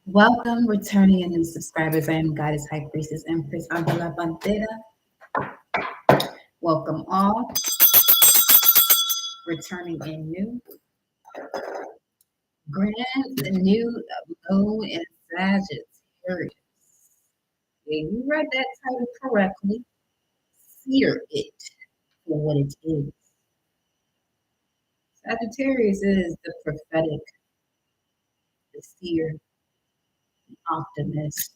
Welcome, returning and new subscribers. I am Goddess High Priestess Empress Alba La Panthera. Welcome all, returning and new. Grand new moon in Sagittarius. Yeah, you read that title correctly. Seer it for what it is. Sagittarius is the prophetic, the seer, the optimist.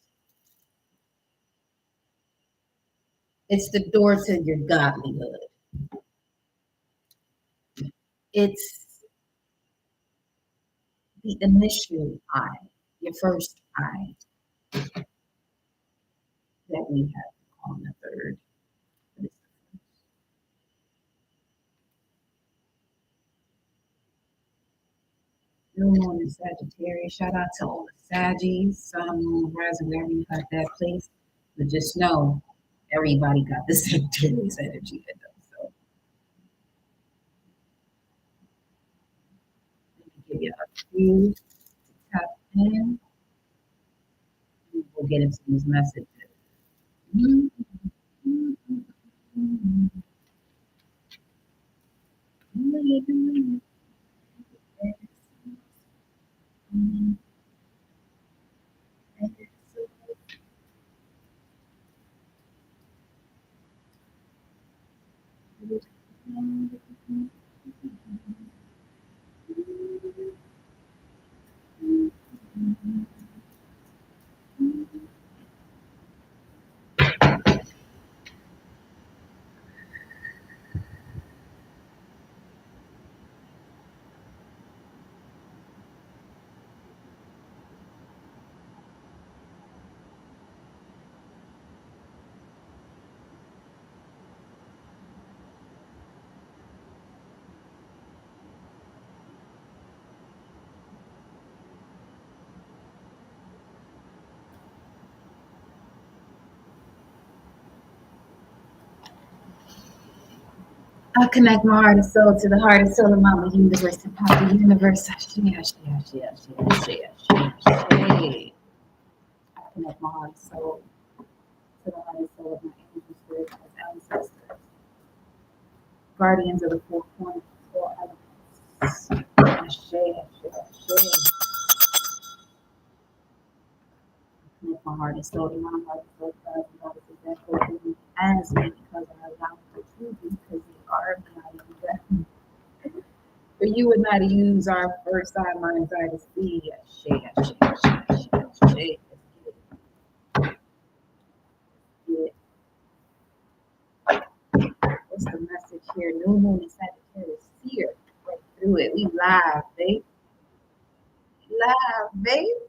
It's the door to your godlyhood. It's the initial eye, your first eye that we have on the third. New moon in Sagittarius. Shout out to all the Saggies, Sun, Moon, Rising, wherever you got that place. But just know everybody got the Sagittarius energy in them. So let me give you a few to tap in. We'll get into these messages. I connect my heart and soul to the heart and soul of Mama Universe and Papa Universe. I connect my heart and soul to the heart and soul of my angel spirits as ancestors, guardians of the four corners, four elements. Connect my heart and soul to my heart and soul to God and goddesses that go through me as me because I allow them to be because they are guiding them. For you would not use our first eye, mind's eye to see. What's the message here? New moon in Sagittarius. Seer. Right through it. We live, babe. Live, babe.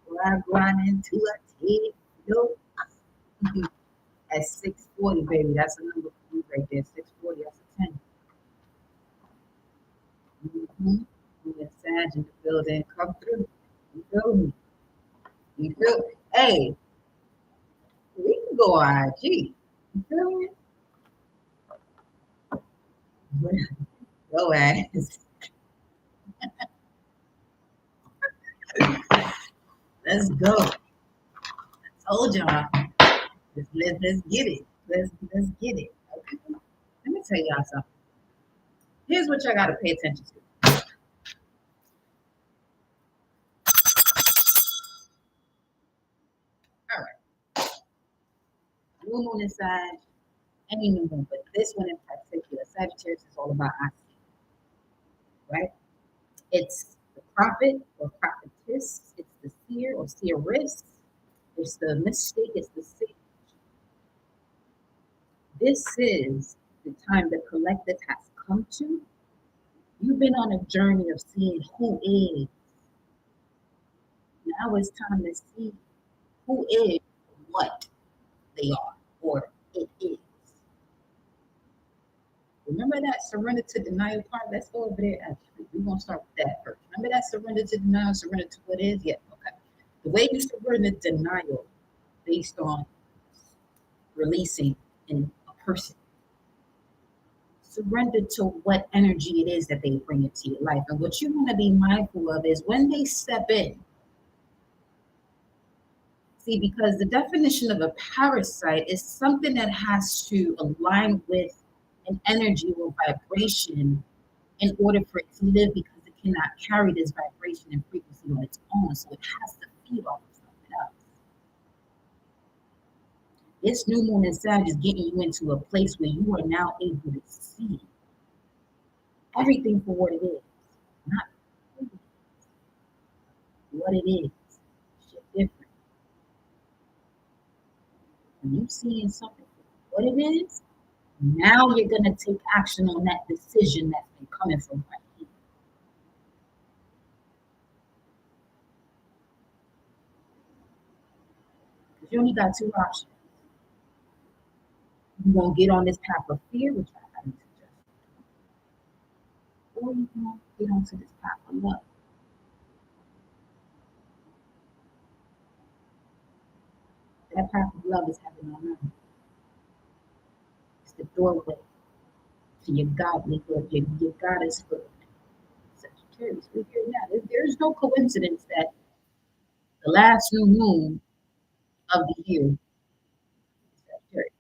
Live running into a tape. Yo. At 640, baby. That's a number for you right there. 640, that's a 10. Mm-hmm. We got Sag in the building. Come through. You feel me? You feel me? Hey, we can go IG. You feel me? Go ass. Let's go. I told y'all. Let's get it. Let's get it. Okay. Let me tell y'all something. Here's what y'all gotta pay attention to. All right. New moon inside, any new moon, but this one in particular, Sagittarius is all about I see, right? It's the prophet or prophetess, it's the seer or seeress, it's the mystic, it's the sage. This is the time the collective has come to. You've been on a journey of seeing who is. Now it's time to see who is what they are or it is. Remember that surrender to denial part? Let's go over there. Actually, we're going to start with that first. Remember that surrender to denial, surrender to what is? Yeah, okay. The way you surrender denial based on releasing in a person. surrender to what energy it is that they bring into your life. And what you want to be mindful of is when they step in. See, because the definition of a parasite is something that has to align with an energy or vibration in order for it to live, because it cannot carry this vibration and frequency on its own. So it has to feed off of something else. This new moon in Sag is getting you into a place where you are now able to see everything for what it is, not what it is. Shit different. When you seeing something for what it is, now you're gonna take action on that decision that's been coming from right here. Because you only got two options. You're gonna get on this path of fear, which I haven't suggested, or you're gonna get onto this path of love. That path of love is heaven on earth. It's the doorway to your godlyhood, your goddesshood. Sagittarius, we're here now. There's no coincidence that the last new moon of the year is Sagittarius.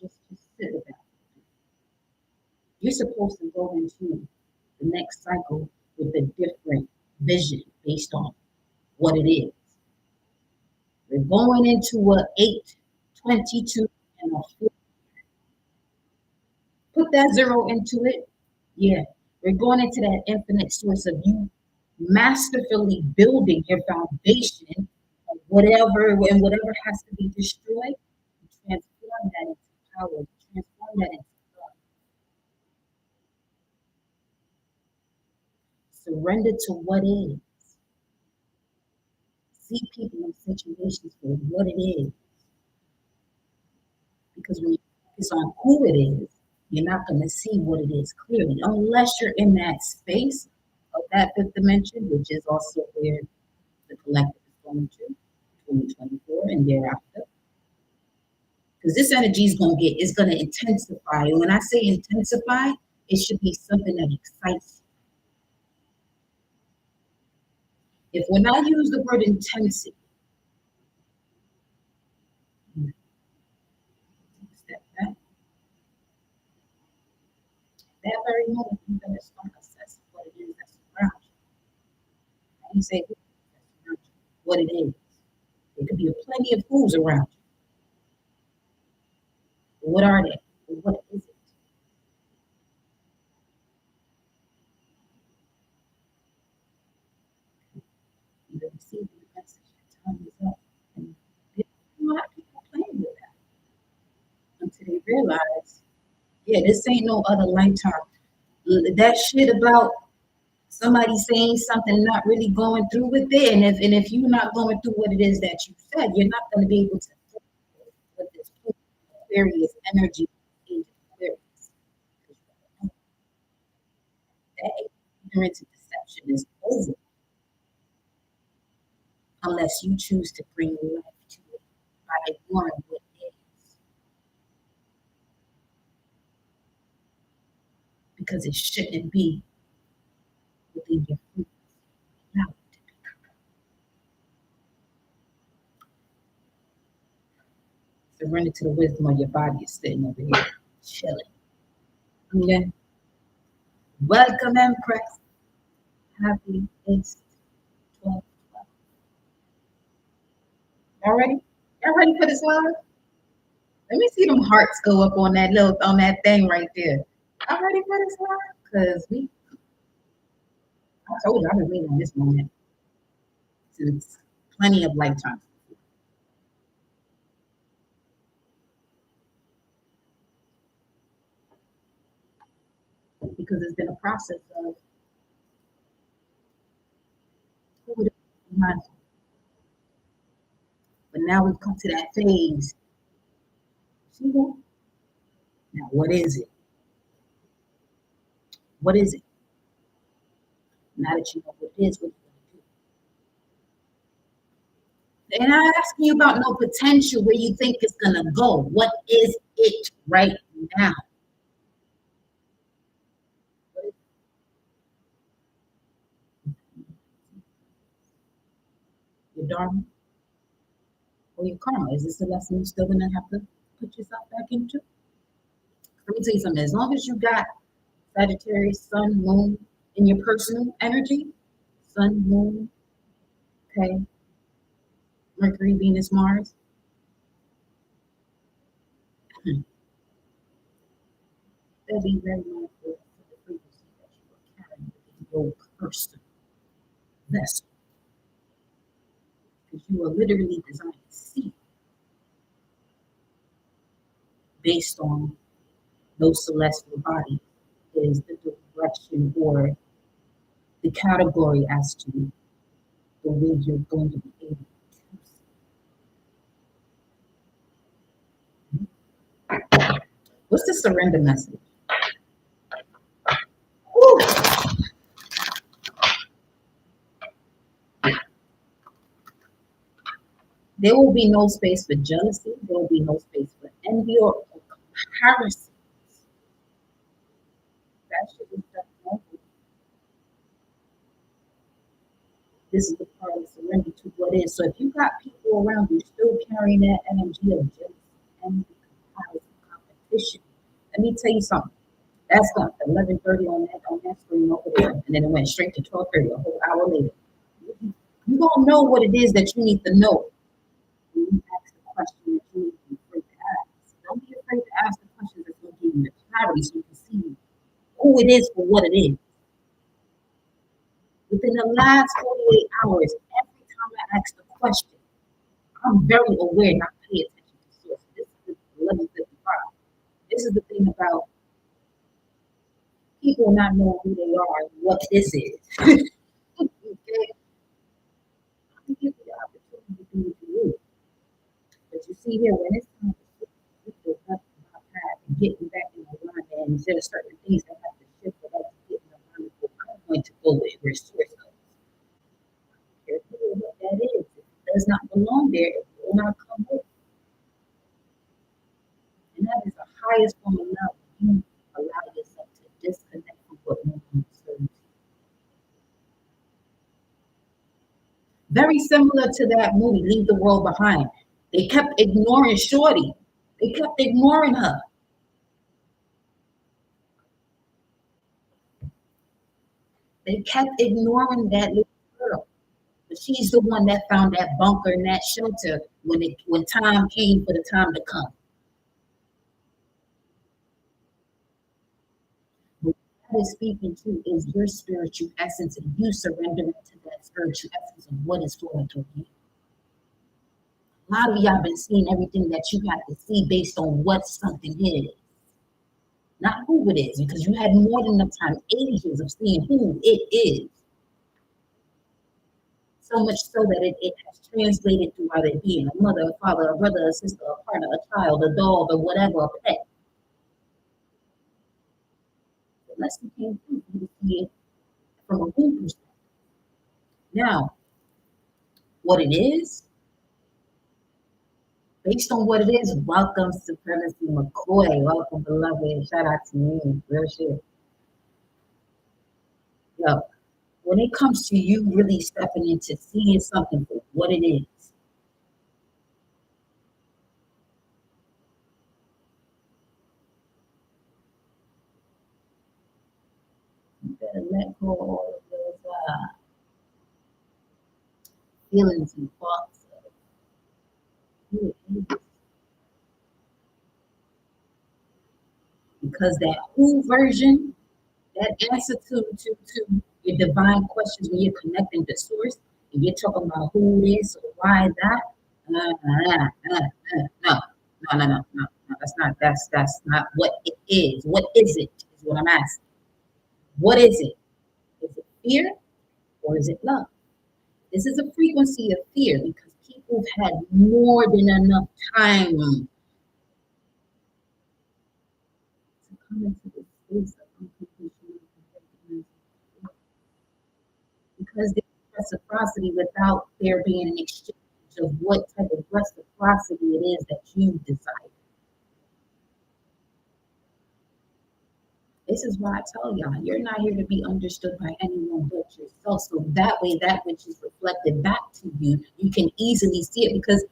Just sit with that. You're supposed to go into the next cycle with a different vision based on what it is. We're going into a 8, 22, and a 4. Put that 0 into it. Yeah. We're going into that infinite source of you masterfully building your foundation of whatever and whatever has to be destroyed. Transform that into power. Transform that into love. Surrender to what is. See people and situations for what it is. Because when you focus on who it is, you're not going to see what it is clearly, unless you're in that space of that fifth dimension, which is also where the collective is going to 2024 and thereafter. Because this energy is going to intensify. And when I say intensify, it should be something that excites you. If when I use the word intensity, step back, that very moment you're going to start assessing what it is that's around you. And you say, what it is. There could be plenty of fools around you. But what are they? What is it? You receive the message that time is up. And there's a lot of people playing with that until they realize, yeah, this ain't no other lifetime. That shit about somebody saying something, not really going through with it, and if you're not going through what it is that you said, you're not going to be able to with this Aquarius energy. Aquarius. That ignorance and deception is over unless you choose to bring life to it by ignoring what is, because it shouldn't be within your frequency. Now, surrender to the wisdom of your body is sitting over here, chilling. Okay. Welcome, Empress. Happy it's 12. Y'all ready? Y'all ready for this live? Let me see them hearts go up on that thing right there. Y'all ready for this live? Because I told you I've been waiting on this moment since plenty of lifetimes. Because it's been a process of who would be mindful. But now we've come to that phase. See that? Now what is it? What is it? Now that you know what it is, what you're gonna do. And I'm asking you about no potential where you think it's gonna go. What is it right now? Your dharma or your karma? Is this a lesson you're still gonna have to put yourself back into? Let me tell you something. As long as you got Sagittarius, Sun, Moon in your personal energy, Sun, Moon, okay, Mercury, Venus, Mars, they'll be very mindful of the frequency that you are carrying within your personal vessel. Because you are literally designed to see based on those celestial bodies is the direction or the category as to the way you're going to be able to see. What's the surrender message? Woo! There will be no space for jealousy. There will be no space for envy or comparison. That shit is done over. This is the part of surrender to what is. So if you got people around you still carrying that energy of jealousy, envy, comparison, competition, let me tell you something. That's gone 11:30 on that screen over there, and then it went straight to 12:30 a whole hour later. You gonna know what it is that you need to know when you ask the question that you need to be afraid to ask. Don't be afraid to ask the questions that's gonna give you the clarity so you can see who it is for what it is. Within the last 48 hours, every time I ask the question, I'm very aware not to pay attention to source. This is 11:55. This is the thing about people not knowing who they are and what this is. Okay? I give you the opportunity to do what you do. But you see here, when it's time to shift the left my path and getting back in alignment, and there are certain things that have to shift for us to get in alignment, I'm going to go where source goes. Careful with what that is. If it does not belong there, it will not come with. And that is the highest form of love. You allow yourself to disconnect from what no longer serves you. Very similar to that movie, Leave the World Behind. They kept ignoring Shorty. They kept ignoring her. They kept ignoring that little girl. But she's the one that found that bunker and that shelter when time came for the time to come. What that is speaking to is your spiritual essence and you surrendering to that spiritual essence of what is flowing through you. A lot of y'all been seeing everything that you have to see based on what something is, not who it is, because you had more than enough time, ages of seeing who it is. So much so that it has translated through either being a mother, a father, a brother, a sister, a partner, a child, a dog, or whatever, a pet. The lesson came through for you to see it from a who perspective. Now, what it is, based on what it is, welcome Supremacy McCoy. Welcome, beloved. Shout out to you. Real shit. Yo, when it comes to you really stepping into seeing something for what it is, you better let go of all of those feelings and thoughts of who it is. Because that who version, that answer to your divine questions when you're connecting to source and you're talking about who it is or why that, no, no, that's not what it is. What is it? Is what I'm asking. What is it? Is it fear or is it love? This is a frequency of fear because people have had more than enough time to come into this space of unconditional because there's reciprocity without there being an exchange of what type of reciprocity it is that you desire. This is why I tell y'all, you're not here to be understood by anyone but yourself. So that way, that which is reflected back to you, you can easily see it. Because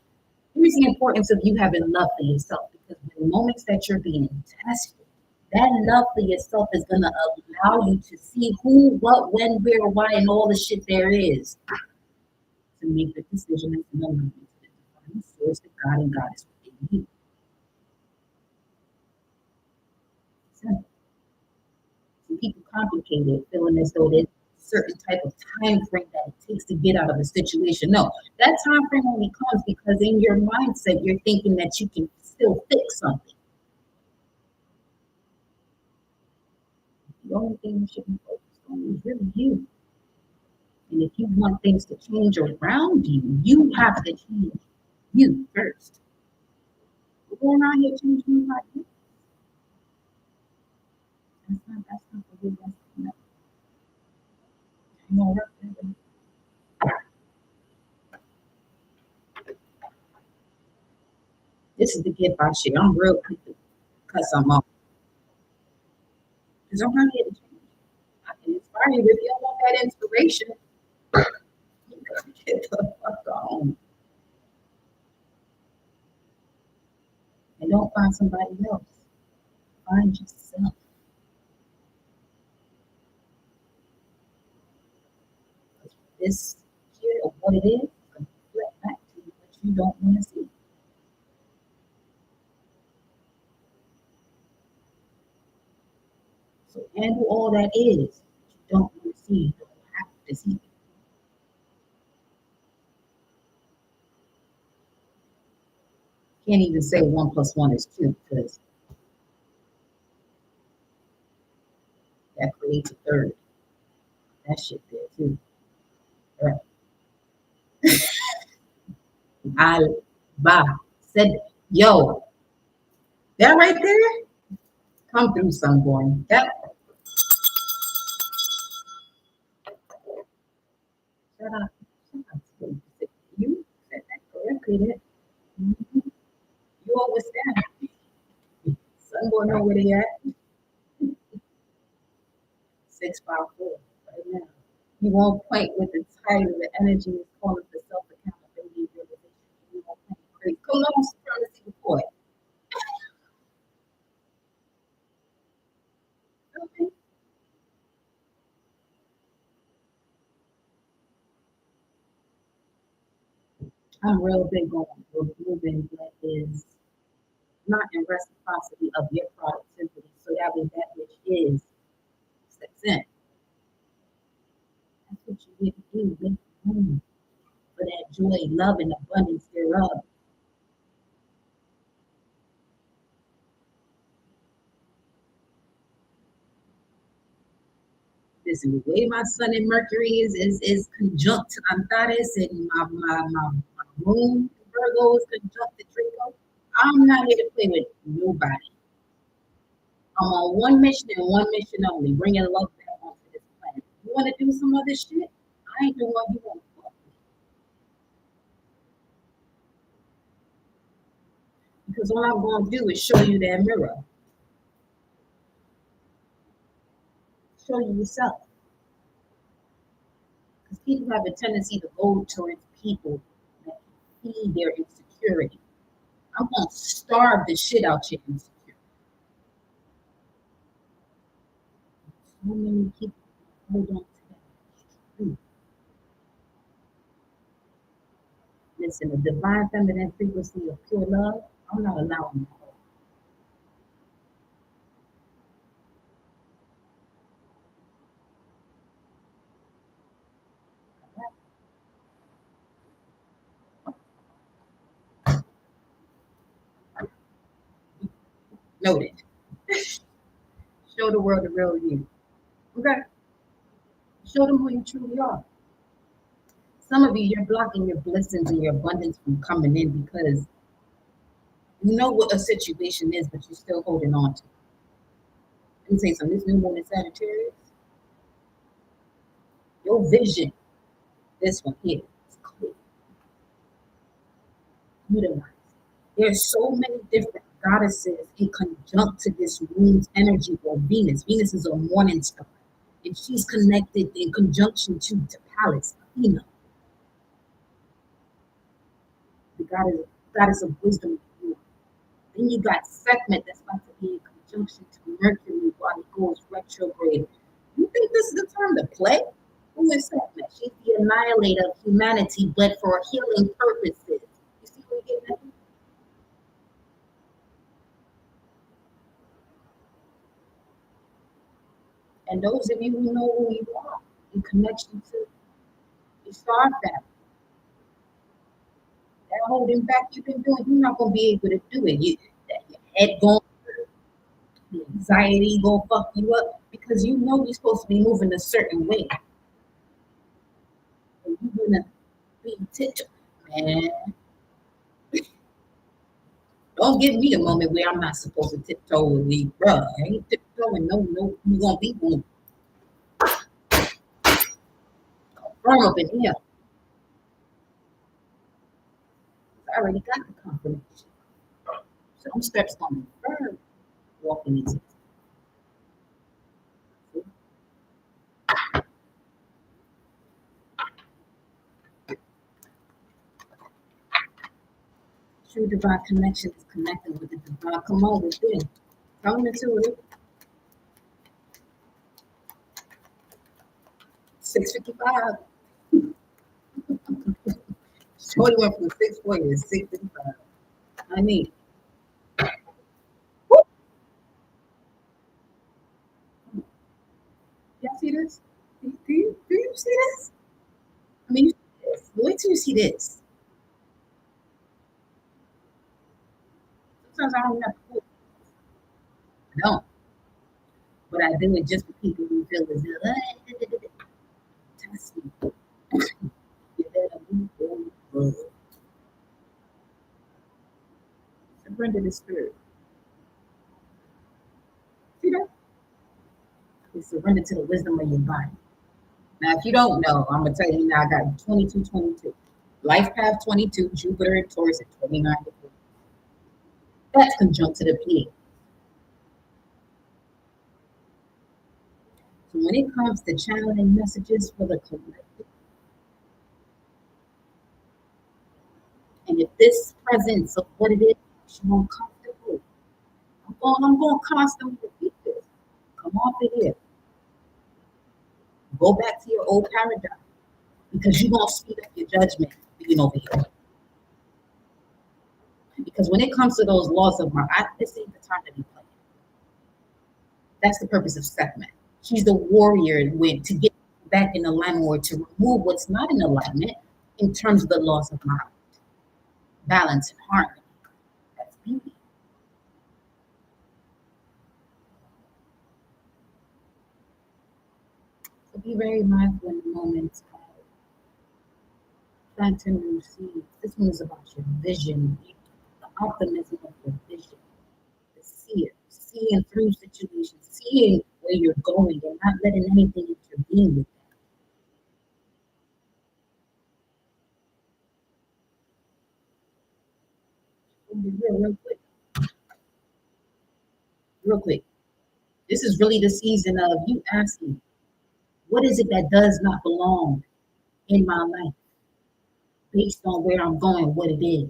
here's the importance of you having love for yourself. Because in the moments that you're being tested, that love for yourself is going to allow you to see who, what, when, where, why, and all the shit there is to make the decision and to know to the divine source that God and God is within you. Simple. Some people complicate it, feeling as though there's a certain type of time frame that it takes to get out of a situation. No, that time frame only comes because in your mindset, you're thinking that you can still fix something. The only thing you should be focused on is really you. And if you want things to change around you, you have to change you first. We're going around here changing nobody else. That's not the way that's not. You know what? This is the get by shit. I'm real quick to cut something off. Because I'm not here to change. I can inspire you. If you don't want that inspiration, you gotta get the fuck on. And don't find somebody else. Find yourself. This here of what it is going to reflect back to you what you don't want to see. So handle all that is that you don't want to see. You don't have to see it. Can't even say 1 + 1 is 2 because that creates a third. That shit there too. All right. Alba said, yo, that right there, come through, sunborn. That shut up. Shut up. You said that correctly. Mm-hmm. You always stand. Sunborn know where they at. 654 right now. You won't point with the title. The energy is calling for self accountability realization. You won't point crazy. Come on, supremacy report. Okay. I'm real big on removing what is not in reciprocity of your productivity. So that way that which is steps in. That's what you really do. Make room for that joy, love, and abundance thereof. Listen, the way my sun and Mercury is conjunct Antares and my moon Virgo is conjunct to Draco. I'm not here to play with nobody. I'm on one mission and one mission only, bringing love back onto this planet. You want to do some other shit? I ain't the one you want to fuck with. Because all I'm going to do is show you that mirror. Show you yourself. Because people have a tendency to go towards people that feed their insecurity. I'm going to starve the shit out your insecurity. So many people hold on to that truth. Listen, the divine feminine frequency of pure love, I'm not allowing that. Noted. Show the world the real you. Okay? Show them who you truly are. Some of you, you're blocking your blessings and your abundance from coming in because you know what a situation is, but you're still holding on to it. Let me say something. This new moon in Sagittarius, your vision, this one here, is clear. utilize. There's so many different goddesses in conjunct to this moon's energy or Venus. Venus is a morning star, and she's connected in conjunction to Pallas, Athena, the goddess of wisdom. Then you got Sekhmet that's about to be in conjunction to Mercury while it goes retrograde. You think this is the time to play? Who is Sekhmet? She's the annihilator of humanity, but for healing purposes. You see what we're getting at? And those of you who know who you are in connection to your star family, that holding back you've been doing, you're not gonna be able to do it. Your head going, the anxiety gonna fuck you up because you know you're supposed to be moving a certain way. And you're gonna be tiptoe. Man, don't give me a moment where I'm not supposed to tiptoe with you, bruh. I ain't tiptoeing. No, no, you gonna be going firm up in here. I already got the confirmation. So them steps gonna be firm walking into true divine connection is connecting with the divine. Come on within. Coming into it. 655. Shorty went from 640 to 655. I mean, woo, y'all see this? Do you see this? I mean, you see this. Wait till you see this. Sometimes I don't have to. I don't. But I do it just for people who feel as though, trust me. You better move forward. Surrender the spirit. See that? You surrender to the wisdom of your body. Now, if you don't know, I'm gonna tell you now. I got 22, 22. Life path 22, Jupiter and Taurus at 29 degrees. That's conjunct to the Pleiades. So when it comes to channeling messages for the collective, and if this presence of what it is makes you uncomfortable, I'm going to constantly repeat this. Come off of here. Go back to your old paradigm because you're going to speed up your judgment being over here. Because when it comes to those laws of this ain't the time to be playing. That's the purpose of Sekhmet. She's the warrior to get back in alignment or to remove what's not in alignment in terms of the laws of mind, balance, and harmony. That's beauty. So be very mindful in the moments of planting new seeds. This one is about your vision, the optimism of your vision, the seer, seeing through situations, seeing where you're going and not letting anything intervene with that. Real quick. Real quick. This is really the season of you asking, what is it that does not belong in my life based on where I'm going, what it is?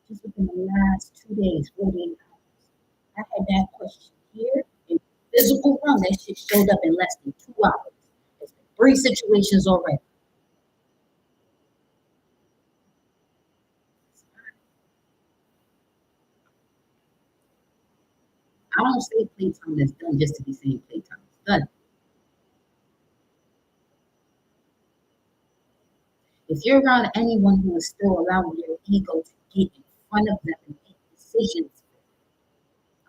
Just within the last 2 days, 48 hours, I had that question here in physical realm. That shit showed up in less than 2 hours. It's been 3 situations already. I don't say playtime is done just to be saying playtime is done. If you're around anyone who is still allowing their ego to get in front of them and make decisions,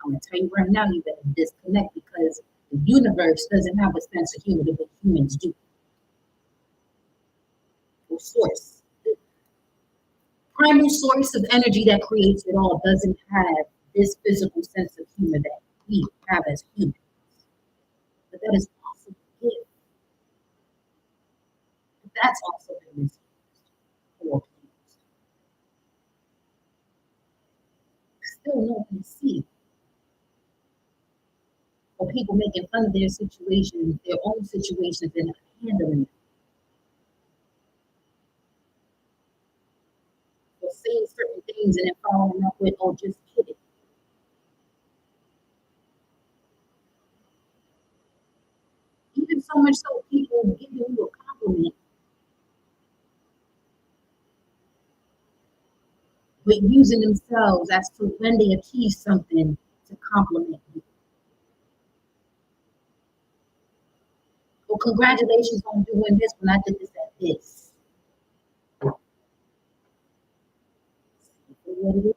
I'm gonna tell you right now, you better disconnect because the universe doesn't have a sense of humor the way humans do. Or source. The primal source of energy that creates it all doesn't have this physical sense of humor that we have as humans. But that is also a gift. But that's also been misused. still know and see. Or people making fun of their situations, their own situations, and not handling it. Or saying certain things and then following up with, oh, just kidding. Even so much so, people giving you a compliment, but using themselves as to when they achieve something to compliment you. Well, congratulations on doing this when I did this at this. What it is.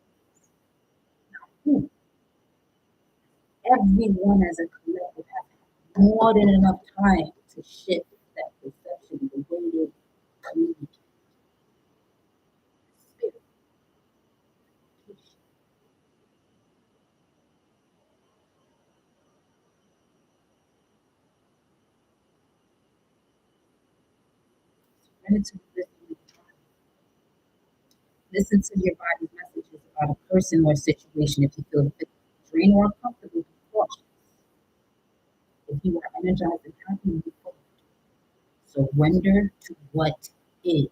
Now, everyone as a collective has more than enough time to shift that perception, the way they communicate. Spirit. Listen to your body's messages about a person or situation if you feel drained or uncomfortable, be cautious. If you are energized and happy, be focused. Surrender to what is.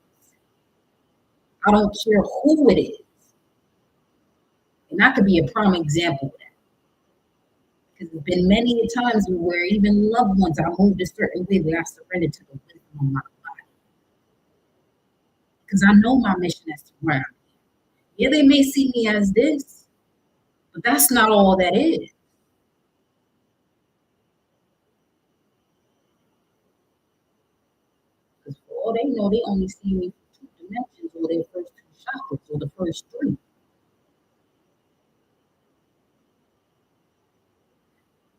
I don't care who it is. And that could be a prime example of that. Because there's been many times where even loved ones, I moved a certain way where I surrendered to the wisdom of my body. Because I know my mission is to ground. Yeah, they may see me as this, but that's not all that is. Because for all they know, they only see me for 2 dimensions or their first 2 chakras or the first 3.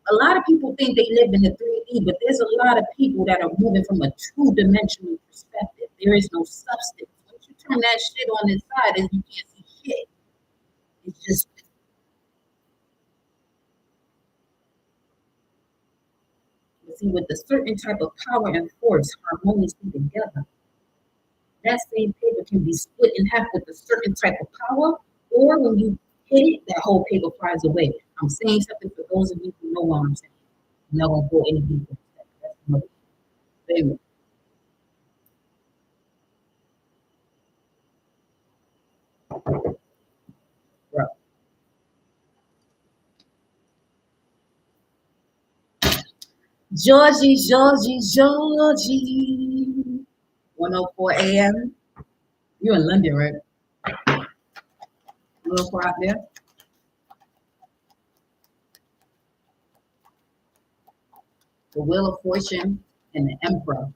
A lot of people think they live in the 3D, but there's a lot of people that are moving from a 2-dimensional perspective. There is no substance. Once you turn that shit on its side, you can't see shit. It's just, see, with a certain type of power and force harmoniously together, that same paper can be split in half with a certain type of power, or when you hit it, that whole paper flies away. I'm saying something for those of you who know what I'm saying. I'm not gonna go any deeper. That's another thing. Bro. Georgie. 104 a.m. You're in London, right? 104 out there. The Wheel of Fortune and the Emperor.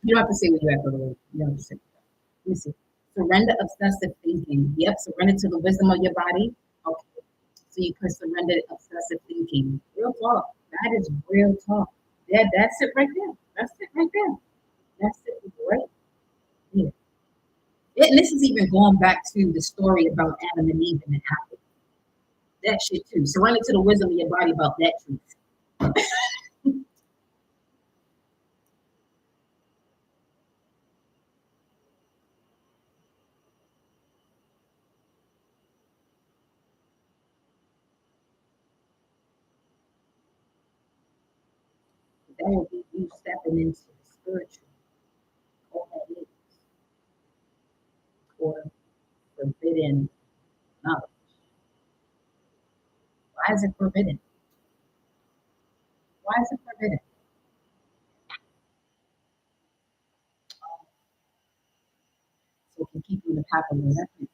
You don't have to say where you're at, by the way. You don't have to say. Let me see. Surrender obsessive thinking. Yep, surrender to the wisdom of your body. Okay. So you can surrender obsessive thinking. Real talk. That is real talk. Yeah, that's it right there. That's it right there. That's it right there. And this is even going back to the story about Adam and Eve and the apple. That shit too. Surrender to the wisdom of your body about that truth. That will be you stepping into the spiritual, all that is, or forbidden knowledge. Why is it forbidden? Why is it forbidden? So it can keep you in the path of resentment.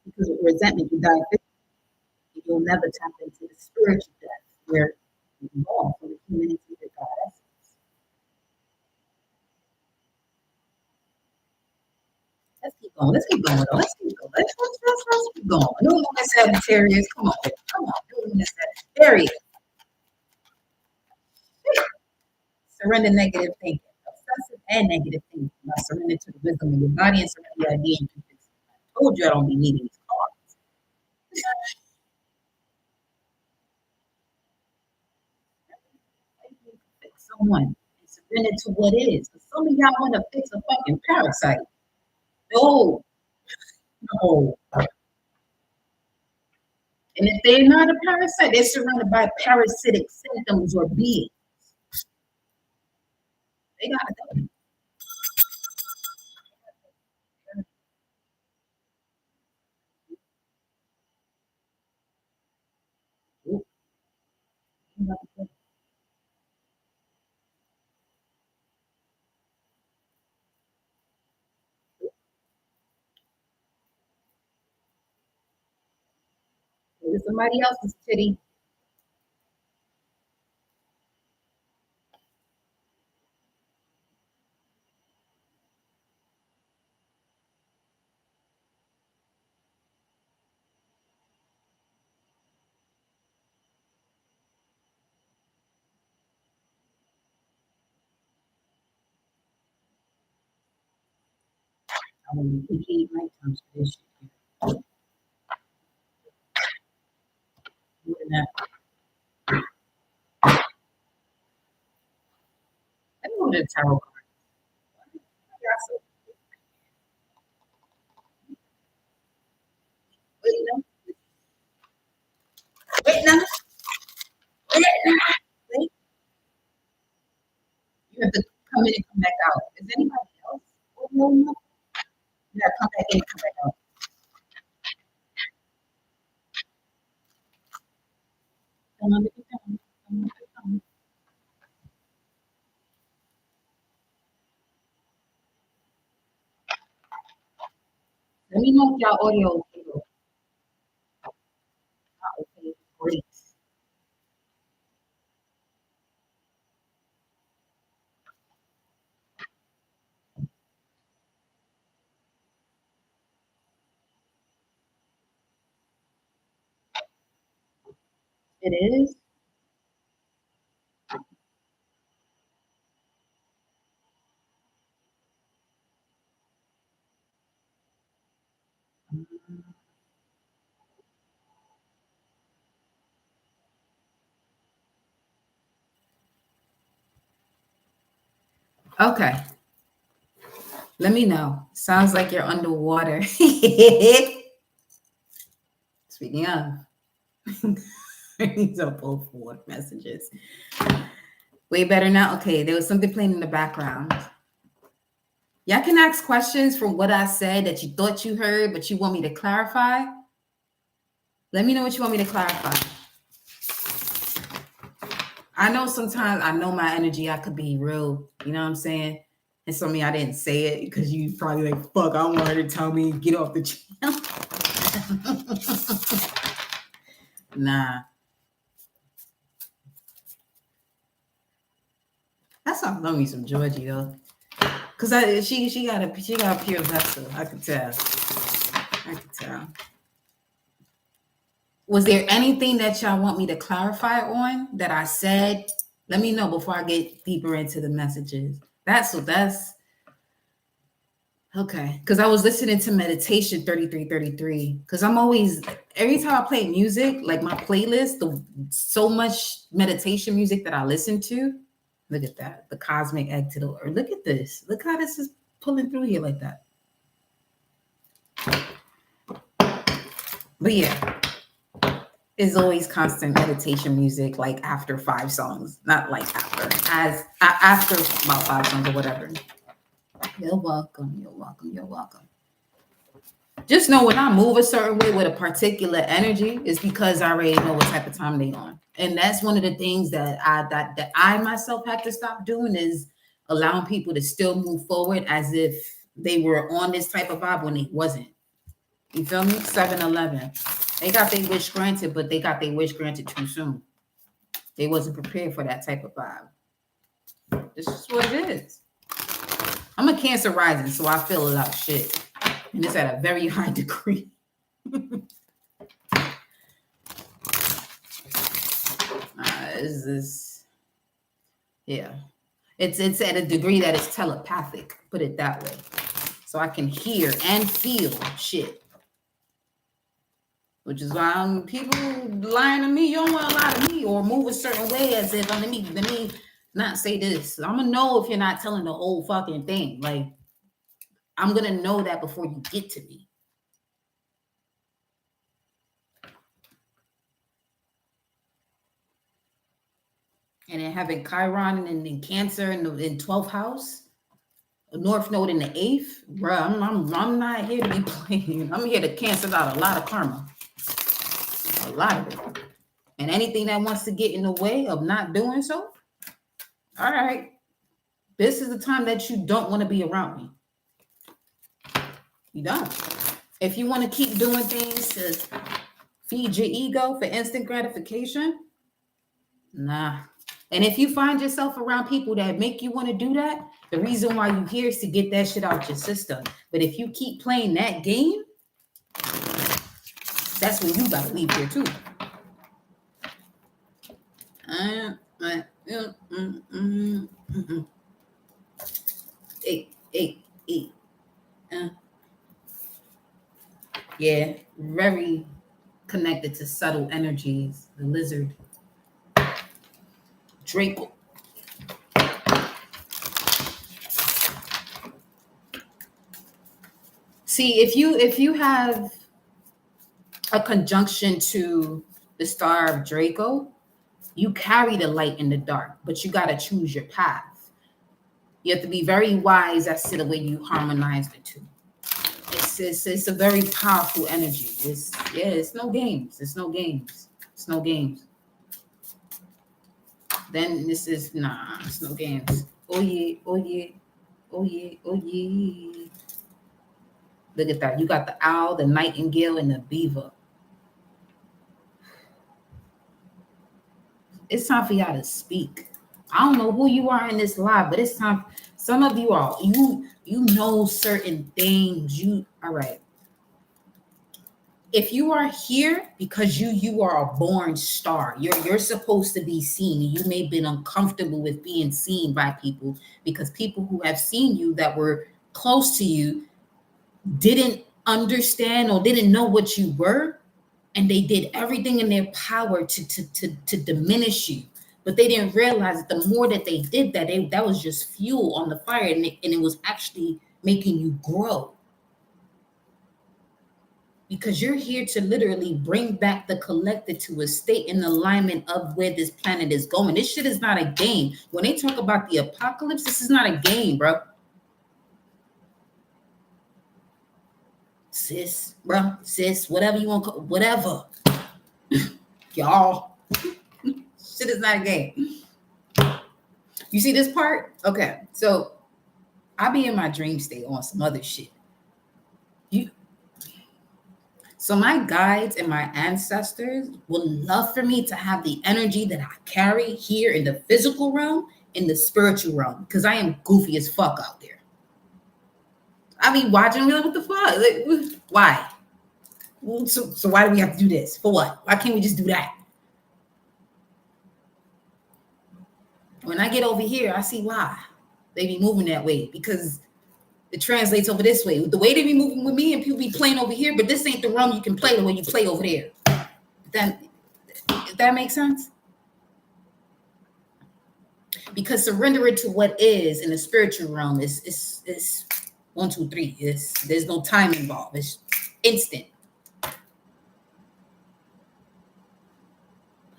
Because with resentment, you die physically. You'll never tap into the spiritual depth where you evolve from the humanity that God essence. Let's keep going. Let's keep going. Let's keep going. Let's keep going. New moon in Sagittarius. Come on. Come on. New moon in Sagittarius. Surrender negative thinking. Obsessive and negative thinking. Now surrender to the wisdom of your body and surrender your idea and fix it. I told you I don't be needing these cards. Fix someone and than into what is. Some of y'all want to fix a fucking parasite. No, no. And if they're not a parasite, they're surrounded by parasitic symptoms or beings. They gotta go. It's somebody else's titty. I want to keep my terms for this shit. More than that. Let me go to the tarot card. Wait, no. Wait, no. Wait, no. Wait. You have to come in and come back out. Is anybody else? Oh, no, no. You gotta come back in and come back out. Come on, baby, come. Come on, baby, come. Let me know if y'all audio is okay. Okay, great. It is. Okay. Let me know. Sounds like you're underwater. Speaking of, these are both water messages. Way better now. Okay, there was something playing in the background. Y'all can ask questions from what I said that you thought you heard, but you want me to clarify. Let me know what you want me to clarify. I know sometimes I know my energy, I could be real, you know what I'm saying? And some of y'all didn't say it because you probably like, fuck, I want her to tell me, get off the channel. Nah. That's why I love me some Georgie though. Cause she got a pure vessel. I could tell. Was there anything that y'all want me to clarify on that I said? Let me know before I get deeper into the messages. That's okay. Because I was listening to meditation 3333. Because I'm always, every time I play music, like my playlist, so much meditation music that I listen to. Look at that. The cosmic egg to the earth. Look at this. Look how this is pulling through here like that. But yeah. Is always constant meditation music, like after 5 songs, not like after about 5 songs or whatever. You're welcome. Just know when I move a certain way with a particular energy, it's because I already know what type of time they on, and that's one of the things that I myself had to stop doing is allowing people to still move forward as if they were on this type of vibe when they wasn't. You feel me? 7-Eleven. They got their wish granted, but they got their wish granted too soon. They wasn't prepared for that type of vibe. This is what it is. I'm a Cancer rising, so I feel a lot of shit. And it's at a very high degree. Yeah. It's at a degree that it's telepathic, put it that way. So I can hear and feel shit. Which is why people lying to me, you don't want a lot of me, or move a certain way as if let me not say this. I'm gonna know if you're not telling the whole fucking thing. Like, I'm gonna know that before you get to me. And then having Chiron and in Cancer in 12th house, North Node in the 8th, bro. I'm not here to be playing. I'm here to cancel out a lot of karma, a lot of it, and anything that wants to get in the way of not doing so. All right, this is the time that you don't want to be around me. You don't. If you want to keep doing things to feed your ego for instant gratification, nah. And if you find yourself around people that make you want to do that, the reason why you're here is to get that shit out your system. But if you keep playing that game, that's when you gotta leave here too. Yeah, very connected to subtle energies. The lizard, Draco. See, if you have a conjunction to the star of Draco, you carry the light in the dark, but you got to choose your path. You have to be very wise as to the way you harmonize the two. It's a very powerful energy. It's no games. It's no games. It's no games. Then this is it's no games. Oh yeah, oh yeah, oh yeah, oh yeah. Look at that. You got the owl, the nightingale, and the beaver. It's time for y'all to speak. I don't know who you are in this live, but it's time. Some of you are you know certain things. All right. If you are here because you are a born star, you're supposed to be seen. You may have been uncomfortable with being seen by people because people who have seen you that were close to you didn't understand or didn't know what you were, and they did everything in their power to diminish you. But they didn't realize that the more that they did that, that was just fuel on the fire, and it was actually making you grow. Because you're here to literally bring back the collective to a state in alignment of where this planet is going. This shit is not a game. When they talk about the apocalypse, this is not a game, bro. Sis, bro, sis, whatever you want, whatever. Y'all, shit is not a game. You see this part? Okay, so I be in my dream state on some other shit. So my guides and my ancestors would love for me to have the energy that I carry here in the physical realm, in the spiritual realm, because I am goofy as fuck out there. I be watching me like, what the fuck? Like, why? So why do we have to do this? For what? Why can't we just do that? When I get over here, I see why they be moving that way, because it translates over this way. The way they be moving with me and people be playing over here, but this ain't the realm you can play the way you play over there. If that makes sense? Because surrendering to what is in the spiritual realm is 1, 2, 3. There's no time involved. It's instant.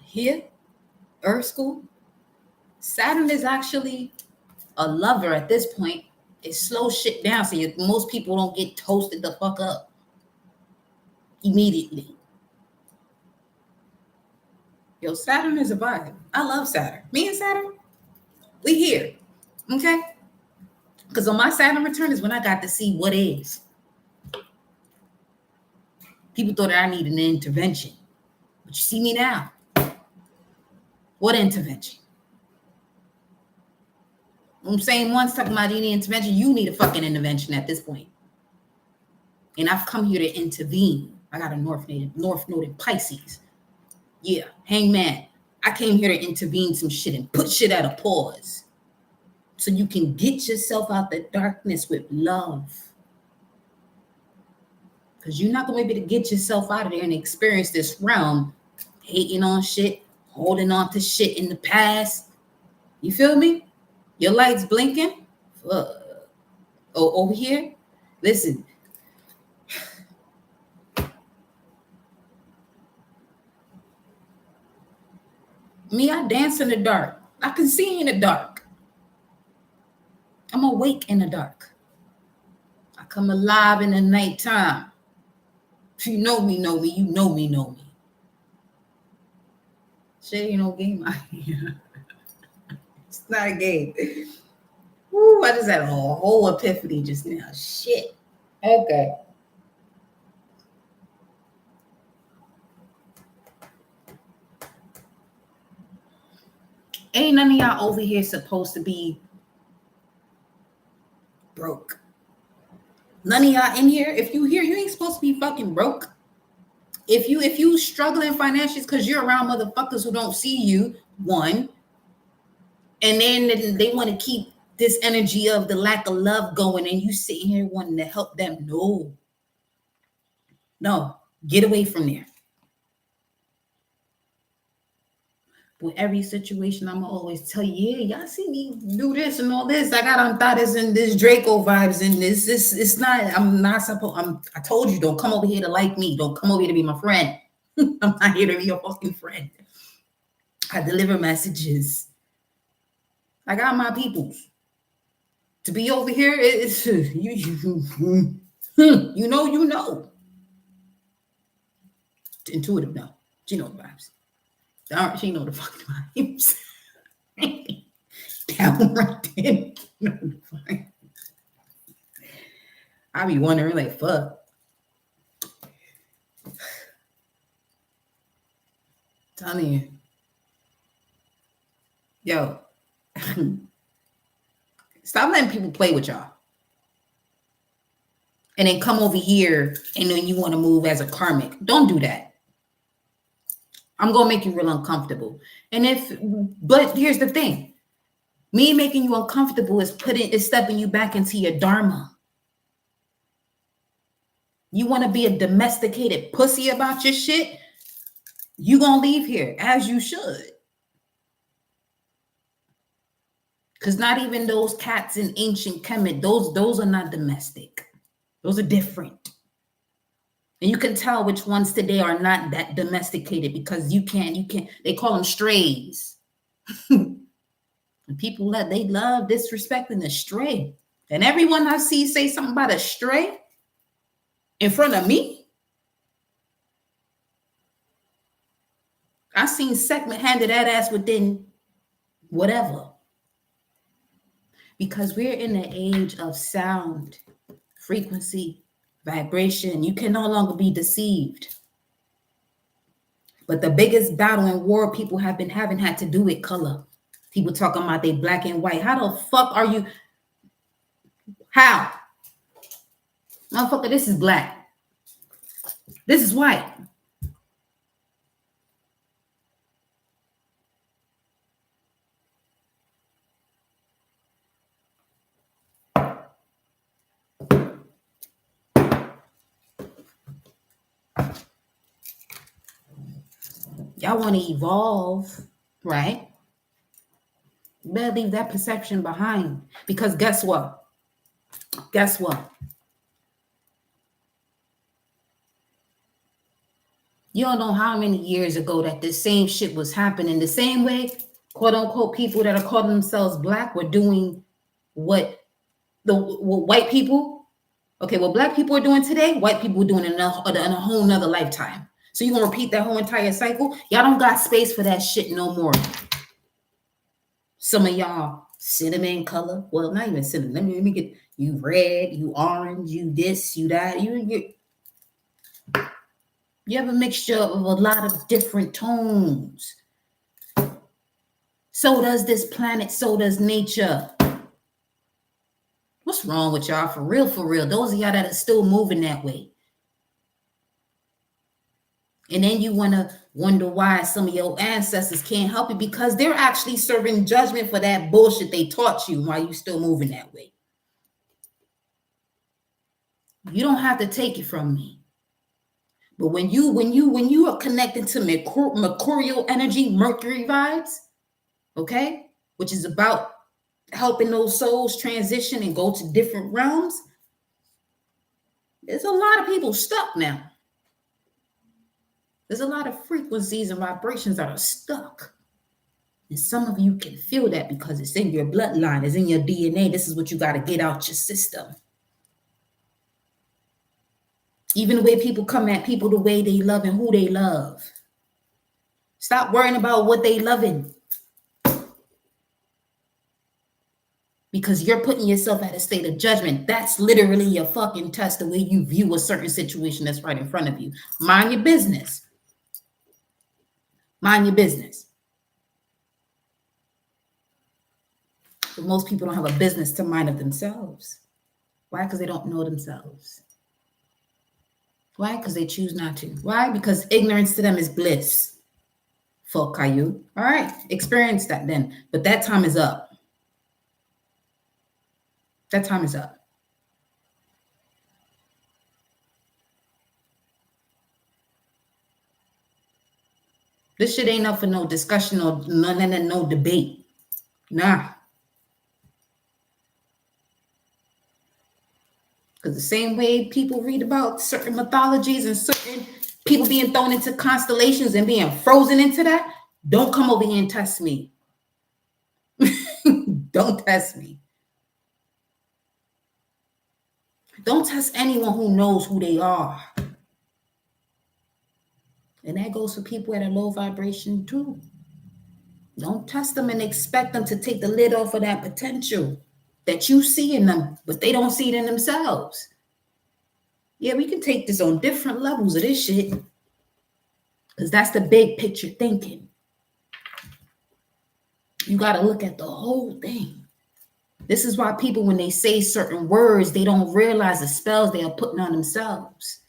Here, Earth School, Saturn is actually a lover at this point. It slows shit down so most people don't get toasted the fuck up immediately. Yo, Saturn is a vibe. I love Saturn. Me and Saturn, we here. Okay? Because on my Saturn return is when I got to see what is. People thought that I needed an intervention. But you see me now. What intervention? I'm saying once talking about any intervention, you need a fucking intervention at this point. And I've come here to intervene. I got a North Node in Pisces. Yeah, hangman. I came here to intervene some shit and put shit at a pause. So you can get yourself out the darkness with love. Because you're not going to be able to get yourself out of there and experience this realm hating on shit, holding on to shit in the past. You feel me? Your lights blinking. Over here. Listen. Me, I dance in the dark. I can see in the dark. I'm awake in the dark. I come alive in the nighttime. If you know me, know me. You know me, know me. Shit ain't no game out here. It's not a game. Woo, I just had a whole epiphany just now. Shit. Okay. Ain't none of y'all over here supposed to be broke. None of y'all in here, if you here, you ain't supposed to be fucking broke. If you struggling financially because you're around motherfuckers who don't see you, one, and then they want to keep this energy of the lack of love going, and you sitting here wanting to help them. No, get away from there. With every situation, I'm always tell you, yeah, y'all see me do this and all this. I got Antares and this Draco vibes and this. It's not. I'm not supposed. I told you, don't come over here to like me. Don't come over here to be my friend. I'm not here to be your fucking friend. I deliver messages. I got my peoples. To be over here, it's you know. Intuitive, no. She know the vibes. She know the fucking vibes. Down right there. I be wondering, like, fuck. Telling you. Yo. Stop letting people play with y'all. And then come over here and then you want to move as a karmic. Don't do that. I'm going to make you real uncomfortable. But here's the thing. Me making you uncomfortable is stepping you back into your dharma. You want to be a domesticated pussy about your shit? You going to leave here as you should. Because not even those cats in ancient Kemet, those are not domestic. Those are different. And you can tell which ones today are not that domesticated because you can't, they call them strays. And people they love disrespecting the stray. And everyone I see say something about a stray in front of me, I seen segment handed that ass within whatever. Because we're in the age of sound, frequency, vibration. You can no longer be deceived. But the biggest battle and war people have been having had to do with color. People talking about they black and white. How the fuck are you? How? Motherfucker, this is black. This is white. Y'all want to evolve, right? You better leave that perception behind. Because guess what? Guess what? You don't know how many years ago that this same shit was happening. The same way, quote unquote, people that are calling themselves black were doing what white people, okay, what black people are doing today, white people are doing in a whole nother lifetime. So you're going to repeat that whole entire cycle? Y'all don't got space for that shit no more. Some of y'all cinnamon color. Well, not even cinnamon. Let me get you red, you orange, you this, you that. You have a mixture of a lot of different tones. So does this planet. So does nature. What's wrong with y'all? For real, for real. Those of y'all that are still moving that way. And then you want to wonder why some of your ancestors can't help you because they're actually serving judgment for that bullshit they taught you while you still moving that way. You don't have to take it from me. But when you are connected to mercurial energy, Mercury vibes, okay? which is about helping those souls transition and go to different realms, there's a lot of people stuck now. There's a lot of frequencies and vibrations that are stuck. And some of you can feel that because it's in your bloodline, it's in your DNA. This is what you got to get out your system. Even the way people come at people, the way they love and who they love. Stop worrying about what they loving. Because you're putting yourself at a state of judgment. That's literally your fucking test, the way you view a certain situation that's right in front of you. Mind your business. Mind your business. But most people don't have a business to mind of themselves. Why? Because they don't know themselves. Why? Because they choose not to. Why? Because ignorance to them is bliss. Fuck you. All right, experience that then. But that time is up. That time is up. This shit ain't up for no discussion or no debate. Nah. Because the same way people read about certain mythologies and certain people being thrown into constellations and being frozen into that, don't come over here and test me. Don't test me. Don't test anyone who knows who they are. And that goes for people at a low vibration too. Don't test them and expect them to take the lid off of that potential that you see in them, but they don't see it in themselves. Yeah, we can take this on different levels of this shit. Because that's the big picture thinking. You got to look at the whole thing. This is why people, when they say certain words, they don't realize the spells they are putting on themselves.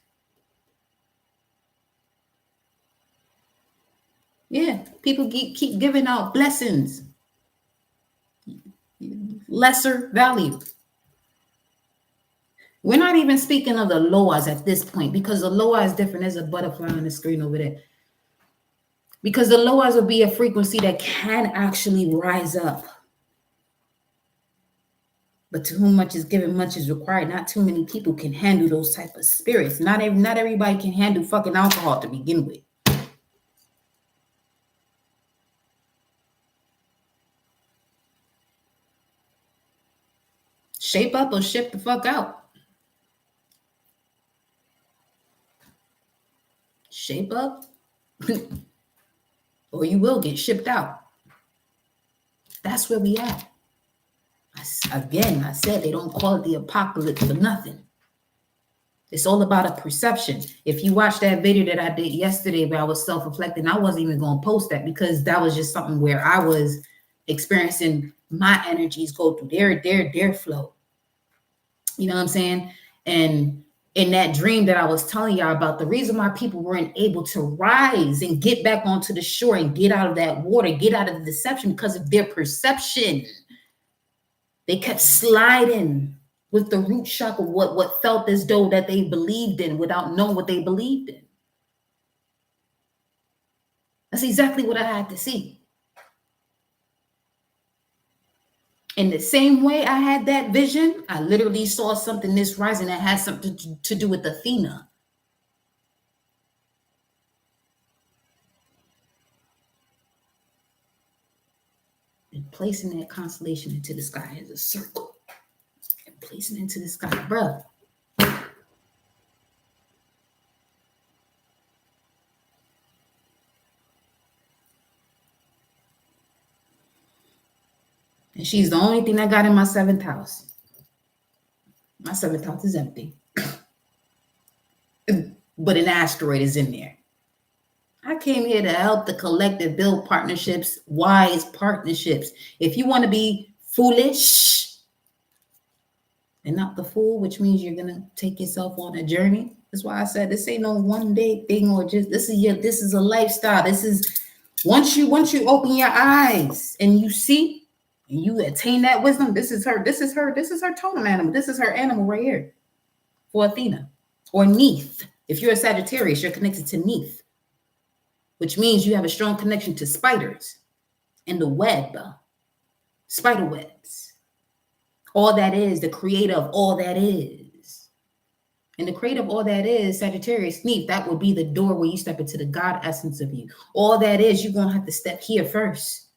Yeah, people keep giving out blessings. Lesser value. We're not even speaking of the loas at this point, because the loa is different. There's a butterfly on the screen over there. Because the loas will be a frequency that can actually rise up. But to whom much is given, much is required. Not too many people can handle those type of spirits. Not everybody can handle fucking alcohol to begin with. Shape up or ship the fuck out. Shape up or you will get shipped out. That's where we at. Again, I said they don't call it the apocalypse for nothing. It's all about a perception. If you watch that video that I did yesterday where I was self-reflecting, I wasn't even going to post that because that was just something where I was experiencing my energies go through their flow. You know what I'm saying? And in that dream that I was telling y'all about, the reason why people weren't able to rise and get back onto the shore and get out of that water, get out of the deception, because of their perception. They kept sliding with the root shock of what felt as though that they believed in without knowing what they believed in. That's exactly what I had to see. In the same way I had that vision, I literally saw something this rising that had something to do with Athena. And placing that constellation into the sky as a circle. And placing it into the sky, bruh. And she's the only thing I got in my 7th house. My 7th house is empty. But an asteroid is in there. I came here to help the collective build partnerships, wise partnerships. If you want to be foolish and not the fool, which means you're going to take yourself on a journey. That's why I said this ain't no one day thing or just this is a lifestyle. This is once you open your eyes and you see and you attain that wisdom, this is her totem animal. This is her animal right here for Athena or Neith. If you're a Sagittarius, you're connected to Neith, which means you have a strong connection to spiders and the web. spider webs. All that is, the creator of all that is. And the creator of all that is, Sagittarius, Neat, that will be the door where you step into the God essence of you. All that is, you're going to have to step here first.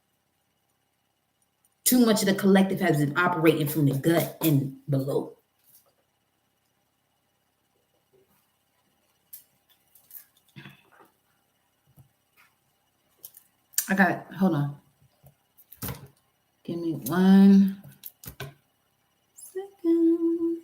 Too much of the collective has been operating from the gut and below. Hold on. Give me 1 second.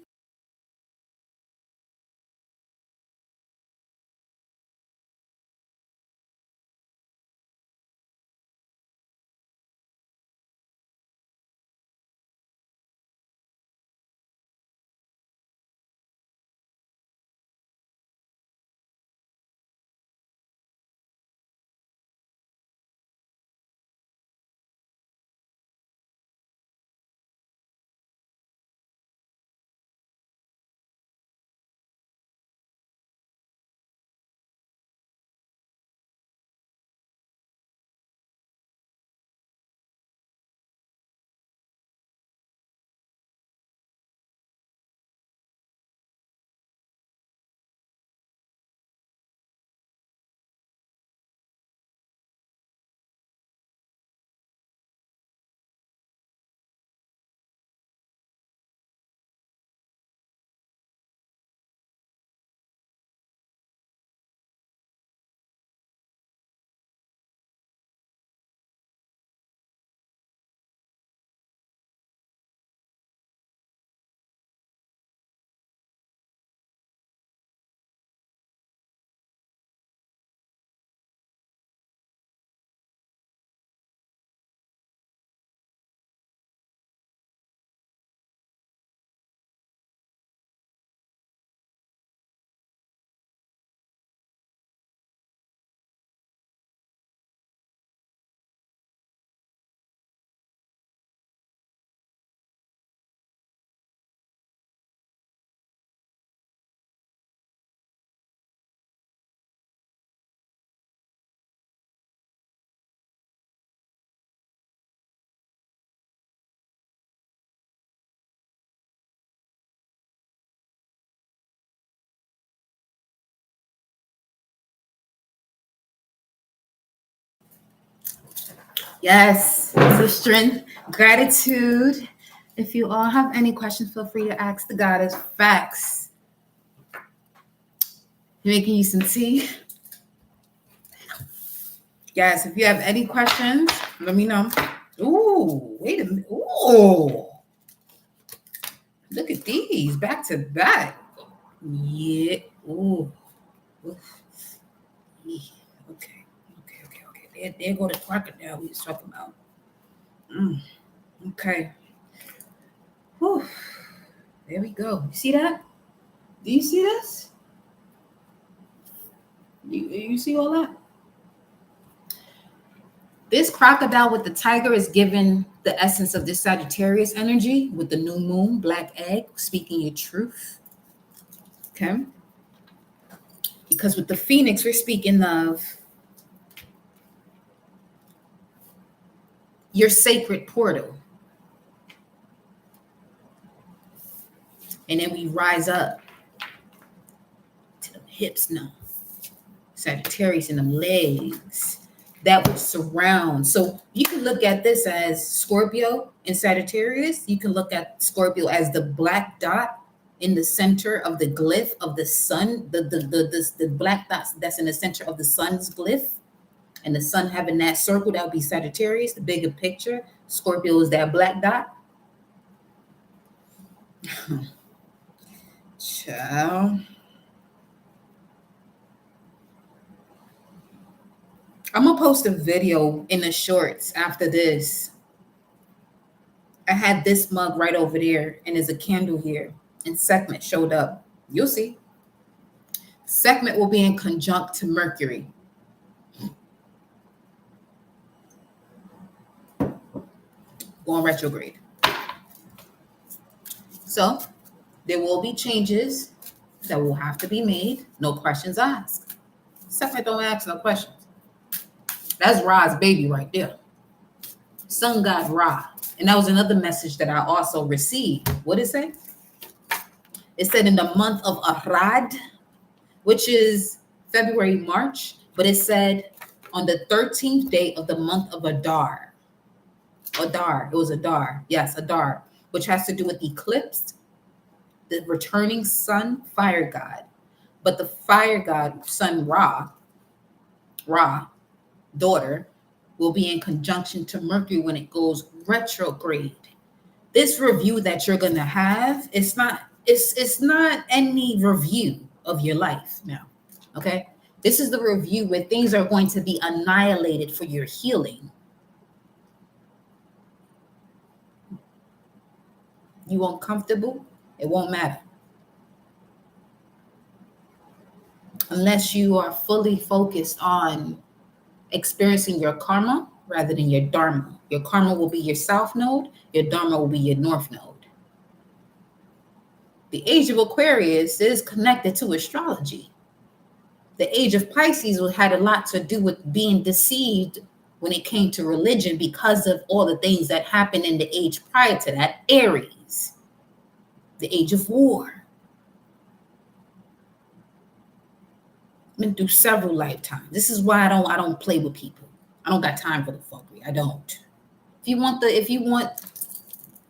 Yes. So strength, gratitude. If you all have any questions, feel free to ask the goddess. Facts. Making you some tea. Yes, if you have any questions, let me know. Ooh, wait a minute. Ooh. Look at these back to back. Yeah. Ooh. Okay. There go the crocodile we was talking about. Okay. Whew. There we go. You see that? Do you see this? You see all that? This crocodile with the tiger is given the essence of this Sagittarius energy with the new moon, black egg, speaking your truth. Okay. Because with the phoenix, we're speaking of your sacred portal. And then we rise up to the hips now. Sagittarius in the legs. That would surround. So you can look at this as Scorpio and Sagittarius. You can look at Scorpio as the black dot in the center of the glyph of the sun, the black dot that's in the center of the sun's glyph, and the sun having that circle, that would be Sagittarius, the bigger picture. Scorpio is that black dot. Ciao. I'm gonna post a video in the shorts after this. I had this mug right over there, and there's a candle here, and Sekhmet showed up. You'll see. Sekhmet will be in conjunct to Mercury. Going retrograde. So there will be changes that will have to be made. No questions asked. Sekhmet don't ask no questions. That's Ra's baby right there. Sun god Ra And that was another message that I also received. What did it say? It said in the month of Arad, which is February, March, but it said on the 13th day of the month of Adar. Adar, it was Adar. Yes, Adar, which has to do with eclipse, the returning sun, fire god. But the fire god, sun Ra, daughter, will be in conjunction to Mercury when it goes retrograde. This review that you're gonna have, it's not any review of your life now. Okay. This is the review where things are going to be annihilated for your healing. You uncomfortable? It won't matter. Unless you are fully focused on experiencing your karma rather than your dharma. Your karma will be your south node, your dharma will be your north node. The age of Aquarius is connected to astrology. The age of Pisces had a lot to do with being deceived when it came to religion because of all the things that happened in the age prior to that, Aries, the age of war. I've been through several lifetimes. This is why I don't play with people. I don't got time for the fuckery. I don't. If you want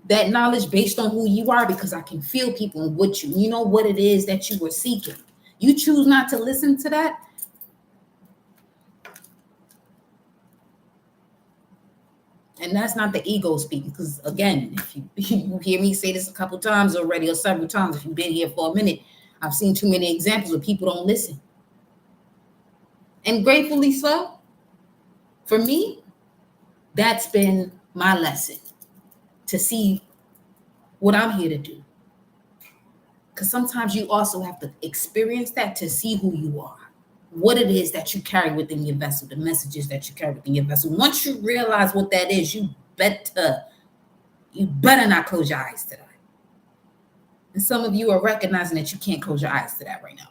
that knowledge based on who you are, because I can feel people and what you know what it is that you were seeking. You choose not to listen to that. And that's not the ego speaking, because again, if you hear me say this a couple times already or several times, if you've been here for a minute, I've seen too many examples where people don't listen. And gratefully so. For me, that's been my lesson, to see what I'm here to do. Because sometimes you also have to experience that to see who you are, what it is that you carry within your vessel, the messages that you carry within your vessel. Once you realize what that is, you better not close your eyes to that. And some of you are recognizing that you can't close your eyes to that right now,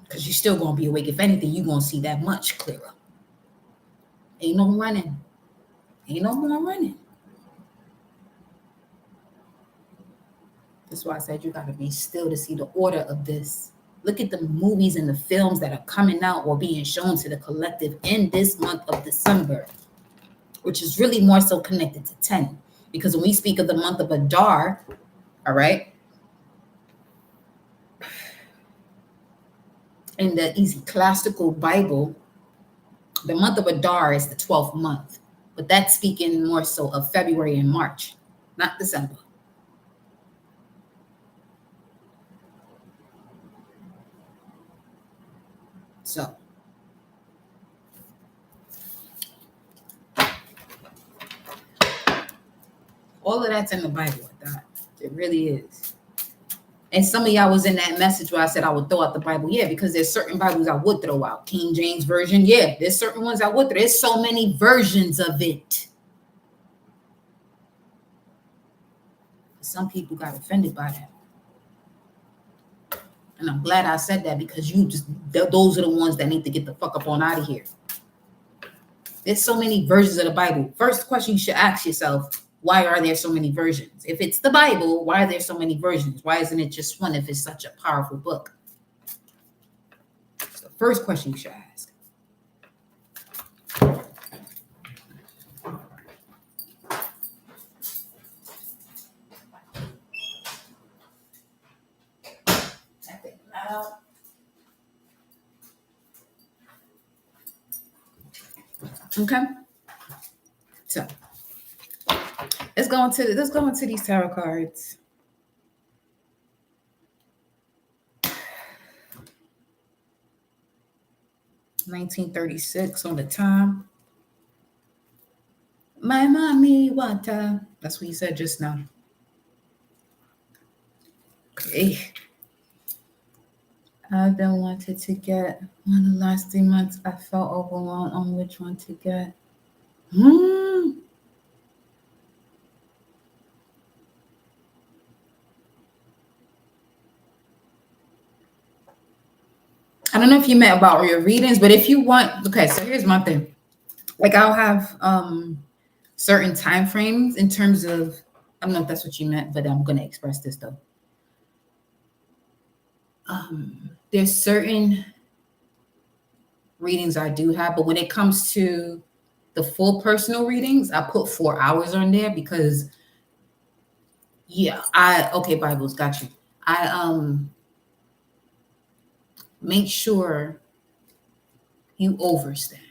because you're still going to be awake. If anything, you're going to see that much clearer. Ain't no running. Ain't no more running. That's why I said you got to be still to see the order of this. Look at the movies and the films that are coming out or being shown to the collective in this month of December, which is really more so connected to 10. Because when we speak of the month of Adar, all right, in the ecclesiastical Bible, the month of Adar is the 12th month, but that's speaking more so of February and March, not December. So, all of that's in the Bible with that. It really is. And some of y'all was in that message where I said I would throw out the Bible. Yeah, because there's certain Bibles I would throw out. King James Version. Yeah, there's certain ones I would throw. There's so many versions of it. Some people got offended by that. And I'm glad I said that, because those are the ones that need to get the fuck up on out of here. There's so many versions of the Bible. First question you should ask yourself, why are there so many versions? If it's the Bible, why are there so many versions? Why isn't it just one if it's such a powerful book? It's the first question you should ask. Okay. So let's go into these tarot cards. $19.36 on the time. My mommy water. That's what you said just now. Okay. I've been wanted to get one of the last 3 months. I felt overwhelmed on which one to get. I don't know if you meant about your readings, but if you want, okay, so here's my thing. Like I'll have certain time frames in terms of, I don't know if that's what you meant, but I'm going to express this though. There's certain readings I do have, but when it comes to the full personal readings, I put 4 hours on there because okay, Bibles, got you. I make sure you overstand.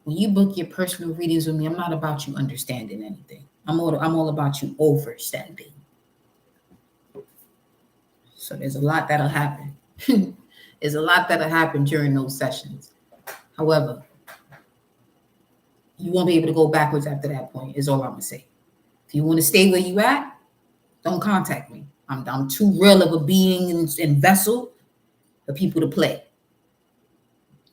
When you book your personal readings with me, I'm not about you understanding anything. I'm all about you overstanding. So there's a lot that'll happen. There's a lot that'll happen during those sessions. However, you won't be able to go backwards after that point, is all I'm gonna say. If you want to stay where you at, don't contact me. I'm too real of a being and vessel for people to play.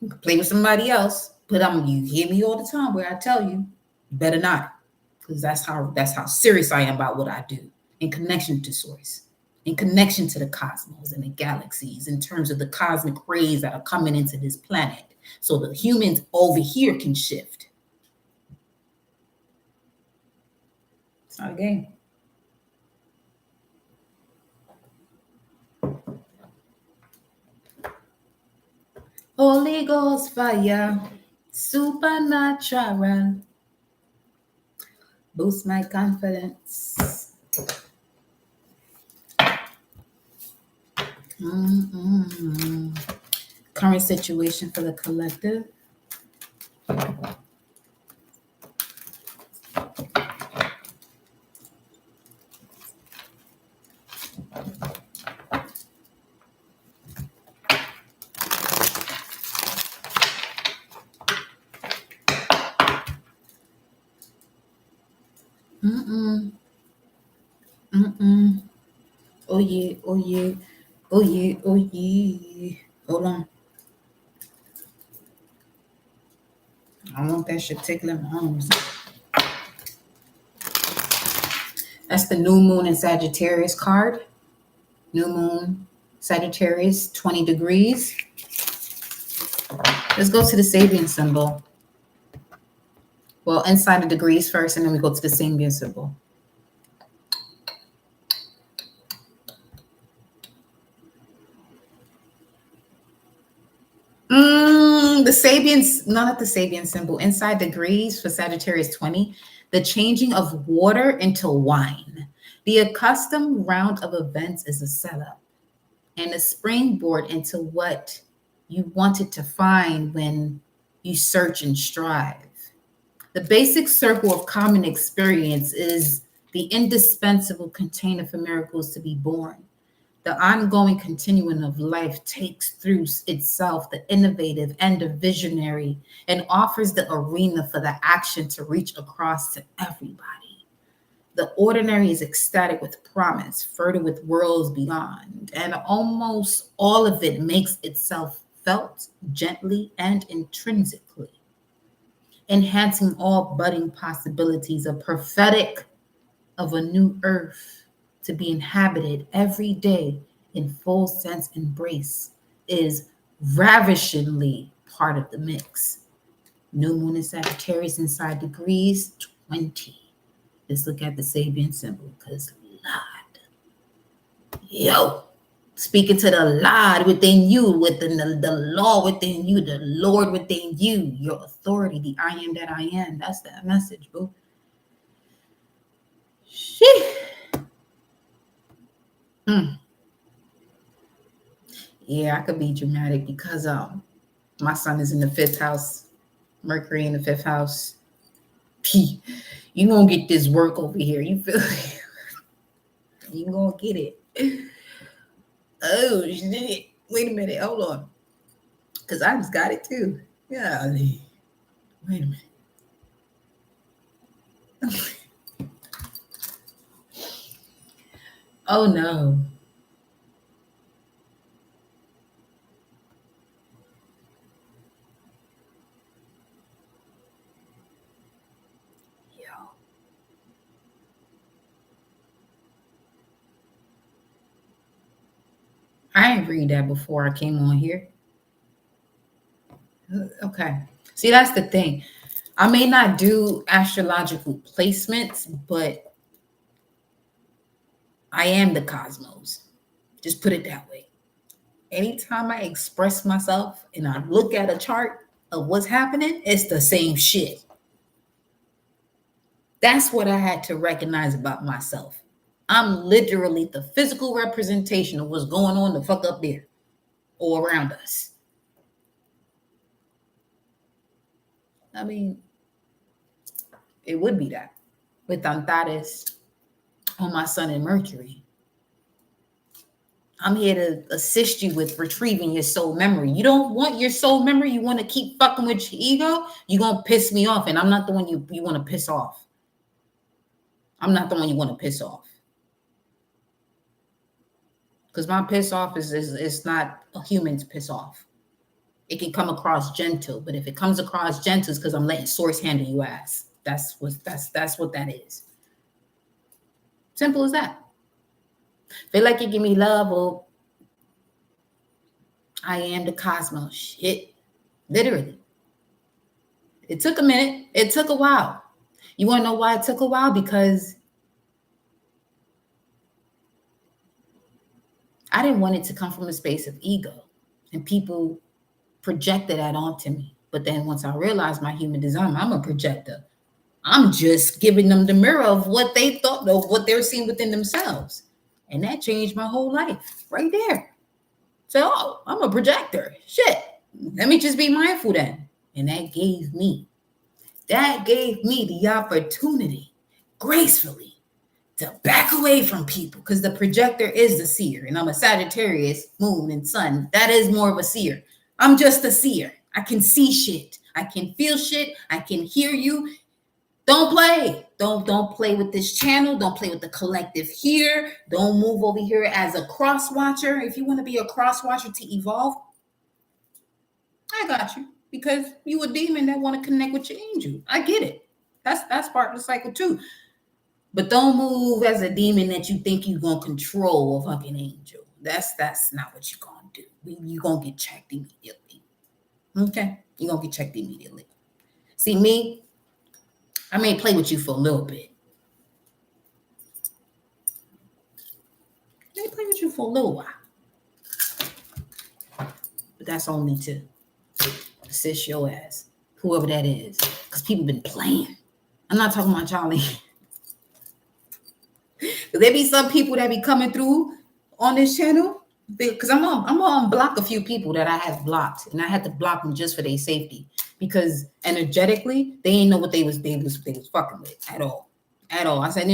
You can play with somebody else, but you hear me all the time where I tell you, you better not, because that's how serious I am about what I do in connection to source, in connection to the cosmos and the galaxies, in terms of the cosmic rays that are coming into this planet, so the humans over here can shift. It's not a game. Holy Ghost fire, supernatural, boost my confidence. Current situation for the collective. Oh yeah, oh yeah, oh yeah, oh yeah. Hold on. I want that shit tickling my arms. That's the new moon in Sagittarius card. New moon, Sagittarius, 20 degrees. Let's go to the Sabian symbol. Well, inside the degrees first, and then we go to the Sabian symbol. The Sabians, not the Sabian symbol. Inside degrees for Sagittarius 20, the changing of water into wine. The accustomed round of events is a setup and a springboard into what you wanted to find when you search and strive. The basic circle of common experience is the indispensable container for miracles to be born. The ongoing continuum of life takes through itself the innovative and the visionary and offers the arena for the action to reach across to everybody. The ordinary is ecstatic with promise, fertile with worlds beyond, and almost all of it makes itself felt gently and intrinsically, enhancing all budding possibilities of prophetic of a new earth to be inhabited every day in full sense embrace is ravishingly part of the mix. New moon in Sagittarius inside degrees 20. Let's look at the Sabian symbol because Lord, speaking to the Lord within you, within the law within you, the Lord within you, your authority, the I am that I am. That's that message, boo. Sheesh. Yeah, I could be dramatic because my son is in the 5th house, Mercury in the 5th house. You gonna get this work over here. You feel it? You gonna get it. Oh shit. Wait a minute, hold on. Cause I just got it too. Yeah. Wait a minute. Oh no. I ain't read that before I came on here. Okay. See, that's the thing. I may not do astrological placements, but I am the cosmos. Just put it that way. Anytime I express myself and I look at a chart of what's happening, it's the same shit. That's what I had to recognize about myself. I'm literally the physical representation of what's going on the fuck up there or around us. I mean, it would be that with Antares on my sun and Mercury. I'm here to assist you with retrieving your soul memory. You don't want your soul memory. You want to keep fucking with your ego. You're going to piss me off. And I'm not the one you want to piss off. I'm not the one you want to piss off. Because my piss off is not a human's piss off. It can come across gentle. But if it comes across gentle, it's because I'm letting source handle you ass. That's what that is. Simple as that. Feel like you give me love, or I am the cosmos. Shit. Literally. It took a minute. It took a while. You want to know why it took a while? Because I didn't want it to come from a space of ego. And people projected that onto me. But then once I realized my human design, I'm a projector. I'm just giving them the mirror of what they thought, of what they're seeing within themselves. And that changed my whole life right there. So, oh, I'm a projector. Shit. Let me just be mindful then. And that gave me the opportunity gracefully to back away from people, because the projector is the seer. And I'm a Sagittarius, moon and sun. That is more of a seer. I'm just a seer. I can see shit. I can feel shit. I can hear you. Don't play. Don't play with this channel. Don't play with the collective here. Don't move over here as a cross watcher. If you want to be a cross watcher to evolve, I got you. Because you a demon that want to connect with your angel. I get it. That's part of the cycle too. But don't move as a demon that you think you're gonna control a fucking angel. That's not what you're gonna do. You're gonna get checked immediately. Okay? You're gonna get checked immediately. See me? I may play with you for a little bit. I may play with you for a little while. But that's only to assist your ass, whoever that is. Because people been playing. I'm not talking about Charlie. There be some people that be coming through on this channel. Because I'm gonna block a few people that I have blocked. And I had to block them just for their safety. Because energetically, they ain't know what they was fucking with at all. At all. I said,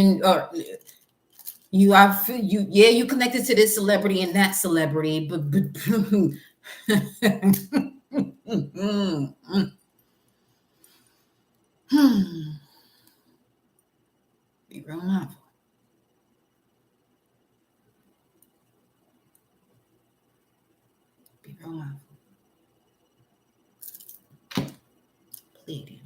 you connected to this celebrity and that celebrity, but be real mindful. Be real mindful. Pleiadian.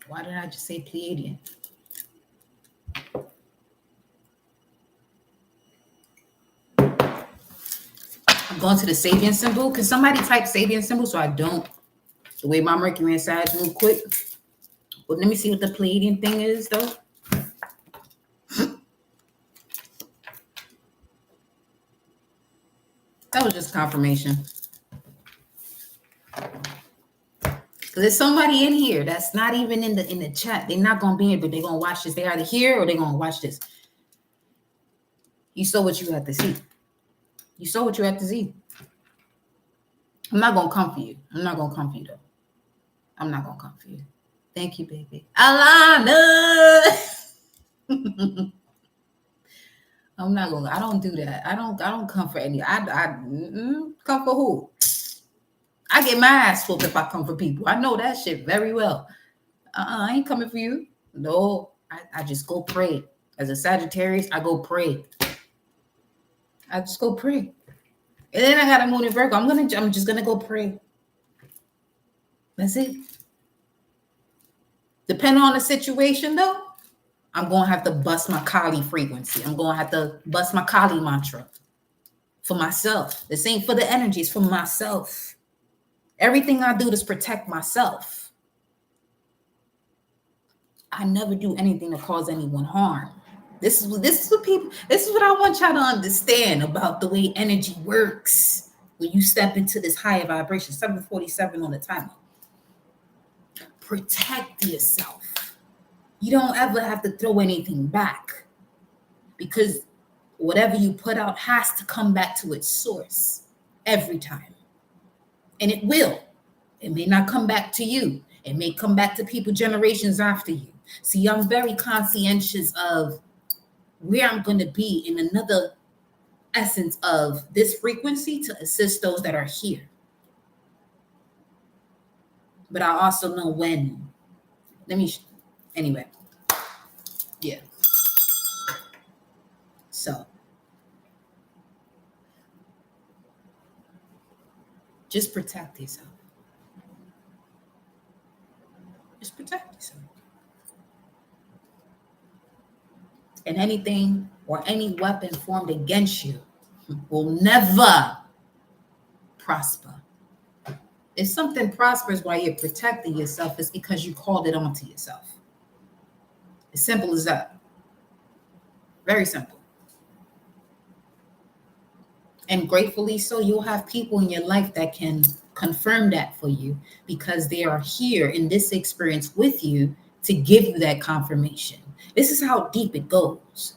Why did I just say Pleiadian? I'm going to the Sabian symbol. Can somebody type Sabian symbol so I don't? The way my Mercury and Sag move quick. But let me see what the Pleiadian thing is, though. That was just confirmation. Because there's somebody in here that's not even in the chat. They're not gonna be here, but they're gonna watch this. They're either here or they're gonna watch this. You saw what you had to see. You saw what you had to see. I'm not gonna come for you. I'm not gonna come for you though. I'm not gonna come for you. Thank you, baby. Alana. I'm not gonna. I don't do that. I don't come for any. I come for who? I get my ass whooped if I come for people. I know that shit very well. I ain't coming for you. No, I just go pray. As a Sagittarius, I go pray. I just go pray. And then I got a moon in Virgo. I'm just gonna go pray. That's it. Depending on the situation, though, I'm gonna have to bust my Kali frequency. I'm gonna have to bust my Kali mantra for myself. This ain't for the energy, it's for myself. Everything I do is protect myself. I never do anything to cause anyone harm. This is what I want y'all to understand about the way energy works when you step into this higher vibration. 747 on the timer. Protect yourself. You don't ever have to throw anything back, because whatever you put out has to come back to its source every time. And it will. It may not come back to you. It may come back to people generations after you. See, I'm very conscientious of where I'm going to be in another essence of this frequency to assist those that are here. But I also know when. Anyway. Yeah. So just protect yourself. Just protect yourself. And anything or any weapon formed against you will never prosper. If something prospers while you're protecting yourself, it's because you called it onto yourself. As simple as that. Very simple. And gratefully so, you'll have people in your life that can confirm that for you, because they are here in this experience with you to give you that confirmation. This is how deep it goes.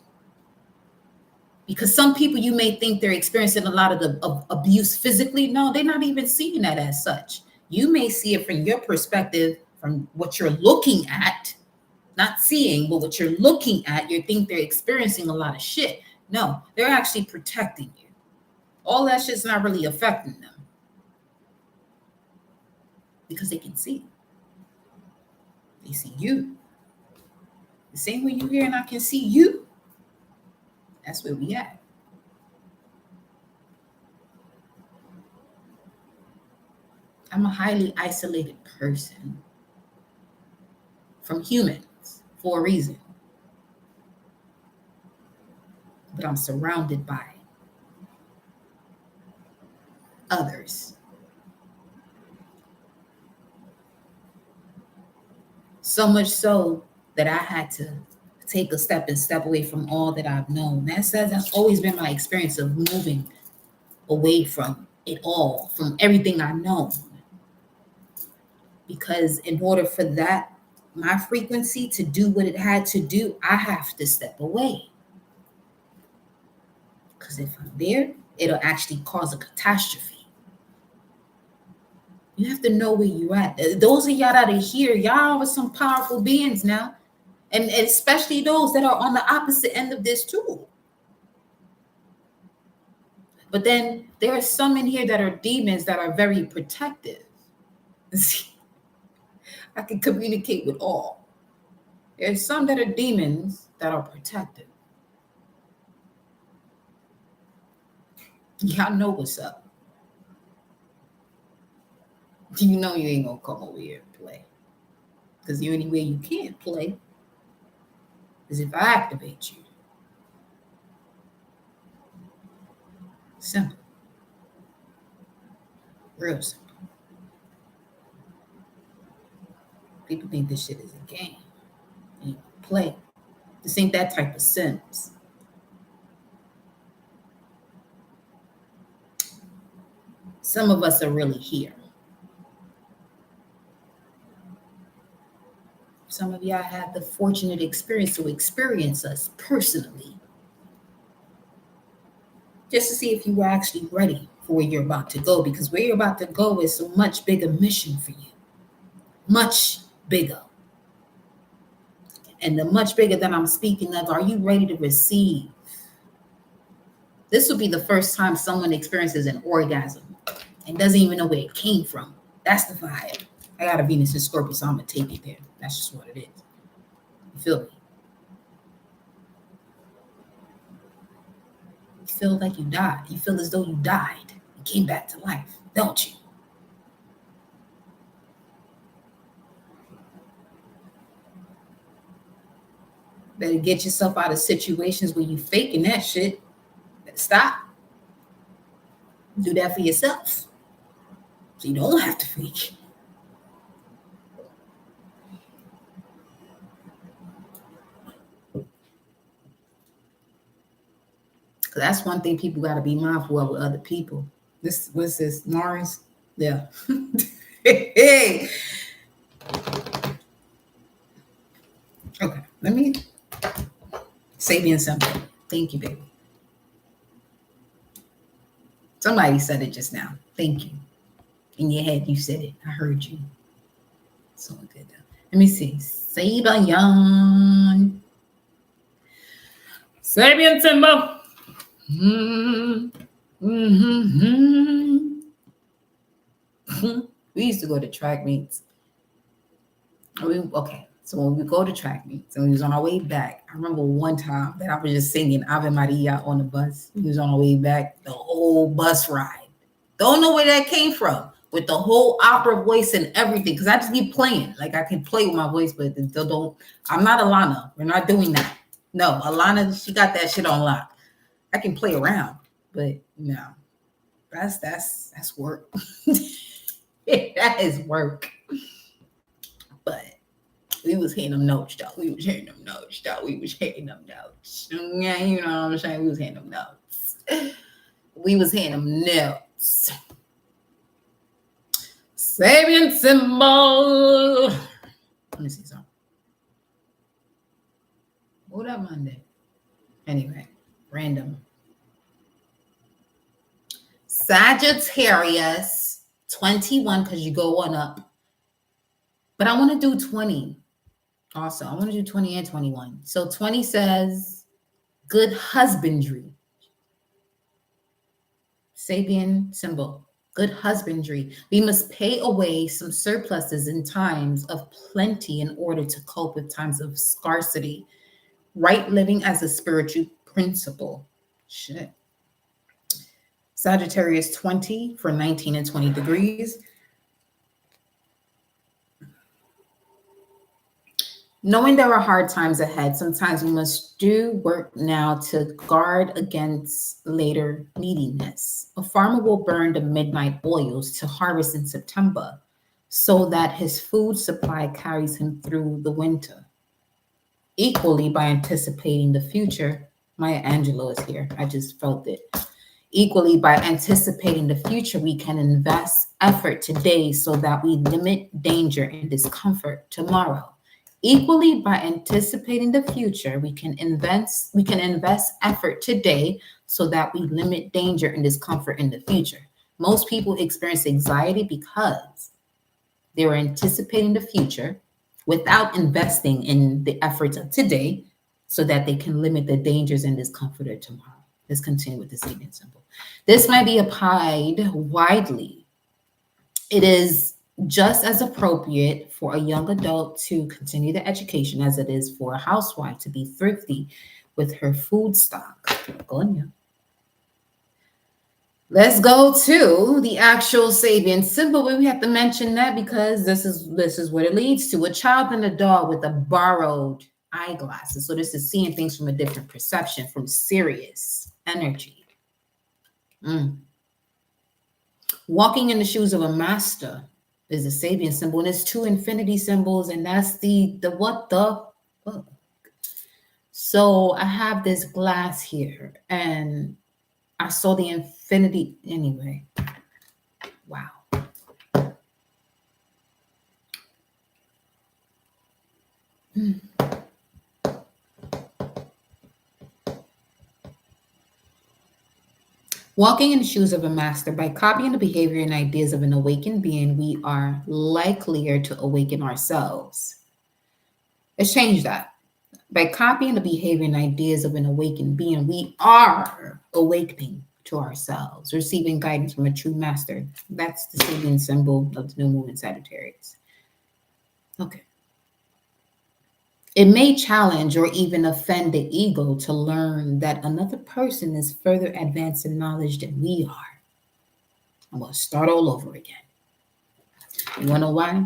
Because some people, you may think they're experiencing a lot of the abuse physically. No, they're not even seeing that as such. You may see it from your perspective, from what you're looking at, not seeing, but what you're looking at. You think they're experiencing a lot of shit. No, they're actually protecting you. All that shit's not really affecting them because they can see. They see you. The same way you hear and I can see you. That's where we at. I'm a highly isolated person from humans for a reason. But I'm surrounded by others. So much so that I had to take a step and step away from all that I've known. That's always been my experience of moving away from it all, from everything I know. Because in order for that, my frequency to do what it had to do, I have to step away. Because if I'm there, it'll actually cause a catastrophe. You have to know where you're at. Those of y'all that are here, y'all are some powerful beings now. And especially those that are on the opposite end of this too. But then there are some in here that are demons that are very protective. I can communicate with all. There's some that are demons that are protective. Y'all know what's up. You know you ain't gonna come over here and play. Because the only way you can't play is if I activate you. Simple. Real simple. People think this shit is a game. And you play. This ain't that type of Sims. Some of us are really here. Some of y'all had the fortunate experience to experience us personally. Just to see if you were actually ready for where you're about to go. Because where you're about to go is a much bigger mission for you. Much bigger. And the much bigger that I'm speaking of, are you ready to receive? This will be the first time someone experiences an orgasm and doesn't even know where it came from. That's the vibe. I got a Venus in Scorpio, so I'm going to take it there. That's just what it is. You feel me? You feel like you died. You feel as though you died and came back to life, don't you? Better get yourself out of situations where you faking that shit. Better stop. Do that for yourself. So you don't have to fake. Because that's one thing people got to be mindful of with other people. What's this? Mars? Yeah. Hey. Okay, let me say being simple. Thank you, baby. Somebody said it just now. Thank you. In your head, you said it. I heard you. So good. Let me see. Saber Young. Sabian Simba. We used to go to track meets. Okay, so when we go to track meets and we was on our way back, I remember one time that I was just singing Ave Maria on the bus. We was on our way back, the whole bus ride. Don't know where that came from with the whole opera voice and everything, because I just keep playing. Like I can play with my voice, but don't. I'm not Alana. We're not doing that. No, Alana, she got that shit on lock. I can play around, but no, that's work. That is work. But we was hitting them notes, though. We was hitting them notes. Yeah, you know what I'm saying? We was hitting them notes. Sabian symbol. Let me see something. What up, Monday? Anyway, random. Sagittarius 21, because you go one up. But I want to do 20 also. I want to do 20 and 21. So 20 says good husbandry. Sabian symbol. Good husbandry. We must pay away some surpluses in times of plenty in order to cope with times of scarcity. Right living as a spiritual principle. Shit. Sagittarius 20 for 19 and 20 degrees. Knowing there are hard times ahead, sometimes we must do work now to guard against later neediness. A farmer will burn the midnight oils to harvest in September so that his food supply carries him through the winter. Equally, by anticipating the future, Maya Angelou is here. I just felt it. Equally, by anticipating the future, we can invest effort today so that we limit danger and discomfort tomorrow. Equally, by anticipating the future, we can invest effort today so that we limit danger and discomfort in the future. Most people experience anxiety because they are anticipating the future without investing in the efforts of today so that they can limit the dangers and discomfort of tomorrow. Let's continue with the Sabian symbol. This might be applied widely. It is just as appropriate for a young adult to continue the education as it is for a housewife to be thrifty with her food stock. Go on, yeah. Let's go to the actual Sabian symbol. We have to mention that because this is what it leads to. A child and a dog with a borrowed eyeglasses. So this is seeing things from a different perception, from serious energy. Walking in the shoes of a master is a Sabian symbol, and it's two infinity symbols, and that's the what the fuck. So I have this glass here, and I saw the infinity anyway. Wow. Walking in the shoes of a master, by copying the behavior and ideas of an awakened being, we are likelier to awaken ourselves. Let's change that. By copying the behavior and ideas of an awakened being, we are awakening to ourselves, receiving guidance from a true master. That's the Sabian symbol of the new moon in Sagittarius. Okay. It may challenge or even offend the ego to learn that another person is further advanced in knowledge than we are. I'm going to start all over again. You want to know why?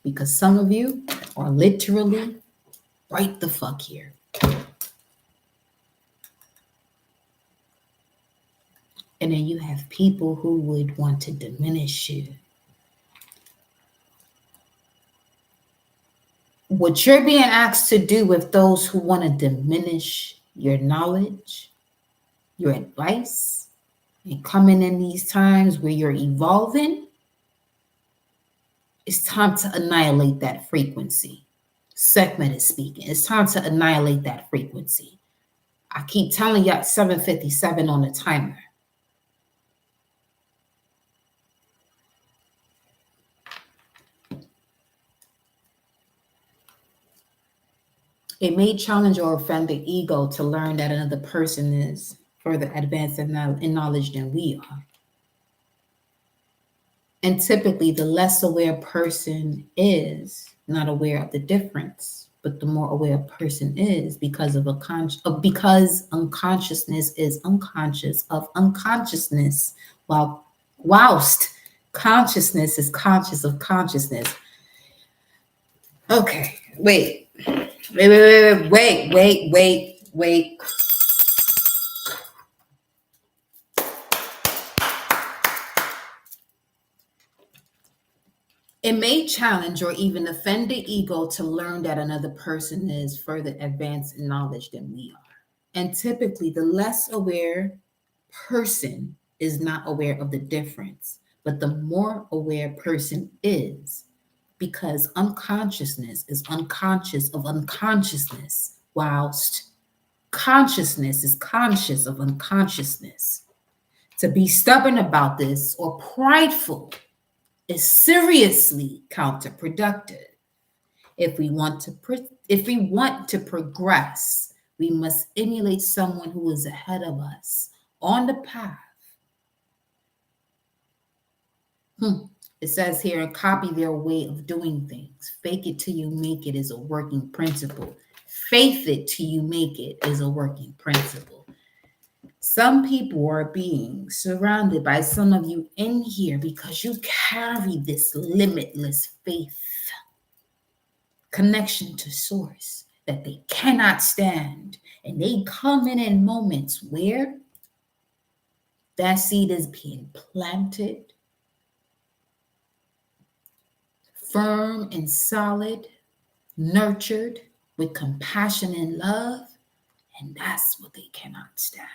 Because some of you are literally right the fuck here. And then you have people who would want to diminish you. What you're being asked to do with those who want to diminish your knowledge, your advice, and coming in these times where you're evolving, it's time to annihilate that frequency. Segment is speaking. It's time to annihilate that frequency. I keep telling you at 7:57 on the timer. It may challenge or offend the ego to learn that another person is further advanced in knowledge than we are. And typically, the less aware person is not aware of the difference, but the more aware a person is because because unconsciousness is unconscious of unconsciousness, whilst consciousness is conscious of consciousness. Okay, wait. It may challenge or even offend the ego to learn that another person is further advanced in knowledge than we are. And typically, the less aware person is not aware of the difference, but the more aware person is, because unconsciousness is unconscious of unconsciousness, whilst consciousness is conscious of unconsciousness. To be stubborn about this or prideful is seriously counterproductive. If we want to progress, we must emulate someone who is ahead of us on the path. It says here, and copy their way of doing things. Fake it till you make it is a working principle. Faith it till you make it is a working principle. Some people are being surrounded by some of you in here because you carry this limitless faith, connection to source that they cannot stand. And they come in moments where that seed is being planted, firm and solid, nurtured with compassion and love, and that's what they cannot stand.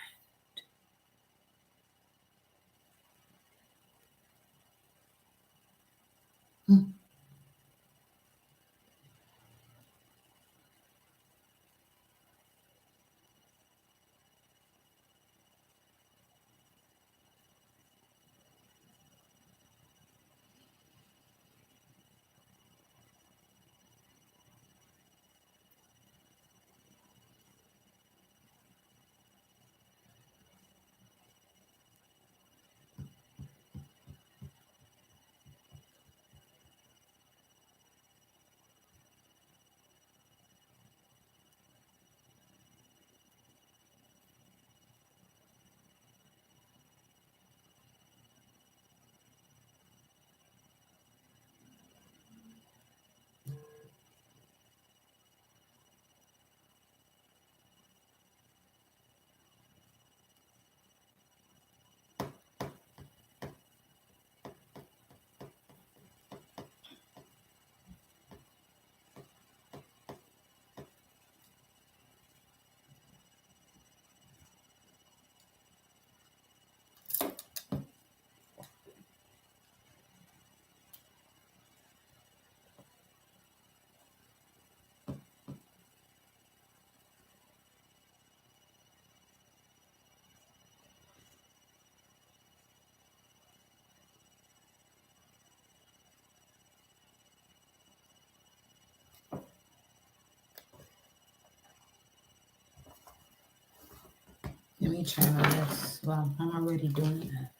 Let me try this. Well, I'm already doing that.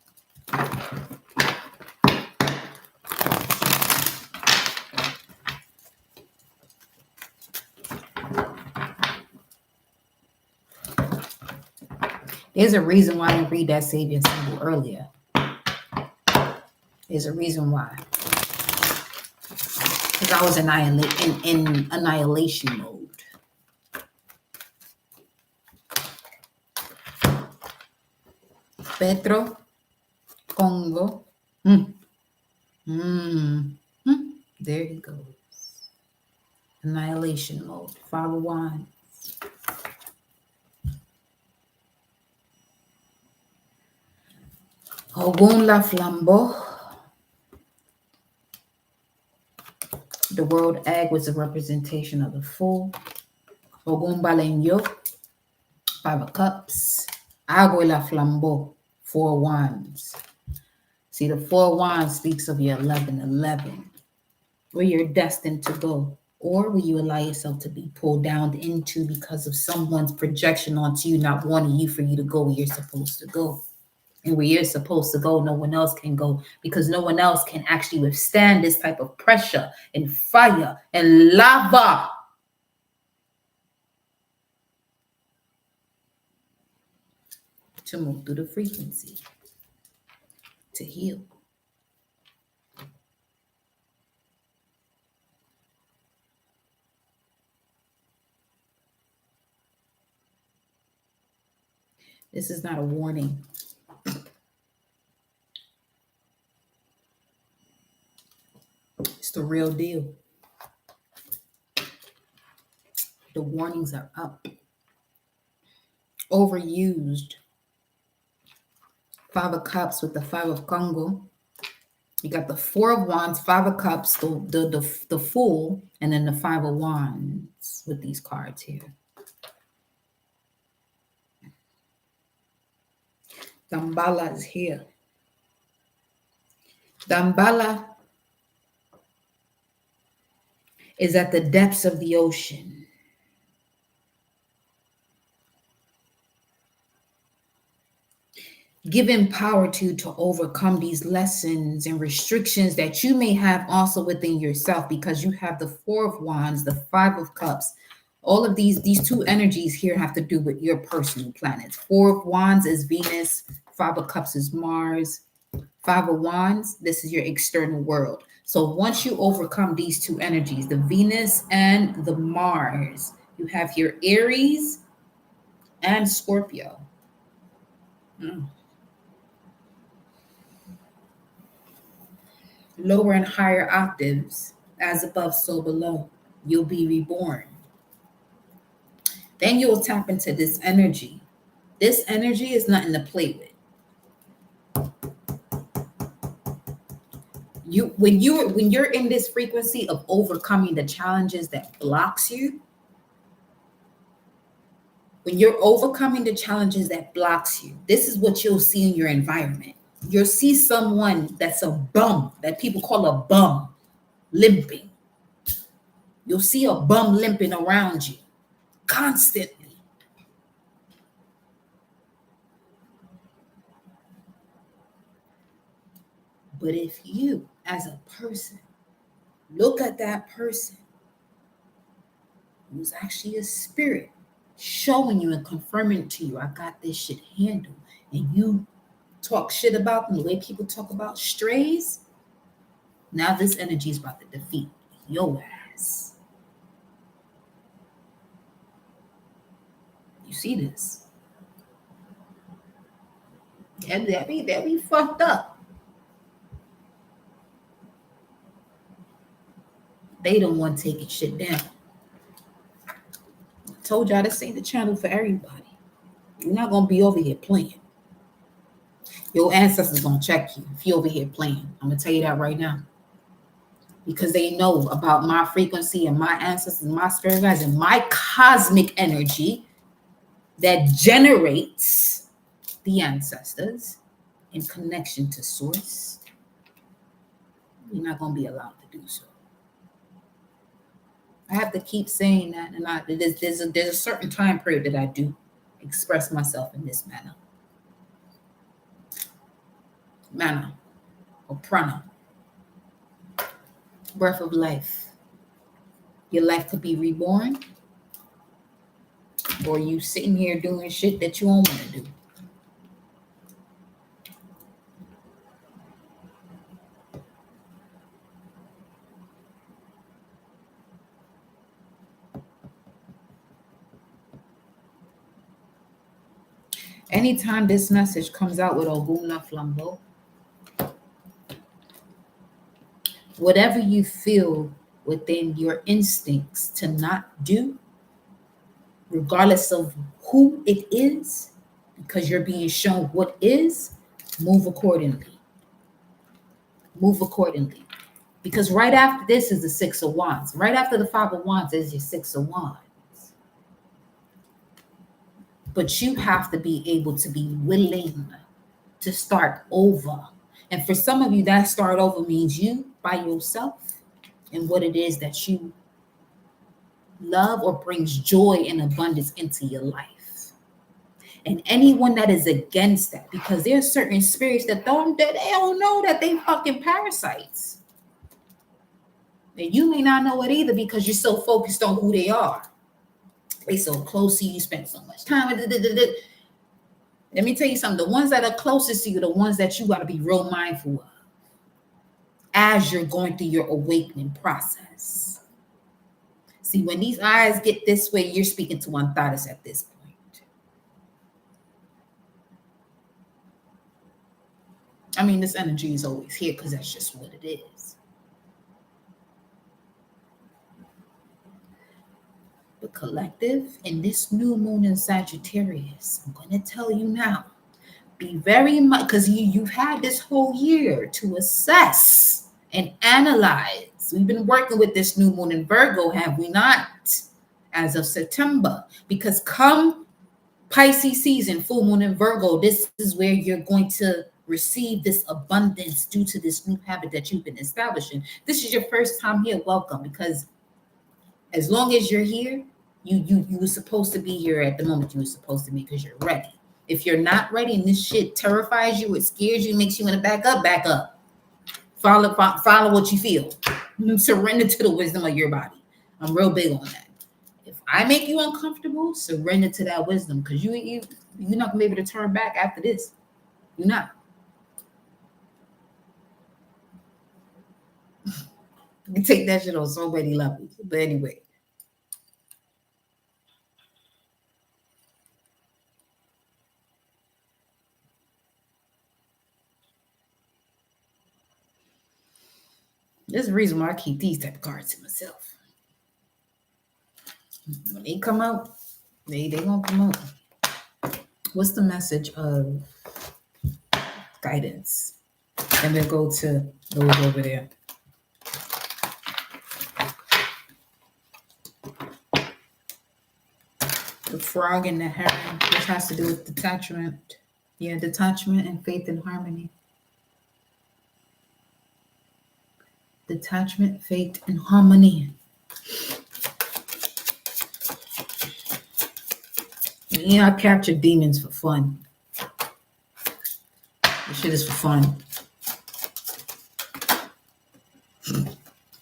There's a reason why I didn't read that Savior symbol earlier. There's a reason why. Because I was in annihilation mode. Petro, Congo. Mm. Mm. Mm. There he goes. Annihilation mode. 5 of Wands. Ogun la Flambeau. The world egg was a representation of the Fool. Ogun Balenyo. 5 of Cups. Agua la Flambeau. 4 Wands. See, the 4 Wands speaks of your 1111, where you're destined to go, or will you allow yourself to be pulled down into because of someone's projection onto you, not wanting you for you to go where you're supposed to go. And where you're supposed to go, no one else can go, because no one else can actually withstand this type of pressure and fire and lava. To move through the frequency, to heal. This is not a warning. It's the real deal. The warnings are up. Overused. 5 of Cups with the 5 of Congo. You got the 4 of Wands, 5 of Cups, the Fool, and then the 5 of Wands with these cards here. Dambala is here. Dambala is at the depths of the ocean. Given power to overcome these lessons and restrictions that you may have also within yourself, because you have the 4 of Wands, the 5 of Cups. All of these two energies here have to do with your personal planets. 4 of Wands is Venus, 5 of Cups is Mars, 5 of Wands, this is your external world. So once you overcome these two energies, the Venus and the Mars, you have your Aries and Scorpio. Lower and higher octaves, as above, so below. You'll be reborn. Then you'll tap into this energy. This energy is nothing to play with. When you're in this frequency of overcoming the challenges that blocks you, when you're overcoming the challenges that blocks you, this is what you'll see in your environment. You'll see someone that's a bum, that people call a bum, limping. You'll see a bum limping around you constantly. But if you, as a person, look at that person who's actually a spirit showing you and confirming to you, I got this shit handled, and you talk shit about them the way people talk about strays, now this energy is about to defeat your ass. You see this? And they'll be fucked up. They don't want taking shit down. I told y'all this ain't the channel for everybody. You're not gonna be over here playing. Your ancestors gonna check you if you're over here playing. I'm gonna tell you that right now. Because they know about my frequency and my ancestors and my spirit guides and my cosmic energy that generates the ancestors in connection to source. You're not going to be allowed to do so. I have to keep saying that, and there's a certain time period that I do express myself in this manner or prana, breath of life. Your life could be reborn, or you sitting here doing shit that you don't want to do. anytime this message comes out with Oguna Flambeau, whatever you feel within your instincts to not do, regardless of who it is, because you're being shown what is, move accordingly. Move accordingly. Because right after this is the Six of Wands. Right after the Five of Wands is your Six of Wands. But you have to be able to be willing to start over. And for some of you, that start over means you by yourself and what it is that you love or brings joy and abundance into your life. And anyone that is against that, because there's certain spirits that they don't know that they fucking parasites. And you may not know it either because you're so focused on who they are. They so close to you, spend so much time. Let me tell you something. The ones that are closest to you, the ones that you got to be real mindful of as you're going through your awakening process. See, when these eyes get this way, you're speaking to one goddess at this point. I mean, this energy is always here because that's just what it is. The collective in this new moon in Sagittarius, I'm going to tell you now, be very much, because you've had this whole year to assess and analyze. We've been working with this new moon in Virgo, have we not? As of September, because come Pisces season, full moon in Virgo, this is where you're going to receive this abundance due to this new habit that you've been establishing. This is your first time here. Welcome, because as long as you're here, you were supposed to be here at the moment you were supposed to be because you're ready. If you're not ready and this shit terrifies you, it scares you, makes you want to back up. Follow what you feel. Surrender to the wisdom of your body. I'm real big on that. If I make you uncomfortable, surrender to that wisdom, because you're not gonna be able to turn back after this. You're not. You can take that shit on so many levels. But anyway. There's a reason why I keep these type of cards to myself. When they come out, they gonna come out. What's the message of guidance? And then go to those over there. The frog and the heron, which has to do with detachment. Yeah, detachment and faith and harmony. Detachment, faith, and harmony. Yeah, I capture demons for fun. This shit is for fun.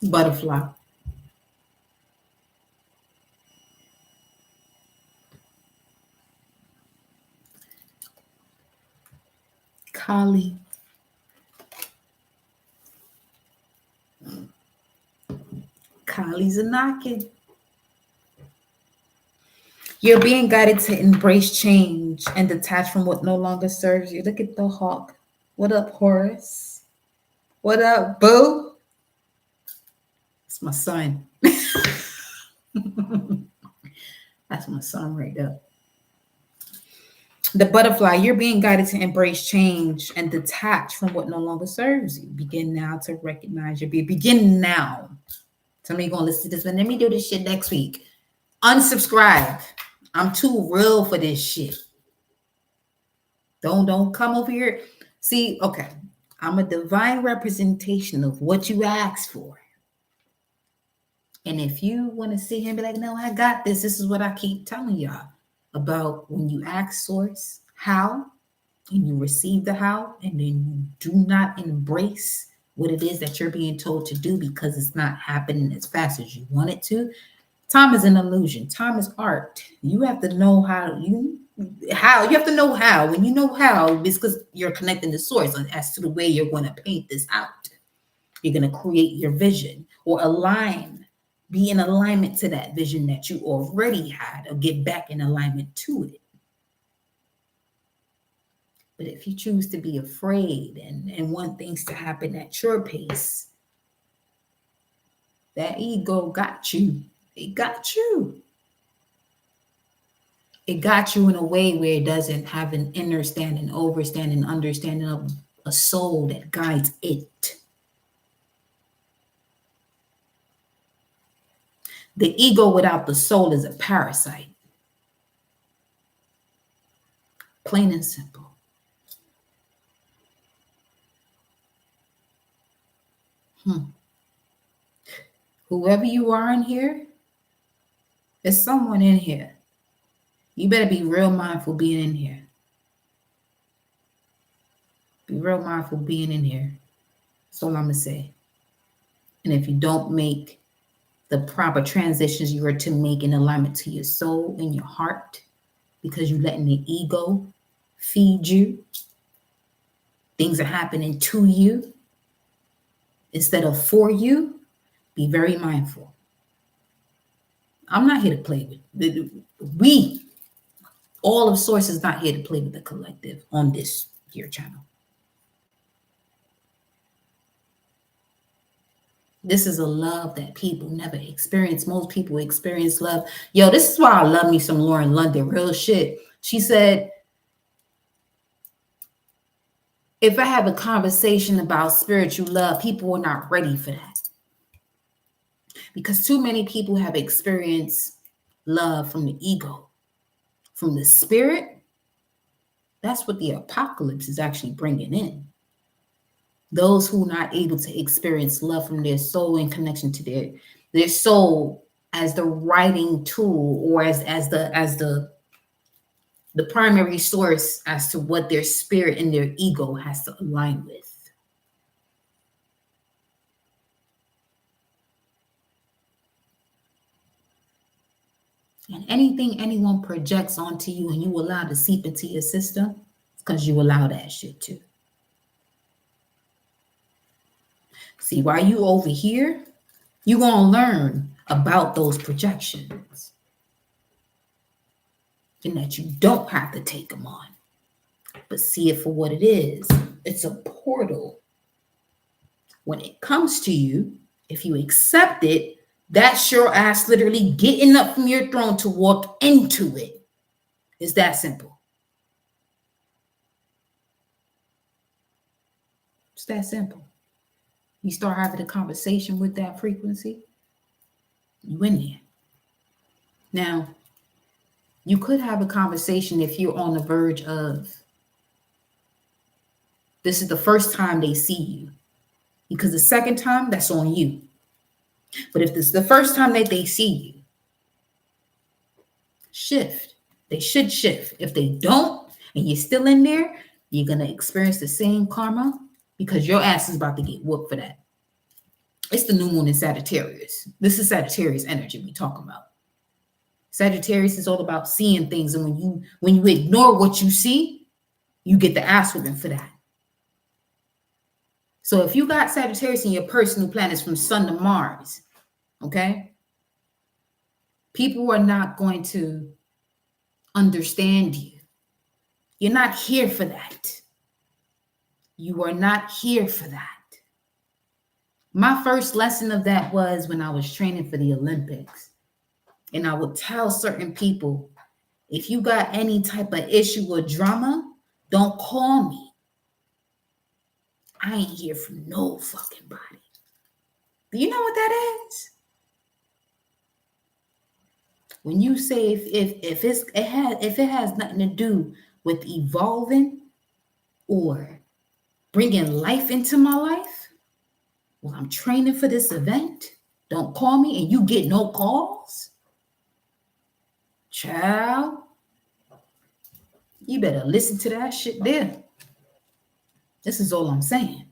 Butterfly. Kali. Kali's a knocking. You're being guided to embrace change and detach from what no longer serves you. Look at the hawk. What up, Horus? What up, boo? It's my son. That's my son right there. The butterfly, you're being guided to embrace change and detach from what no longer serves you. Begin now to recognize your being. Begin now. Somebody gonna listen to this one. Let me do this shit next week. Unsubscribe. I'm too real for this shit. Don't come over here. See, okay. I'm a divine representation of what you asked for. And if you want to sit here and be like, no, I got this. This is what I keep telling y'all about when you ask source how and you receive the how, and then you do not embrace what it is that you're being told to do because it's not happening as fast as you want it to. Time is an illusion. Time is art. You have to know how. You have to know how. When you know how, it's because you're connecting the source as to the way you're going to paint this out. You're going to create your vision or align, be in alignment to that vision that you already had, or get back in alignment to it. But if you choose to be afraid and want things to happen at your pace, that ego got you. It got you. It got you in a way where it doesn't have an understanding of a soul that guides it. The ego without the soul is a parasite. Plain and simple. Whoever you are in here, there's someone in here. You better be real mindful being in here. Be real mindful being in here. That's all I'm going to say. And if you don't make the proper transitions you are to make in alignment to your soul and your heart, because you're letting the ego feed you, things are happening to you instead of for you, be very mindful. I'm not here to play with all of Source is not here to play with the collective on this here channel. This is a love that people never experience. Most people experience love. Yo, this is why I love me some Lauren London, real shit. She said, if I have a conversation about spiritual love, people are not ready for that. Because too many people have experienced love from the ego. From the spirit, that's what the apocalypse is actually bringing in. Those who are not able to experience love from their soul in connection to their soul as the writing tool, or as the primary source as to what their spirit and their ego has to align with. And anything anyone projects onto you and you allow to seep into your system, it's because you allow that shit too. See, while you over here, you're going to learn about those projections. And that you don't have to take them on. But see it for what it is. It's a portal. When it comes to you, if you accept it, that's your ass literally getting up from your throne to walk into it. It's that simple. It's that simple. You start having a conversation with that frequency, you in there. Now, you could have a conversation if you're on the verge of, this is the first time they see you. Because the second time, that's on you. But if this is the first time that they see you, shift. They should shift. If they don't, and you're still in there, you're going to experience the same karma, because your ass is about to get whooped for that. It's the new moon in Sagittarius. This is Sagittarius energy we talking about. Sagittarius is all about seeing things. And when you ignore what you see, you get the ass whooping for that. So if you got Sagittarius in your personal planets from Sun to Mars, okay, people are not going to understand you. You're not here for that. You are not here for that. My first lesson of that was when I was training for the Olympics. And I would tell certain people, if you got any type of issue or drama, don't call me. I ain't here for no fucking body. Do you know what that is? When you say if it has nothing to do with evolving or bringing life into my life, well, I'm training for this event. Don't call me, and you get no calls. Child, you better listen to that shit there. This is all I'm saying.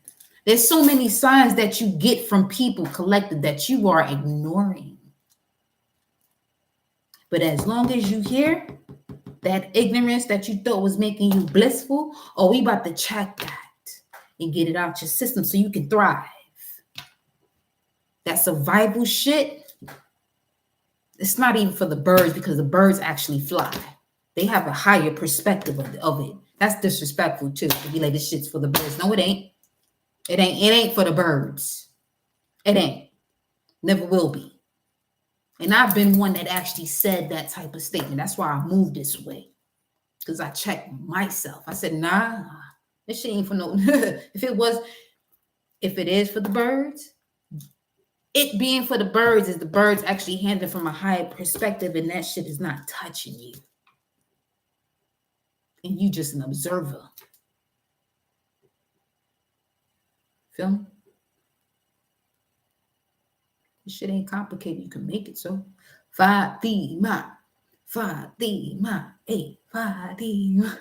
There's so many signs that you get from people collected that you are ignoring. But as long as you hear that ignorance that you thought was making you blissful, oh, we about to check that and get it out your system so you can thrive. That survival shit, it's not even for the birds, because the birds actually fly. They have a higher perspective of it. That's disrespectful too. To be like, this shit's for the birds. No, it ain't. It ain't for the birds. It ain't. Never will be. And I've been one that actually said that type of statement. That's why I moved this way. Because I checked myself. I said, nah, this shit ain't for no. if it is for the birds, it being for the birds is the birds actually handling from a higher perspective, and that shit is not touching you. And you just an observer. Feel me? This shit ain't complicated. You can make it so. Fatima, hey, Fatima.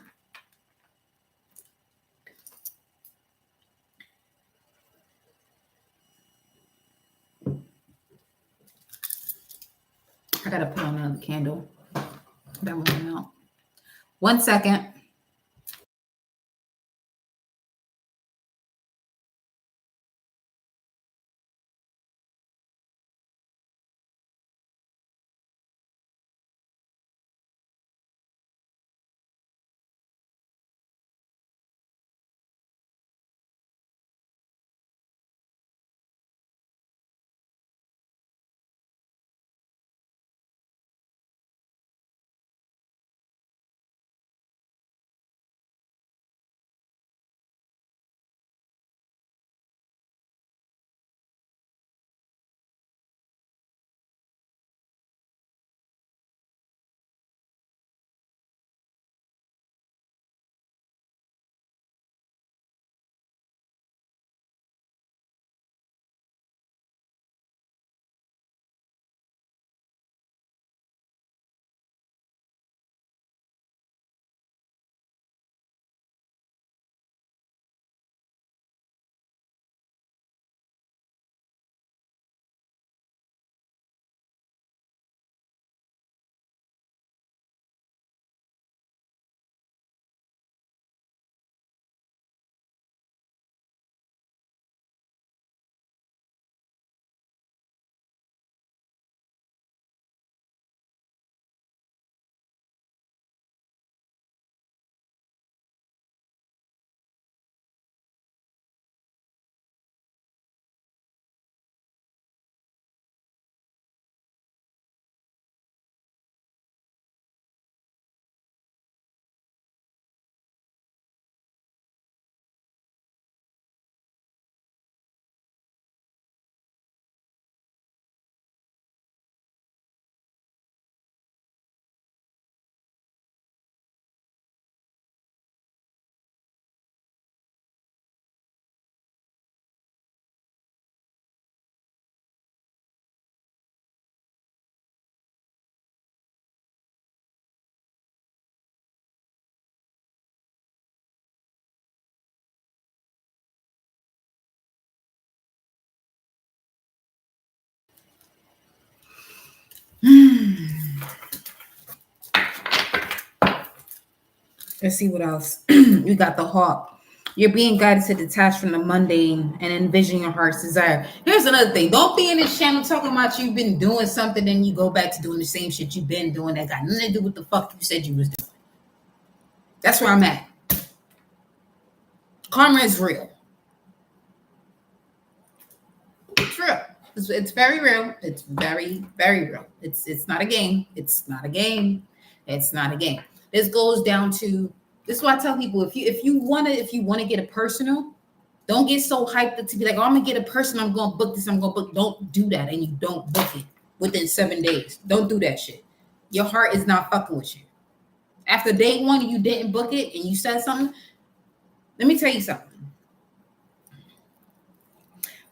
I gotta put on another candle. That one went out. 1 second. Let's see what else. You got the hawk. You're being guided to detach from the mundane and envision your heart's desire. Here's another thing. Don't be in this channel talking about you've been doing something, then you go back to doing the same shit you've been doing that got nothing to do with the fuck you said you was doing. That's where I'm at. Karma is real. It's real. It's very real. It's very, very real. It's not a game. It's not a game. It's not a game. This goes down to, this is why I tell people, if you wanna get a personal, don't get so hyped to be like, oh, I'm gonna get a personal, I'm gonna book this, I'm gonna book. Don't do that, and you don't book it within 7 days. Don't do that shit. Your heart is not fucking with you. After day one, you didn't book it and you said something. Let me tell you something.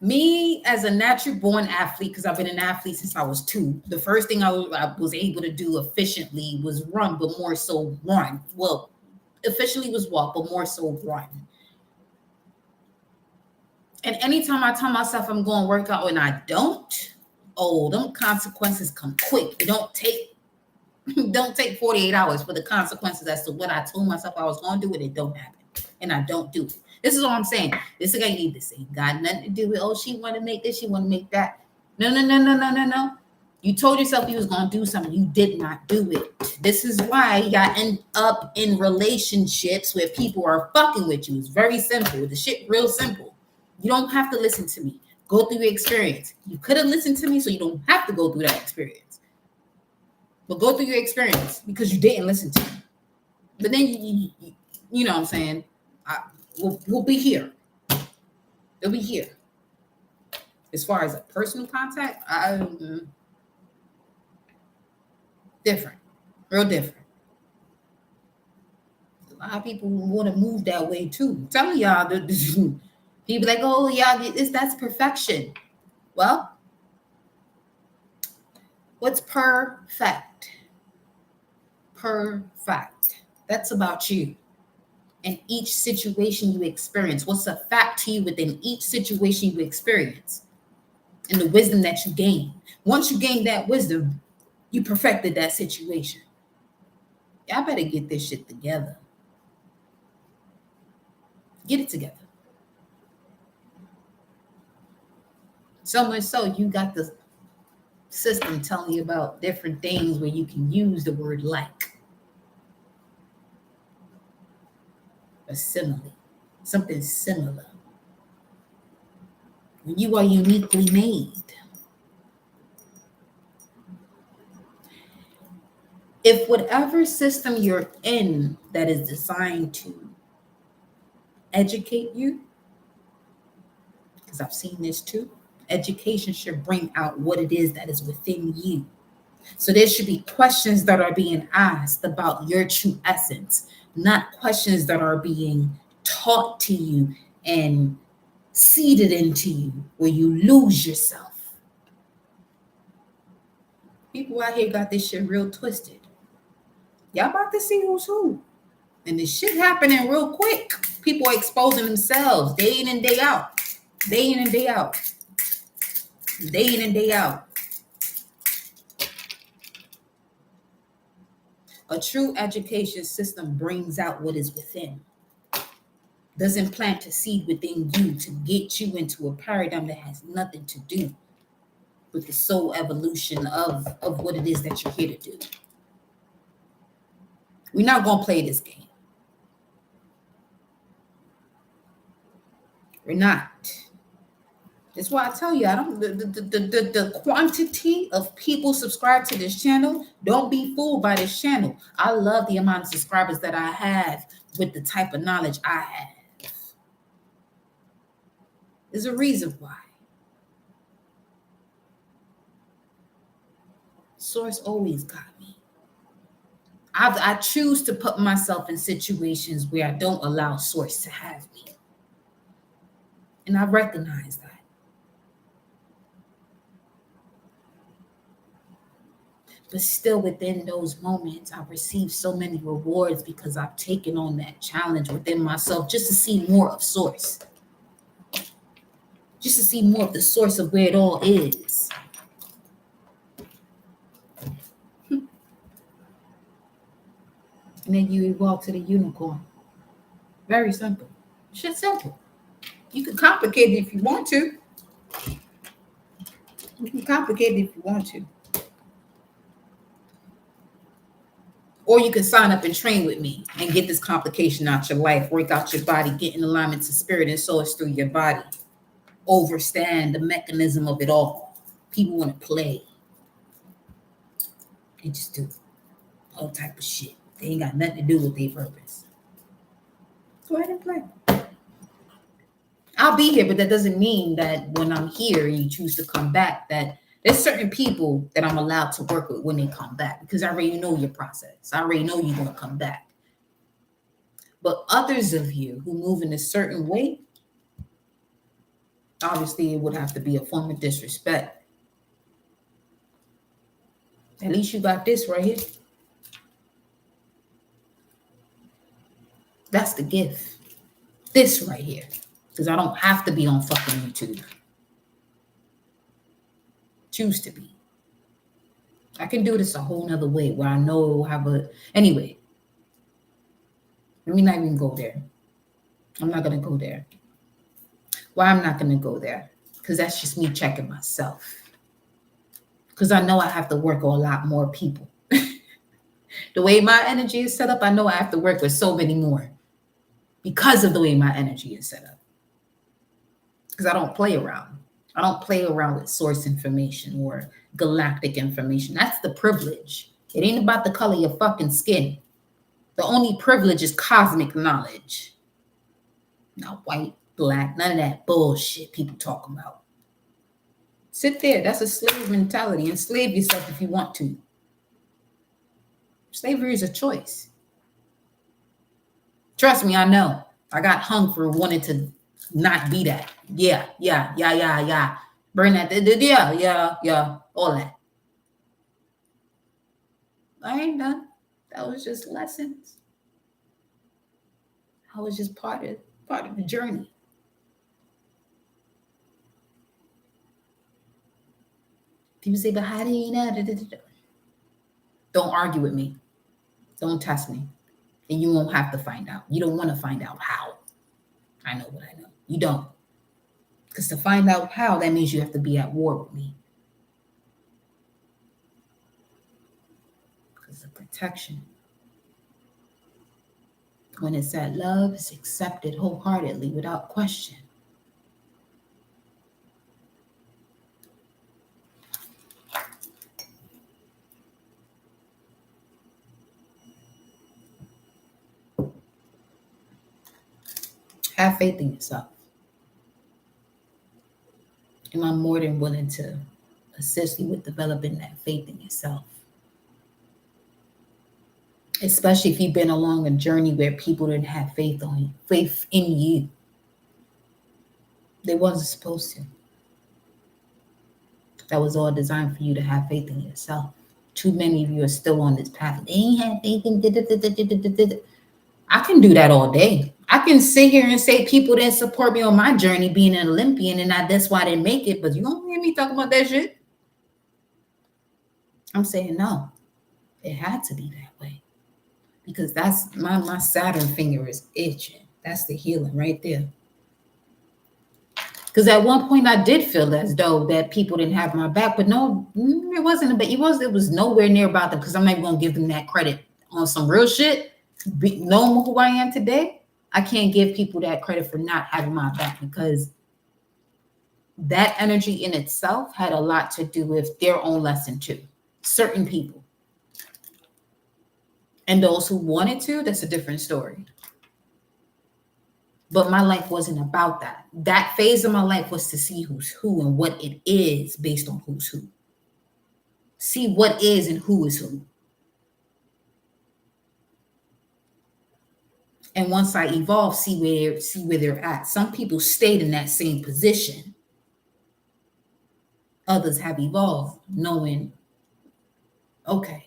Me as a natural born athlete, because I've been an athlete since I was 2, the first thing I was able to do efficiently was run, but more so run. Well, efficiently was walk, but more so run. And anytime I tell myself I'm going to work out and I don't, oh, them consequences come quick. It don't take 48 hours for the consequences as to what I told myself I was going to do, and it don't happen. And I don't do it. This is all I'm saying. This is ain't this ain't got nothing to do with, oh, she want to make this, she want to make that. No. You told yourself you was going to do something. You did not do it. This is why y'all end up in relationships where people are fucking with you. It's very simple. The shit real simple. You don't have to listen to me. Go through your experience. You could have listened to me, so you don't have to go through that experience. But go through your experience because you didn't listen to me. But then you know what I'm saying? We'll be here. They'll be here. As far as a personal contact, different. Real different. A lot of people want to move that way too. I'm telling y'all, people like, oh, y'all, that's perfection. Well, what's perfect? Perfect. That's about you and each situation you experience. What's a fact to you within each situation you experience and the wisdom that you gain. Once you gain that wisdom, you perfected that situation. Y'all better get this shit together. Get it together. So much so, you got the system telling you about different things where you can use the word like. A simile, something similar. When you are uniquely made. If whatever system you're in that is designed to educate you, because I've seen this too, education should bring out what it is that is within you. So there should be questions that are being asked about your true essence, not questions that are being taught to you and seeded into you where you lose yourself. People out here got this shit real twisted. Y'all about to see who's who. And this shit happening real quick. People are exposing themselves day in and day out. Day in and day out. Day in and day out. A true education system brings out what is within. Doesn't plant a seed within you to get you into a paradigm that has nothing to do with the soul evolution of what it is that you're here to do. We're not going to play this game. We're not. That's why I tell you, the quantity of people subscribe to this channel, don't be fooled by this channel. I love the amount of subscribers that I have with the type of knowledge I have. There's a reason why. Source always got me. I choose to put myself in situations where I don't allow Source to have me. And I recognize that. But still within those moments, I receive so many rewards because I've taken on that challenge within myself just to see more of Source. Just to see more of the source of where it all is. And then you evolve to the unicorn. Very simple. Shit simple. You can complicate it if you want to. You can complicate it if you want to. Or you can sign up and train with me and get this complication out your life, work out your body, get in alignment to spirit and source through your body. Overstand the mechanism of it all. People want to play. They just do all type of shit. They ain't got nothing to do with their purpose. Go ahead and play. I'll be here, but that doesn't mean that when I'm here and you choose to come back, that there's certain people that I'm allowed to work with when they come back because I already know your process. I already know you're going to come back. But others of you who move in a certain way, obviously it would have to be a form of disrespect. At least you got this right here. That's the gift. This right here. Because I don't have to be on fucking YouTube. Choose to be. I can do this a whole nother way where I know it will have a... Anyway. Let me not even go there. I'm not going to go there. Why I'm not going to go there? Because that's just me checking myself. Because I know I have to work on a lot more people. The way my energy is set up, I know I have to work with so many more because of the way my energy is set up. Because I don't play around. I don't play around with source information or galactic information. That's the privilege. It ain't about the color of your fucking skin. The only privilege is cosmic knowledge. Not white, black, none of that bullshit people talking about. Sit there. That's a slave mentality. Enslave yourself if you want to. Slavery is a choice. Trust me, I know. I got hung for wanting to not be that. Yeah. Burn that. Yeah. All that. I ain't done. That was just lessons. I was just part of the journey. People say, but how do you know? Don't argue with me. Don't test me. And you won't have to find out. You don't want to find out how. I know what I know. You don't. Because to find out how, that means you have to be at war with me. Because of protection. When it's that love is accepted wholeheartedly without question. Have faith in yourself. And I'm more than willing to assist you with developing that faith in yourself. Especially if you've been along a journey where people didn't have faith in you. They wasn't supposed to. That was all designed for you to have faith in yourself. Too many of you are still on this path. They ain't have faith in. I can do that all day. I can sit here and say people didn't support me on my journey being an Olympian and that's why I didn't make it. But you don't hear me talking about that shit. I'm saying no. It had to be that way. Because that's my Saturn finger is itching. That's the healing right there. Because at one point I did feel as though that people didn't have my back, but no, it wasn't. It was nowhere near about them. Because I'm not even gonna give them that credit on some real shit. Knowing who I am today, I can't give people that credit for not having my back because that energy in itself had a lot to do with their own lesson too. Certain people. And those who wanted to, that's a different story. But my life wasn't about that. That phase of my life was to see who's who and what it is based on who's who. See what is and who is who. And once I evolve, see where they're at. Some people stayed in that same position. Others have evolved, knowing, okay,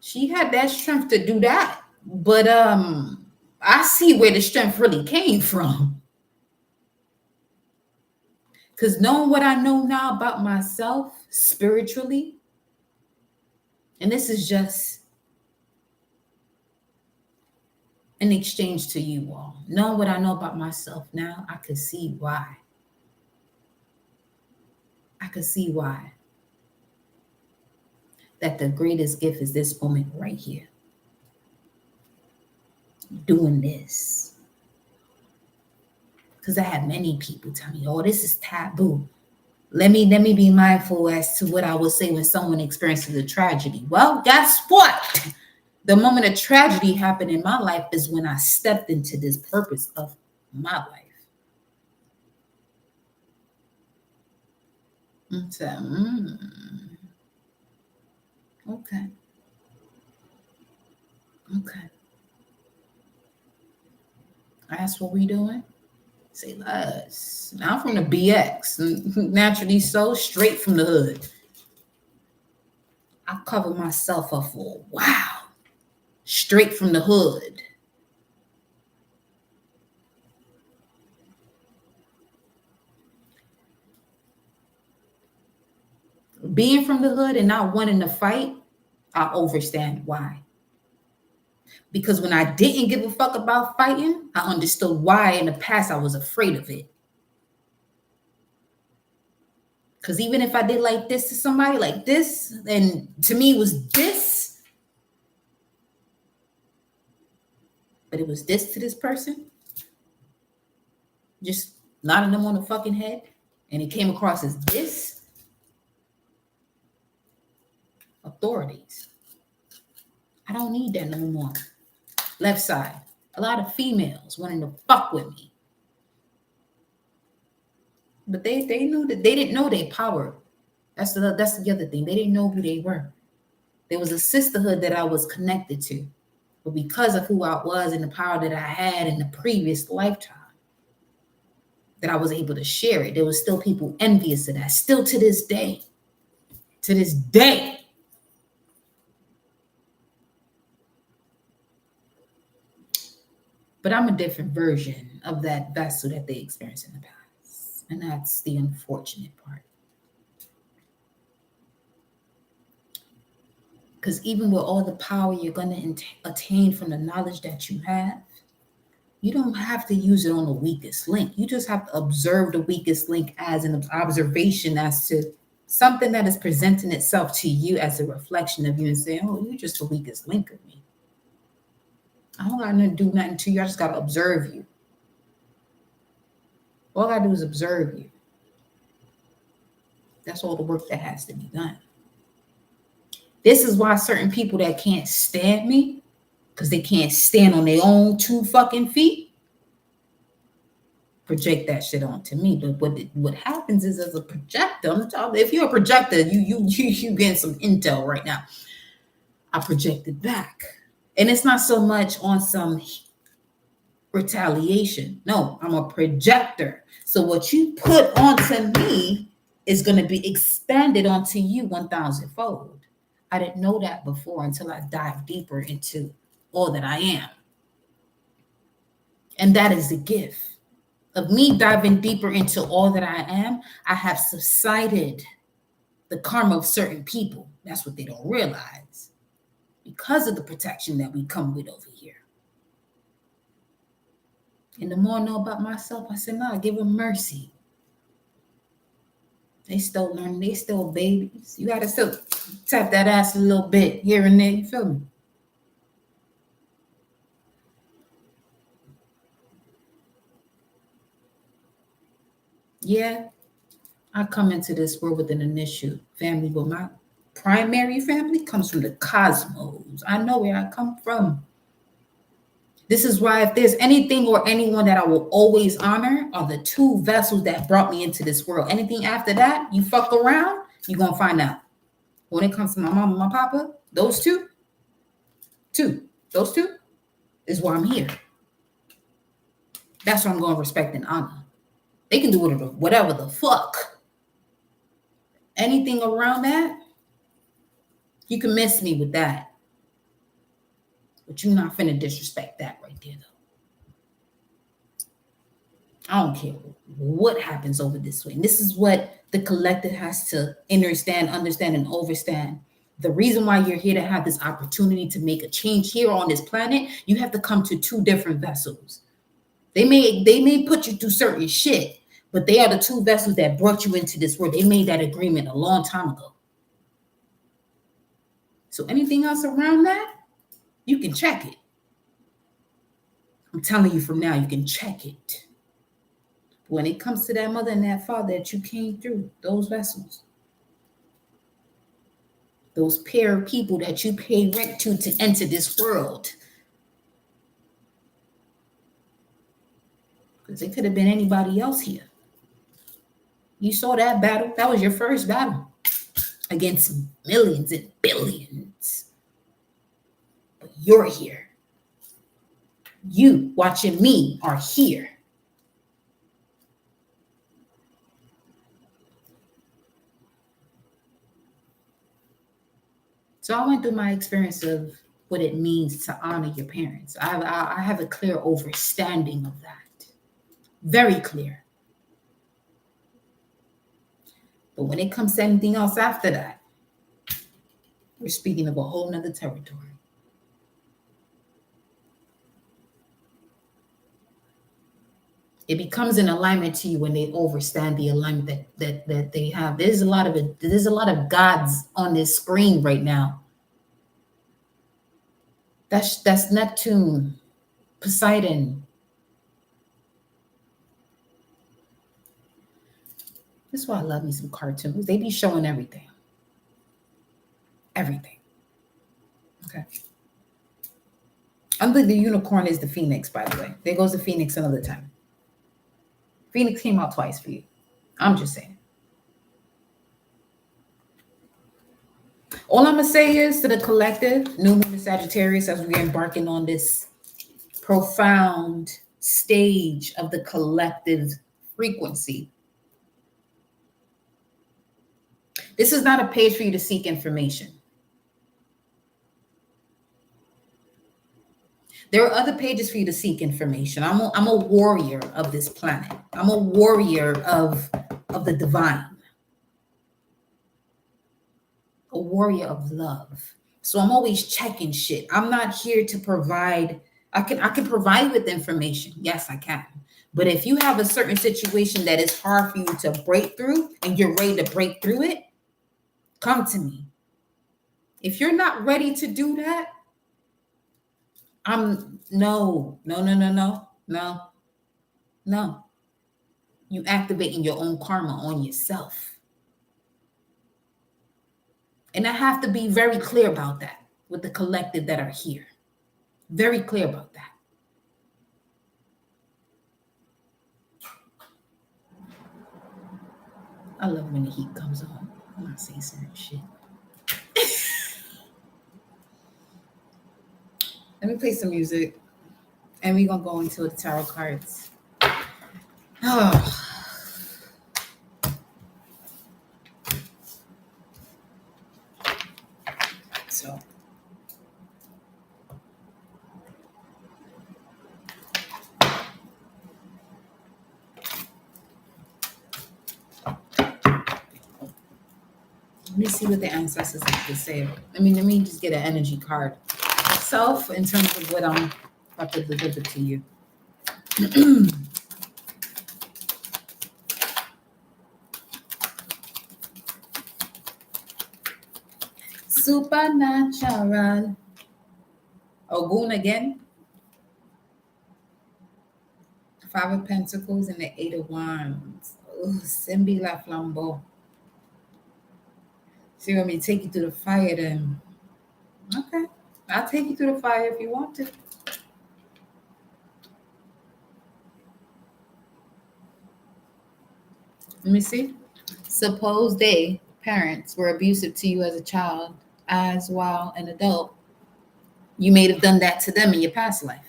she had that strength to do that. But I see where the strength really came from. Because knowing what I know now about myself spiritually, and this is just an exchange to you all. Knowing what I know about myself now, I could see why. I could see why. That the greatest gift is this moment right here. Doing this. Because I had many people tell me, oh, this is taboo. Let me be mindful as to what I would say when someone experiences a tragedy. Well, guess what? The moment a tragedy happened in my life is when I stepped into this purpose of my life. And so, okay. Ask what we doing? Say less. Now I'm from the BX, naturally so, straight from the hood. I covered myself up for a while, straight from the hood. Being from the hood and not wanting to fight, I understand why. Because when I didn't give a fuck about fighting, I understood why in the past I was afraid of it. Because even if I did like this to somebody, like this, and to me it was this, but it was this to this person, just nodding them on the fucking head, and it came across as this. Authorities. I don't need that no more. Left side. A lot of females wanting to fuck with me. But they knew that they didn't know their power. That's the other thing. They didn't know who they were. There was a sisterhood that I was connected to. But because of who I was and the power that I had in the previous lifetime, that I was able to share it, there was still people envious of that. Still to this day. To this day. But I'm a different version of that vessel that they experienced in the past. And that's the unfortunate part. Because even with all the power you're going to attain from the knowledge that you have, you don't have to use it on the weakest link. You just have to observe the weakest link as an observation as to something that is presenting itself to you as a reflection of you and saying, oh, you're just the weakest link of me. I don't got to do nothing to you. I just got to observe you. All I got to do is observe you. That's all the work that has to be done. This is why certain people that can't stand me, because they can't stand on their own 2 fucking feet, project that shit onto me. But what happens is, as a projector, if you're a projector, you getting some intel right now. I project it back. And it's not so much on some retaliation. No, I'm a projector. So what you put onto me is going to be expanded onto you 1,000-fold. I didn't know that before until I dived deeper into all that I am. And that is the gift of me diving deeper into all that I am. I have subsided the karma of certain people. That's what they don't realize. Because of the protection that we come with over here. And the more I know about myself, I said, no, I give them mercy. They still learning. They still babies. You got to still tap that ass a little bit here and there. You feel me? Yeah, I come into this world with an initial family, but my primary family comes from the cosmos. I know where I come from. This is why if there's anything or anyone that I will always honor are the 2 vessels that brought me into this world. Anything after that, you fuck around, you're going to find out. When it comes to my mom and my papa, those two is why I'm here. That's what I'm going to respect and honor. They can do whatever the fuck. Anything around that, you can miss me with that. But you're not finna disrespect that right there, though. I don't care what happens over this way. And this is what the collective has to understand, and overstand. The reason why you're here to have this opportunity to make a change here on this planet, you have to come to 2 different vessels. They may put you through certain shit, but they are the 2 vessels that brought you into this world. They made that agreement a long time ago. So anything else around that, you can check it. I'm telling you from now, you can check it. When it comes to that mother and that father that you came through, those vessels, those pair of people that you pay rent to enter this world. Because it could have been anybody else here. You saw that battle. That was your first battle against millions and billions. But you're here. You watching me are here. So I went through my experience of what it means to honor your parents. I have a clear understanding of that. Very clear. But when it comes to anything else after that, we're speaking of a whole nother territory. It becomes an alignment to you when they overstand the alignment that they have. There's a lot of gods on this screen right now. That's Neptune Poseidon. This is why I love me some cartoons. They be showing everything. Everything. Okay. Under the unicorn is the phoenix, by the way. There goes the phoenix another time. Phoenix came out twice for you. I'm just saying. All I'm going to say is to the collective, New Moon and Sagittarius, as we're embarking on this profound stage of the collective frequency. This is not a page for you to seek information. There are other pages for you to seek information. I'm a warrior of this planet. I'm a warrior of the divine. A warrior of love. So I'm always checking shit. I'm not here to provide. I can provide with information. Yes, I can. But if you have a certain situation that is hard for you to break through and you're ready to break through it, come to me. If you're not ready to do that, no. You activating your own karma on yourself. And I have to be very clear about that with the collective that are here. Very clear about that. I love when the heat comes on. I'm not saying certain shit. Let me play some music. And we're going to go into the tarot cards. Oh. So. Let me see what the ancestors have to say. Let me just get an energy card myself in terms of what I'm about to deliver to you. Supernatural. Ogun again. 5 of Pentacles and the 8 of Wands. Oh, Simbi la Flambeau. So you want me to take you through the fire then? Okay. I'll take you through the fire if you want to. Let me see. Suppose they, parents, were abusive to you as a child, as while an adult. You may have done that to them in your past life.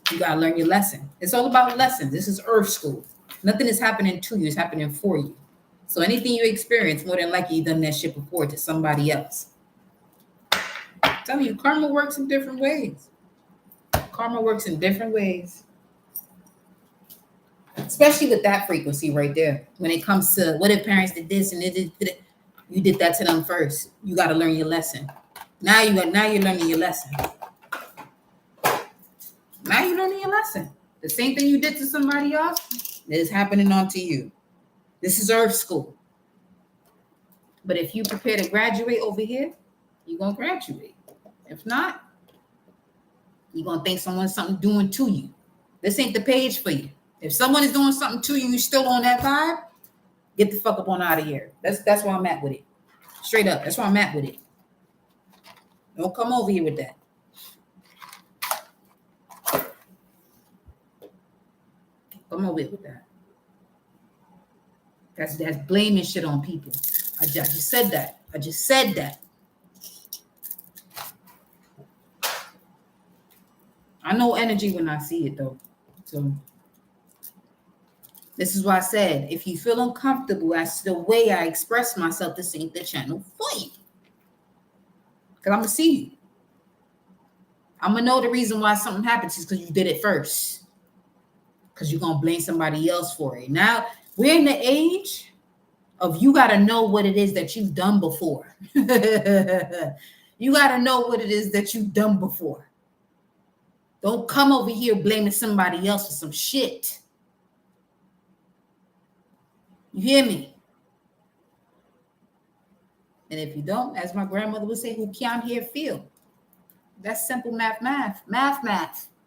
You got to learn your lesson. It's all about lessons. This is Earth School. Nothing is happening to you. It's happening for you. So anything you experience, more than likely you've done that shit before to somebody else. I'm telling you, karma works in different ways. Karma works in different ways. Especially with that frequency right there. When it comes to what if parents did this and you did that to them first. You got to learn your lesson. Now you're learning your lesson. Now you're learning your lesson. The same thing you did to somebody else is happening onto you. This is Earth School. But if you prepare to graduate over here, you're going to graduate. If not, you're going to think someone's something doing to you. This ain't the page for you. If someone is doing something to you, you're still on that vibe, get the fuck up on out of here. That's where I'm at with it. Straight up. That's where I'm at with it. Don't come over here with that. Come over here with that. That's blaming shit on people. I just said that. I just said that. I know energy when I see it though. So this is why I said, if you feel uncomfortable as to the way I express myself, this ain't the channel for you. Because I'm going to see you. I'm going to know the reason why something happens is because you did it first. Because you're going to blame somebody else for it. Now, we're in the age of you got to know what it is that you've done before. You got to know what it is that you've done before. Don't come over here blaming somebody else for some shit. You hear me? And if you don't, as my grandmother would say, who can't hear feel. That's simple math.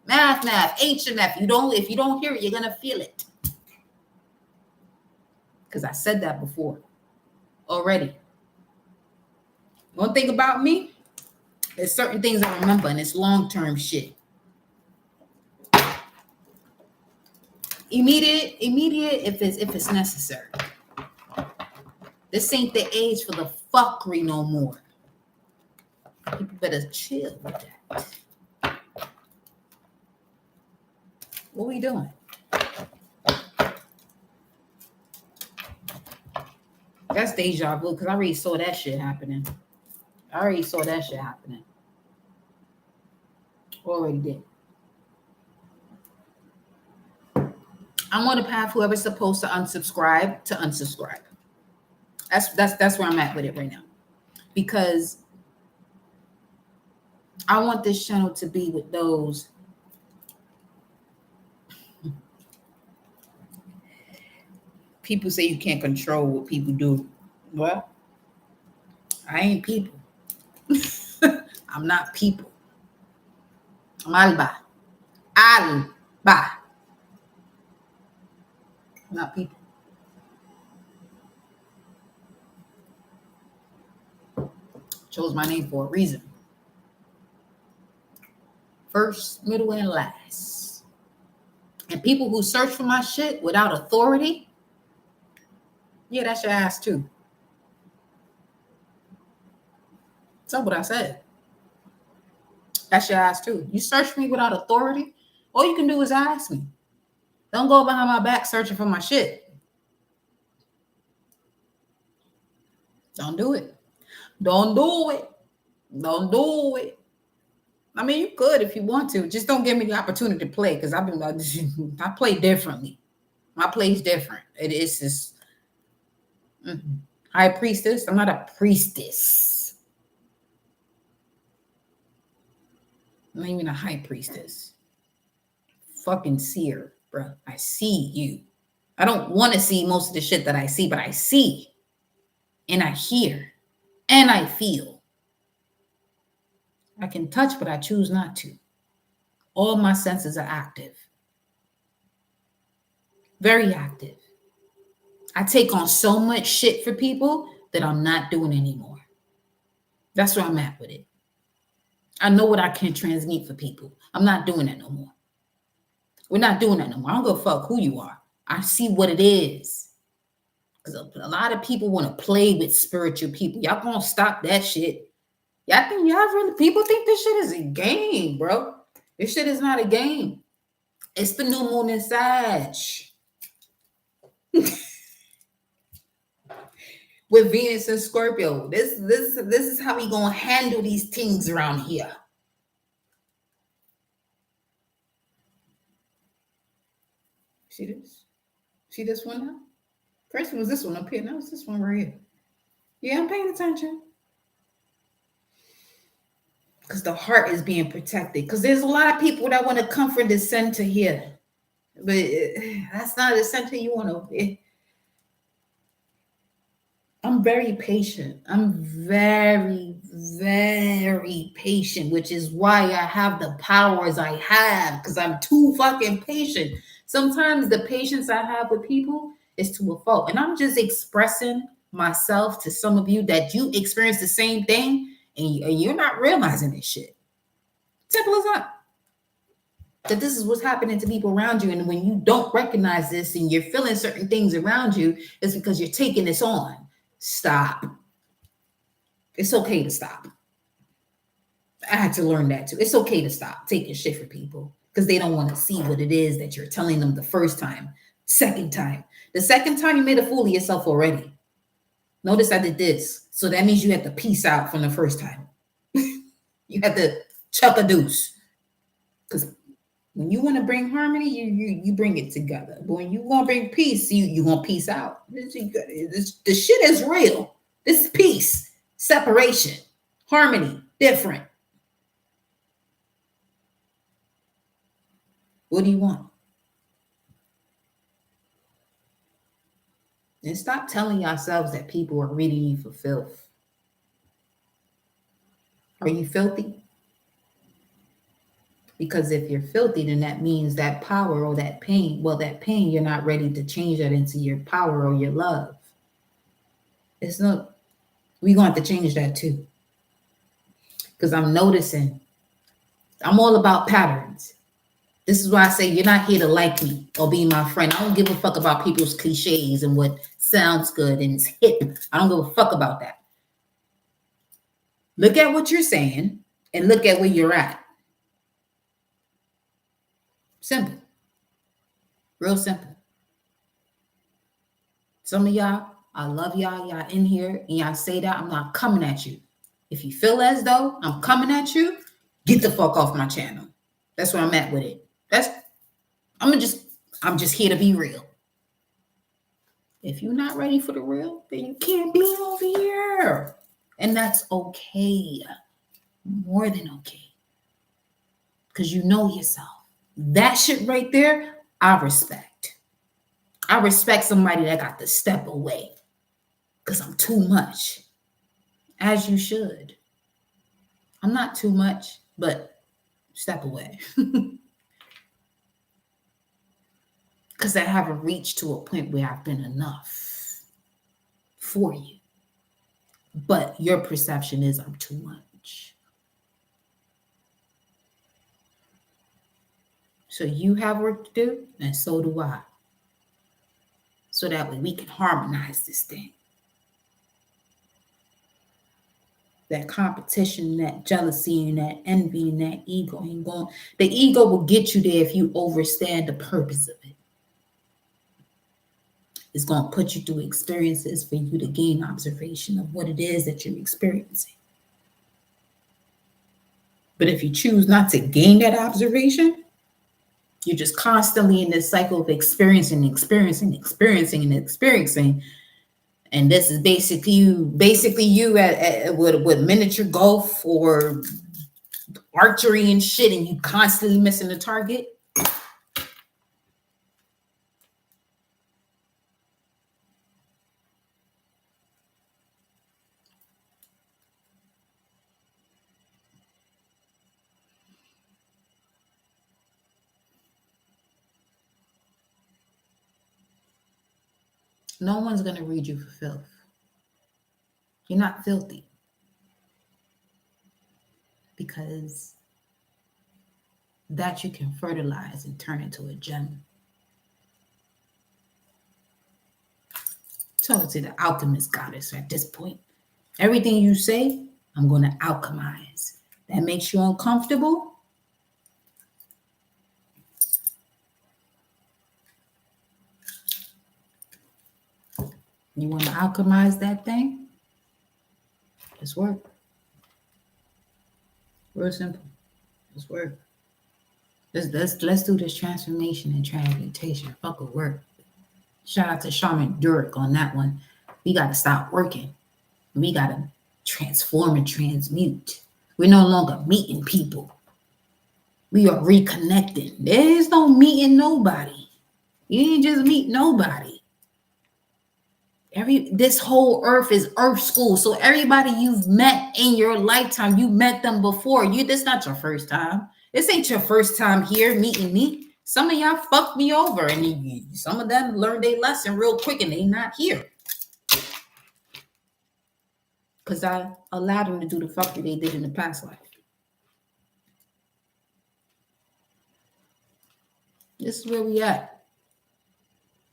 Math, HMF. If you don't hear it, you're gonna feel it. Because I said that before already. One thing about me, there's certain things I remember, and it's long-term shit. Immediate if it's necessary. This ain't the age for the fuckery no more. People better chill with that. What we doing? That's deja vu, because I already saw that shit happening. Already did. I want to have whoever's supposed to unsubscribe to unsubscribe. That's where I'm at with it right now. Because I want this channel to be with those people say you can't control what people do. Well, I ain't people. I'm not people. I'm Alba. I'm not people. Chose my name for a reason. First, middle, and last. And people who search for my shit without authority, yeah, that's your ass too. That's what I said. That's your ass too. You search for me without authority, all you can do is ask me. Don't go behind my back searching for my shit. Don't do it. Don't do it. Don't do it. I mean, you could if you want to. Just don't give me the opportunity to play, because I play differently. My play's different. It is just high priestess. I'm not a priestess. I'm not even a high priestess. Fucking seer, bro. I see you. I don't want to see most of the shit that I see, but I see, and I hear, and I feel. I can touch, but I choose not to. All my senses are active. Very active. I take on so much shit for people that I'm not doing anymore. That's where I'm at with it. I know what I can transmute for people. I'm not doing that no more. We're not doing that no more. I don't give a fuck who you are. I see what it is. Because a lot of people want to play with spiritual people. Y'all gonna stop that shit. People think this shit is a game, bro. This shit is not a game. It's the new moon in Sag. With Venus and Scorpio. This is how we gonna handle these things around here. See this? See this one now? First one was this one up here. Now it's this one right here. Yeah, I'm paying attention. Because the heart is being protected. Because there's a lot of people that want to come from the center here. But that's not the center you want to. I'm very patient. I'm very, very patient, which is why I have the powers I have, because I'm too fucking patient. Sometimes the patience I have with people is to a fault. And I'm just expressing myself to some of you that you experience the same thing and you're not realizing this shit. Simple as that. That this is what's happening to people around you. And when you don't recognize this and you're feeling certain things around you, it's because you're taking this on. Stop. It's okay to stop. I had to learn that too. It's okay to stop taking shit for people because they don't want to see what it is that you're telling them the first time. Second time. The second time you made a fool of yourself already. Notice I did this. So that means you had to peace out from the first time. You had to chuck a deuce. Because when you want to bring harmony, you bring it together. But when you want to bring peace, you want to peace out. The shit is real. This is peace, separation, harmony, different. What do you want? And stop telling yourselves that people are reading you for filth. Are you filthy? Because if you're filthy, then that means that power or that pain, well, that pain, you're not ready to change that into your power or your love. It's not, we're going to have to change that too. Because I'm noticing, I'm all about patterns. This is why I say you're not here to like me or be my friend. I don't give a fuck about people's cliches and what sounds good and is hip. I don't give a fuck about that. Look at what you're saying and look at where you're at. Simple. Real simple. Some of y'all, I love y'all. Y'all in here and y'all say that. I'm not coming at you. If you feel as though I'm coming at you, get the fuck off my channel. That's where I'm at with it. I'm just here to be real. If you're not ready for the real, then you can't be over here. And that's okay. More than okay. Because you know yourself. That shit right there, I respect. I respect somebody that got to step away. Because I'm too much. As you should. I'm not too much, but step away. Because I haven't reached to a point where I've been enough for you. But your perception is I'm too much. So you have work to do, and so do I. So that way we can harmonize this thing. That competition, that jealousy, and that envy, and that ego ain't going. The ego will get you there if you understand the purpose of it. It's going to put you through experiences for you to gain observation of what it is that you're experiencing. But if you choose not to gain that observation, you're just constantly in this cycle of experiencing. And this is basically you at with miniature golf or archery and shit, and you constantly missing the target. No one's going to read you for filth. You're not filthy. Because that you can fertilize and turn into a gem. So to the alchemist goddess at this point. Everything you say, I'm going to alchemize. That makes you uncomfortable? You want to alchemize that thing? Let's work. Real simple. Let's work. Let's do this transformation and transmutation. Fuck with work. Shout out to Shaman Durek on that one. We got to stop working. We got to transform and transmute. We're no longer meeting people. We are reconnecting. There is no meeting nobody. You ain't just meet nobody. This whole earth is earth school. So everybody you've met in your lifetime, you met them before. This not your first time. This ain't your first time here meeting me. Some of y'all fucked me over, and some of them learned their lesson real quick, and they not here. Because I allowed them to do the fuckery they did in the past life. This is where we at.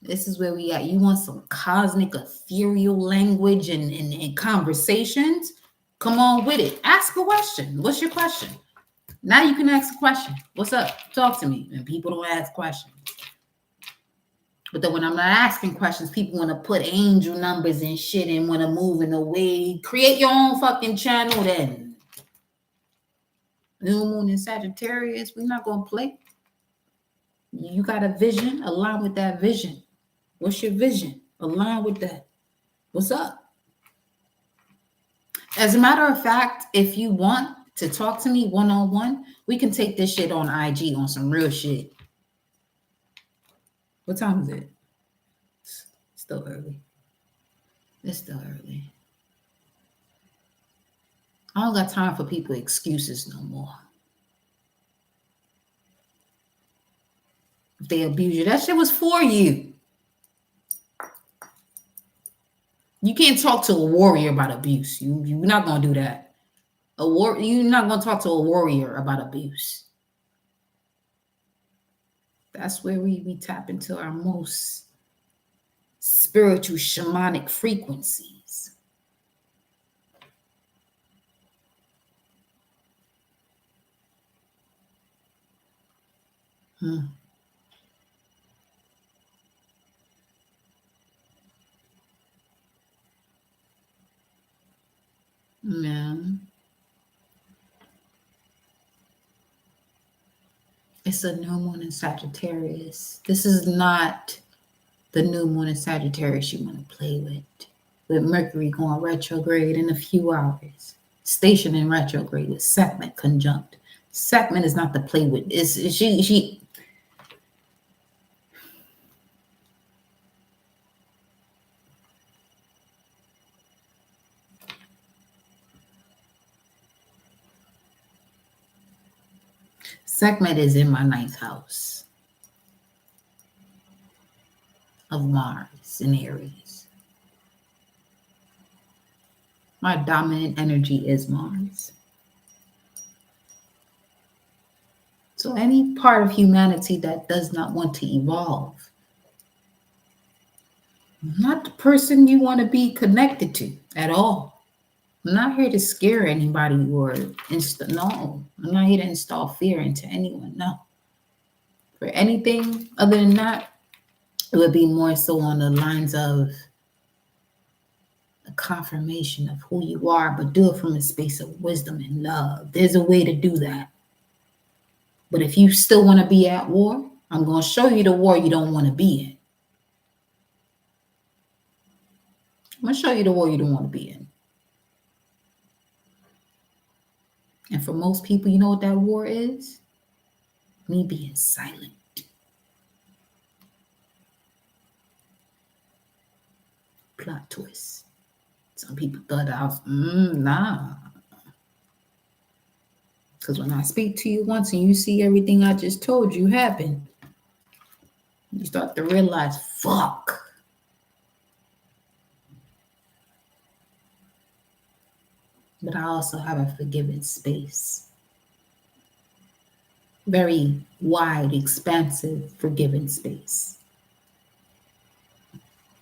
This is where we at. You want some cosmic, ethereal language and conversations? Come on with it. Ask a question. What's your question? Now you can ask a question. What's up? Talk to me. And people don't ask questions. But then when I'm not asking questions, people want to put angel numbers and shit and want to move in a way. Create your own fucking channel then. New moon in Sagittarius. We're not going to play. You got a vision? Align with that vision. What's your vision? Align with that. What's up? As a matter of fact, if you want to talk to me one-on-one, we can take this shit on IG on some real shit. What time is it? It's still early. It's still early. I don't got time for people excuses no more. If they abuse you, that shit was for you. You can't talk to a warrior about abuse. You're not gonna do that. You're not gonna talk to a warrior about abuse. That's where we tap into our most spiritual shamanic frequencies. Yeah. It's a new moon in Sagittarius. This is not the new moon in Sagittarius you want to play with Mercury going retrograde in a few hours. Station in retrograde with Sekhmet conjunct. Sekhmet is not to play with. She Sekhmet is in my 9th house of Mars in Aries. My dominant energy is Mars. So any part of humanity that does not want to evolve, not the person you want to be connected to at all. I'm not here to scare anybody or no. I'm not here to install fear into anyone. No. For anything other than that, it would be more so on the lines of a confirmation of who you are, but do it from a space of wisdom and love. There's a way to do that. But if you still want to be at war, I'm going to show you the war you don't want to be in. I'm going to show you the war you don't want to be in. And for most people, you know what that war is? Me being silent. Plot twist. Some people thought I was, nah. Because when I speak to you once and you see everything I just told you happen, you start to realize, fuck. But I also have a forgiving space. Very wide, expansive, forgiving space.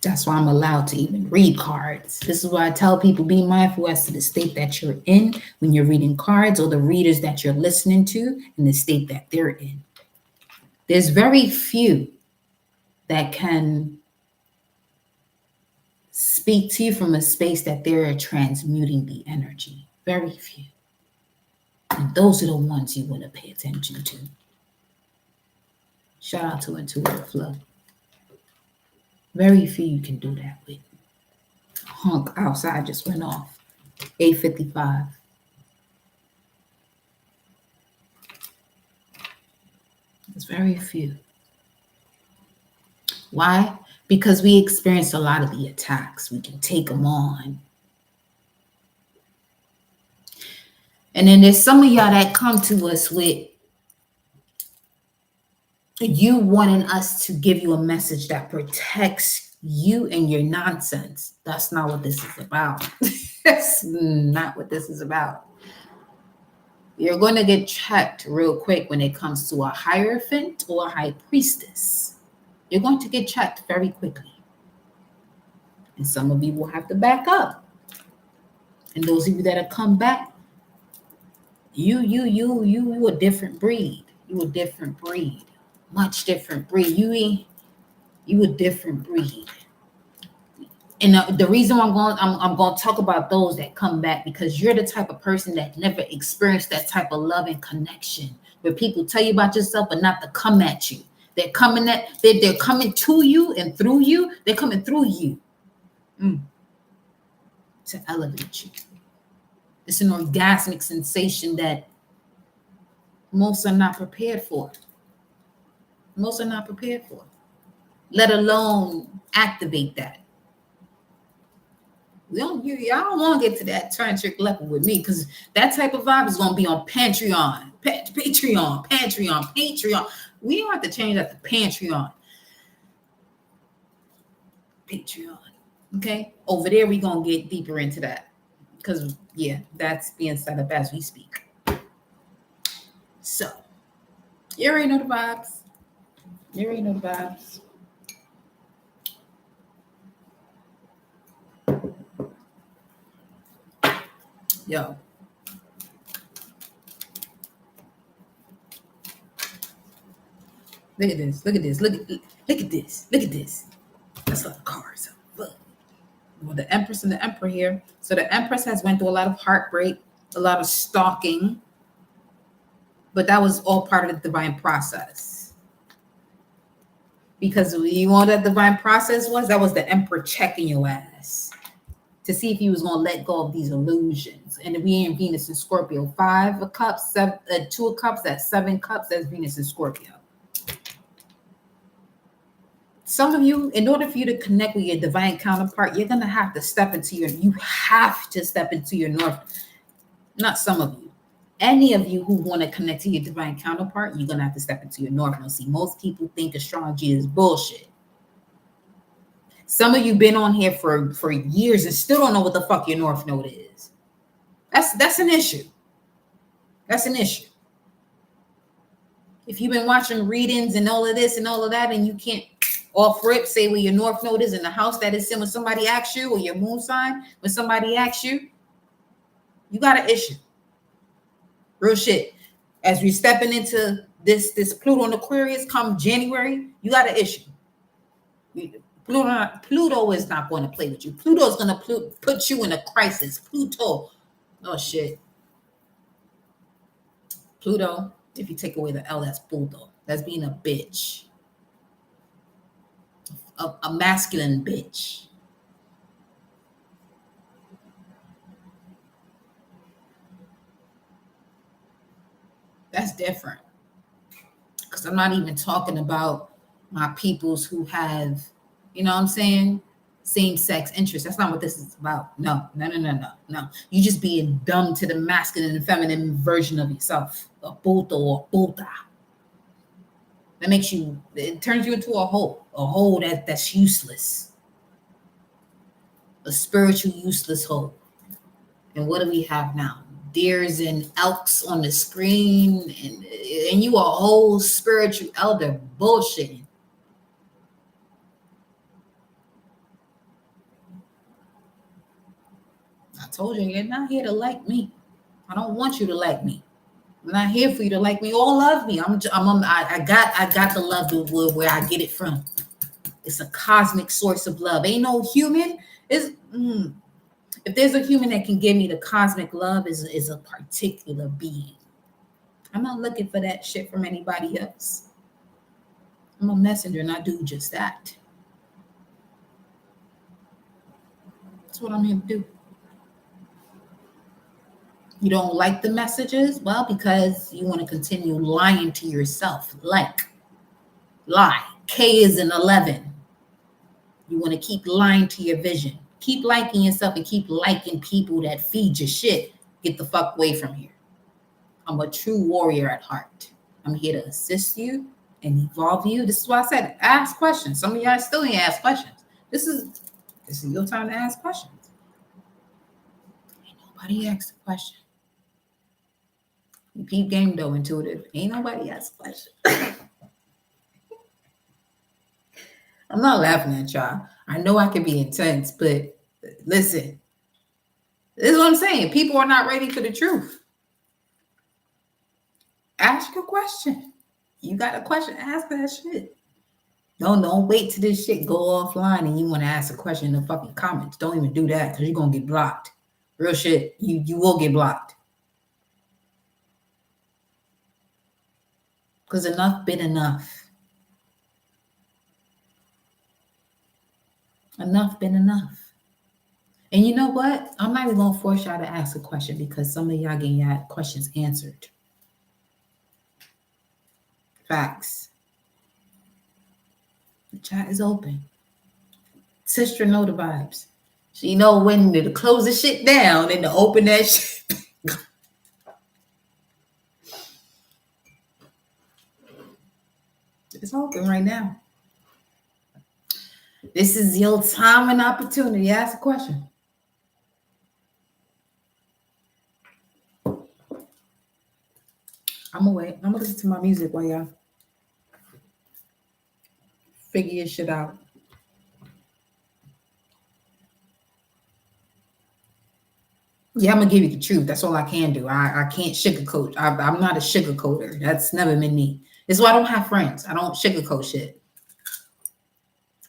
That's why I'm allowed to even read cards. This is why I tell people, be mindful as to the state that you're in when you're reading cards, or the readers that you're listening to and the state that they're in. There's very few that can speak to you from a space that they're transmuting the energy. Very few. And those are the ones you want to pay attention to. Shout out to Intuitive Flow. Very few you can do that with. Honk outside just went off. 8:55. It's very few. Why? Because we experience a lot of the attacks. We can take them on. And then there's some of y'all that come to us with you wanting us to give you a message that protects you and your nonsense. That's not what this is about. That's not what this is about. You're going to get checked real quick when it comes to a Hierophant or a High Priestess. You're going to get checked very quickly. And some of you will have to back up. And those of you that have come back, you a different breed. You a different breed. Much different breed. You a different breed. And the reason I'm going to talk about those that come back, because you're the type of person that never experienced that type of love and connection where people tell you about yourself but not to come at you. They're coming they're coming to you and through you. They're coming through you to elevate you. It's an orgasmic sensation that most are not prepared for. Most are not prepared for, let alone activate that. Y'all don't want to get to that tantric level with me, because that type of vibe is going to be on Patreon. We don't have to change that to Patreon. Okay? Over there, we're going to get deeper into that. Because, yeah, that's being set up as we speak. So, you already know the vibes. Yo. Look at this. Look at this. That's what the cards are. Look. Well, the Empress and the Emperor here. So the Empress has went through a lot of heartbreak, a lot of stalking, but that was all part of the divine process. Because you know what that divine process was? That was the Emperor checking your ass to see if he was going to let go of these illusions. And we in Venus and Scorpio. 5 of Cups, 2 of Cups, that's 7 Cups, that's Venus and Scorpio. Some of you, in order for you to connect with your divine counterpart, you're going to have to step into your north. Not some of you. Any of you who want to connect to your divine counterpart, you're going to have to step into your north. Now, see, most people think astrology is bullshit. Some of you been on here for years and still don't know what the fuck your north node is. That's an issue. That's an issue. If you've been watching readings and all of this and all of that, and you can't off rip say where your north node is in the house that is in when somebody asks you, or your moon sign when somebody asks you, you got an issue. Real shit. As we're stepping into this Pluto and Aquarius come January, you got an issue. Pluto is not going to play with you. Pluto is going to put you in a crisis. Pluto. Oh, shit. Pluto, if you take away the L, that's Pluto. That's being a bitch. A masculine bitch. That's different. Because I'm not even talking about my peoples who have, you know what I'm saying, same-sex interests. That's not what this is about. No. You just being dumb to the masculine and feminine version of yourself. A puto or puta. That makes you, it turns you into a hole that's useless. A spiritual useless hole. And what do we have now? Deers and elks on the screen, and you a whole spiritual elder bullshitting. I told you, you're not here to like me. I don't want you to like me. I'm not here for you to like me or love me. I got the love where I get it from. It's a cosmic source of love. Ain't no human. If there's a human that can give me the cosmic love, is a particular being. I'm not looking for that shit from anybody else. I'm a messenger and I do just that. That's what I'm here to do. You don't like the messages? Well, because you want to continue lying to yourself. Lie. K is an 11. You want to keep lying to your vision. Keep liking yourself and keep liking people that feed your shit. Get the fuck away from here. I'm a true warrior at heart. I'm here to assist you and evolve you. This is why I said ask questions. Some of y'all still ain't ask questions. This is your time to ask questions. Ain't nobody asked a question. You peep game though, intuitive. Ain't nobody asked a question. I'm not laughing at y'all. I know I can be intense, but listen. This is what I'm saying. People are not ready for the truth. Ask a question. You got a question, ask that shit. Don't wait till this shit go offline and you want to ask a question in the fucking comments. Don't even do that because you're going to get blocked. Real shit. You will get blocked. Because enough been enough. Enough been enough. And you know what? I'm not even going to force y'all to ask a question because some of y'all getting y'all questions answered. Facts. The chat is open. Sister know the vibes. She know when to close the shit down and to open that shit. It's open right now. This is your time and opportunity. Ask a question. I'm gonna wait. I'm gonna listen to my music while y'all figure your shit out. Yeah, I'm gonna give you the truth. That's all I can do. I can't sugarcoat. I'm not a sugarcoater. That's never been me. This is why I don't have friends. I don't sugarcoat shit.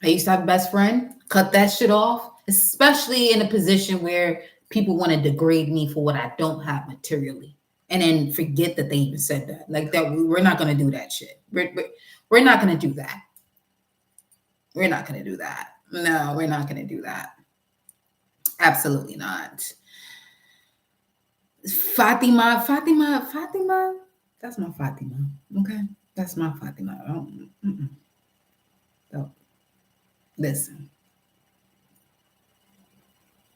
I used to have a best friend. Cut that shit off, especially in a position where people want to degrade me for what I don't have materially, and then forget that they even said that. Like that, we're not gonna do that shit. We're not gonna do that. We're not gonna do that. No, we're not gonna do that. Absolutely not. Fatima. That's my Fatima. Okay, that's my Fatima. So, listen.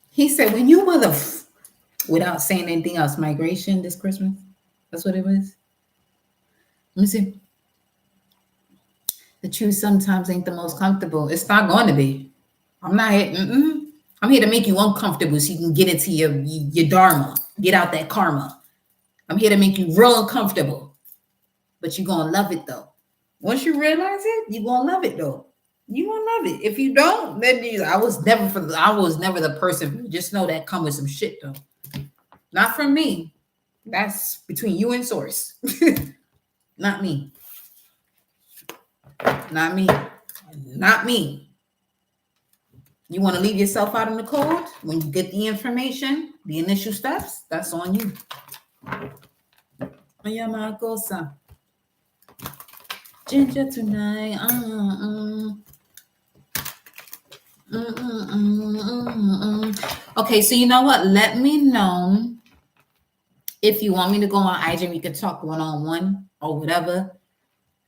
He said, when you without saying anything else, migration this Christmas. That's what it was. Let me see. The truth sometimes ain't the most comfortable. It's not going to be. I'm not here. I'm here to make you uncomfortable so you can get into your dharma, get out that karma. I'm here to make you real uncomfortable, but you're gonna love it though. Once you realize it, you're gonna love it though. You gonna love it. If you don't, then I was never the person. Just know that come with some shit though. Not from me. That's between you and source. Not me. Not me. Not me. You want to leave yourself out in the cold? When you get the information, the initial steps, that's on you. Ginger tonight. Okay, so you know what? Let me know if you want me to go on IG. We can talk one-on-one or whatever.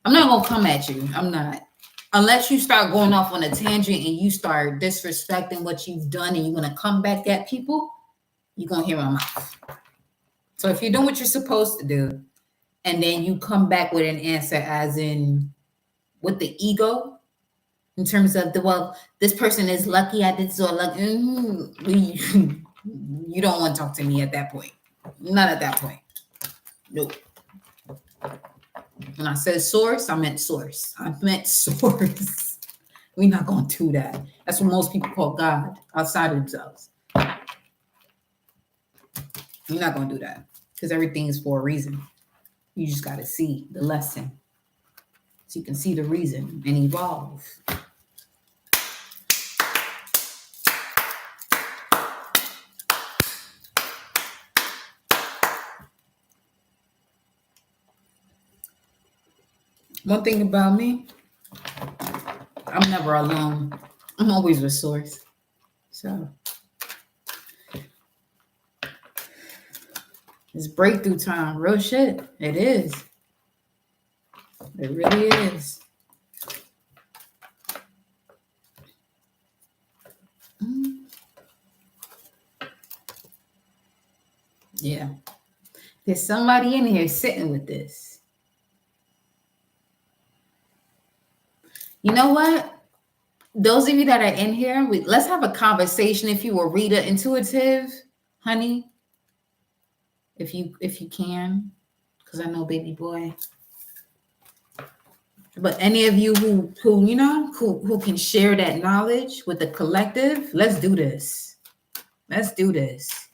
I'm not going to come at you. I'm not. Unless you start going off on a tangent and you start disrespecting what you've done and you're going to come back at people, you're going to hear my mouth. So if you're doing what you're supposed to do, and then you come back with an answer as in with the ego, in terms of this person is lucky I did so lucky. You don't want to talk to me at that point. Not at that point. Nope. When I said source, I meant source. I meant source. We're not going to do that. That's what most people call God outside of themselves. We're not going to do that because everything is for a reason. You just got to see the lesson so you can see the reason and evolve. One thing about me, I'm never alone. I'm always with source. So it's breakthrough time. Real shit. It is. It really is. Yeah. There's somebody in here sitting with this. You know what? Those of you that are in here, let's have a conversation. If you were reader intuitive, honey, if you can, because I know baby boy. But any of you who can share that knowledge with the collective, let's do this. Let's do this.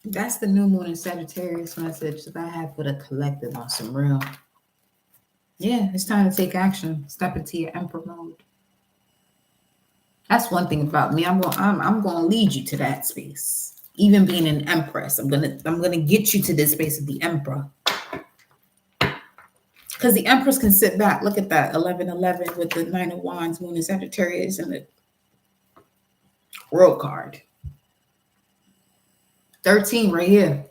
That's the new moon in Sagittarius message that I have for the collective on some real. Yeah, it's time to take action. Step into your emperor mode. That's one thing about me. I'm going to lead you to that space. Even being an empress, I'm gonna get you to this space of the emperor. Because the empress can sit back. Look at that 11-11 with the 9 of Wands, moon in Sagittarius, and the world card. 13 right here.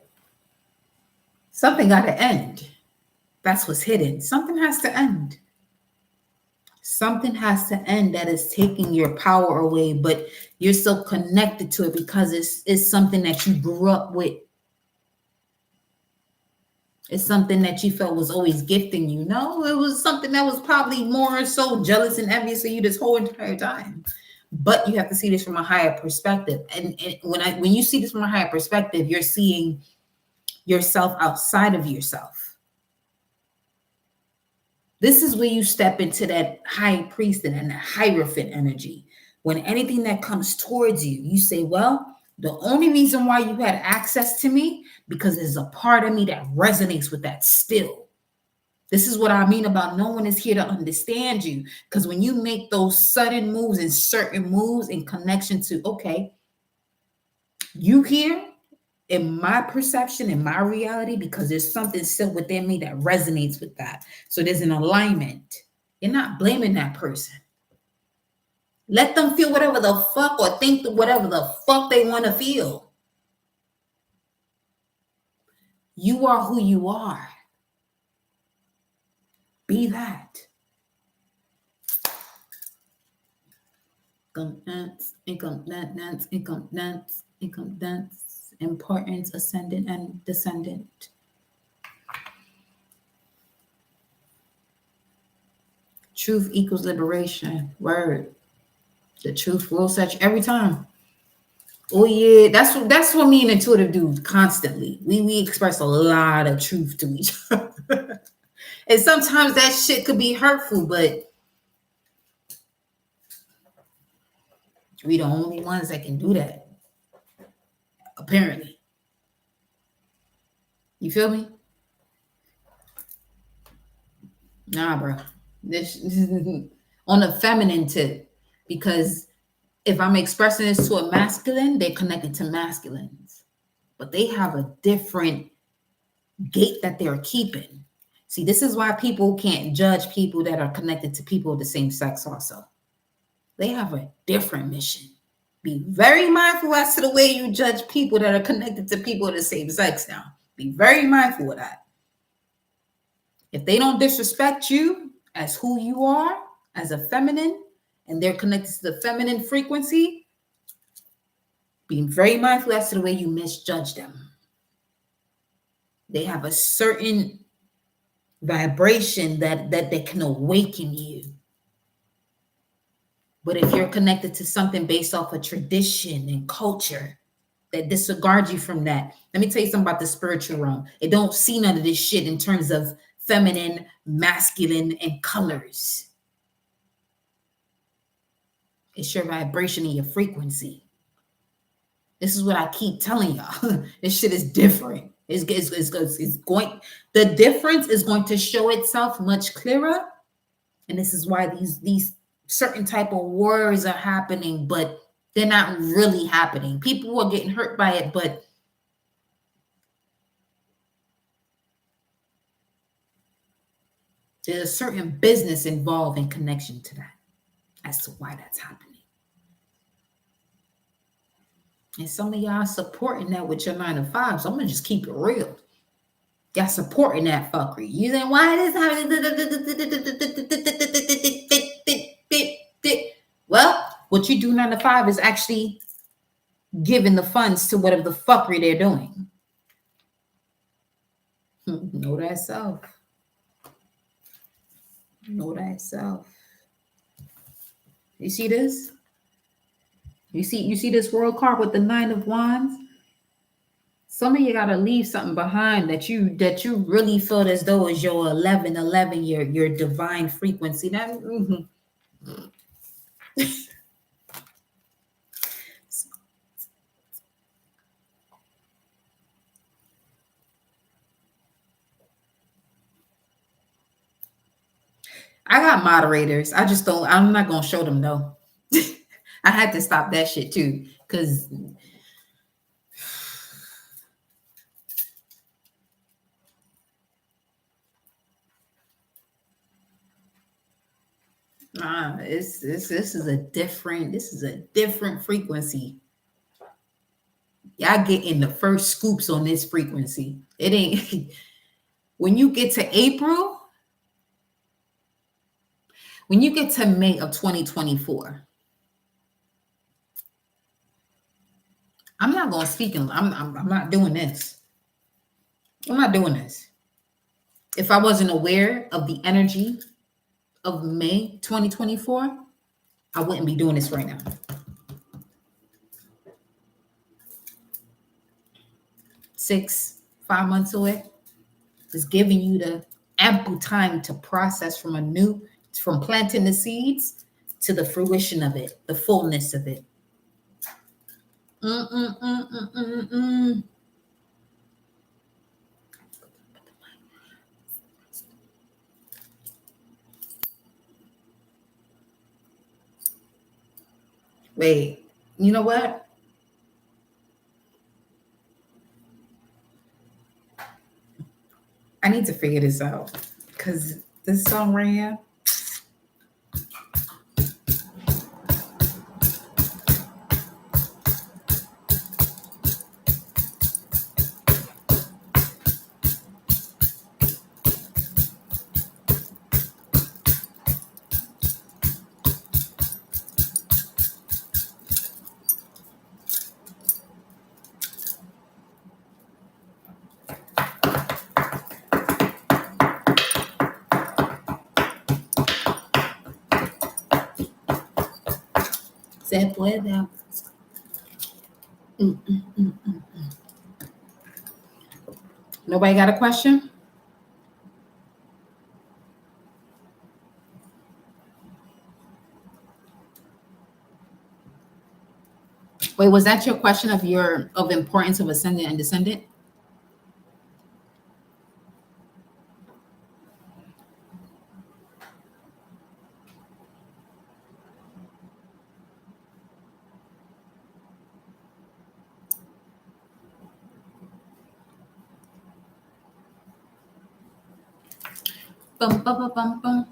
Something got to end. That's what's hidden. Something has to end. Something has to end that is taking your power away, but you're so connected to it because it's something that you grew up with. It's something that you felt was always gifting you. No, it was something that was probably more so jealous and envious of you this whole entire time. But you have to see this from a higher perspective. And when you see this from a higher perspective, you're seeing yourself outside of yourself. This is where you step into that high priest and that hierophant energy. When anything that comes towards you, you say, well, the only reason why you had access to me, because there's a part of me that resonates with that still. This is what I mean about no one is here to understand you. Because when you make those sudden moves and certain moves in connection to, okay, you here in my perception, in my reality, because there's something still within me that resonates with that. So there's an alignment. You're not blaming that person. Let them feel whatever the fuck or think whatever the fuck they want to feel. You are who you are. Be that. Income dance, income dance, income dance, income dance, importance, ascendant and descendant. Truth equals liberation. Word. The truth will set you every time. Oh yeah, that's what me and intuitive do constantly. We express a lot of truth to each other. And sometimes that shit could be hurtful, but we the only ones that can do that. Apparently. You feel me? Nah, bro. This on the feminine tip, because if I'm expressing this to a masculine, they're connected to masculines, but they have a different gate that they're keeping. See, this is why people can't judge people that are connected to people of the same sex also. They have a different mission. Be very mindful as to the way you judge people that are connected to people of the same sex now. Be very mindful of that. If they don't disrespect you as who you are, as a feminine, and they're connected to the feminine frequency, being very mindful as to the way you misjudge them. They have a certain vibration that can awaken you. But if you're connected to something based off of tradition and culture that disregards you from that, let me tell you something about the spiritual realm. It don't see none of this shit in terms of feminine, masculine, and colors. It's your vibration and your frequency. This is what I keep telling y'all. This shit is different. It's going. The difference is going to show itself much clearer, and this is why these certain type of wars are happening, but they're not really happening. People are getting hurt by it, but there's a certain business involved in connection to that as to why that's happening. And some of y'all supporting that with your 9 to 5. So I'm gonna just keep it real. Y'all supporting that fuckery. You saying why this happening? Well, what you do 9 to 5 is actually giving the funds to whatever the fuckery they're doing. Know that self. Know that self. You see this? You see this world card with the 9 of Wands? Some of you gotta leave something behind that you really feel as though is your 1111, your divine frequency. That I got moderators. I'm not gonna show them though. I had to stop that shit too, because this is a different frequency. Y'all getting the first scoops on this frequency. It ain't when you get to April. When you get to May of 2024, I'm not going to speak. I'm not doing this. I'm not doing this. If I wasn't aware of the energy of May 2024, I wouldn't be doing this right now. 5 months away. Is giving you the ample time to process from planting the seeds to the fruition of it, the fullness of it. Wait, you know what? I need to figure this out because this song right here. Se puede. Nobody got a question? Wait, was that your question of importance of ascendant and descendant? Bum, bum, bum, bum, bum.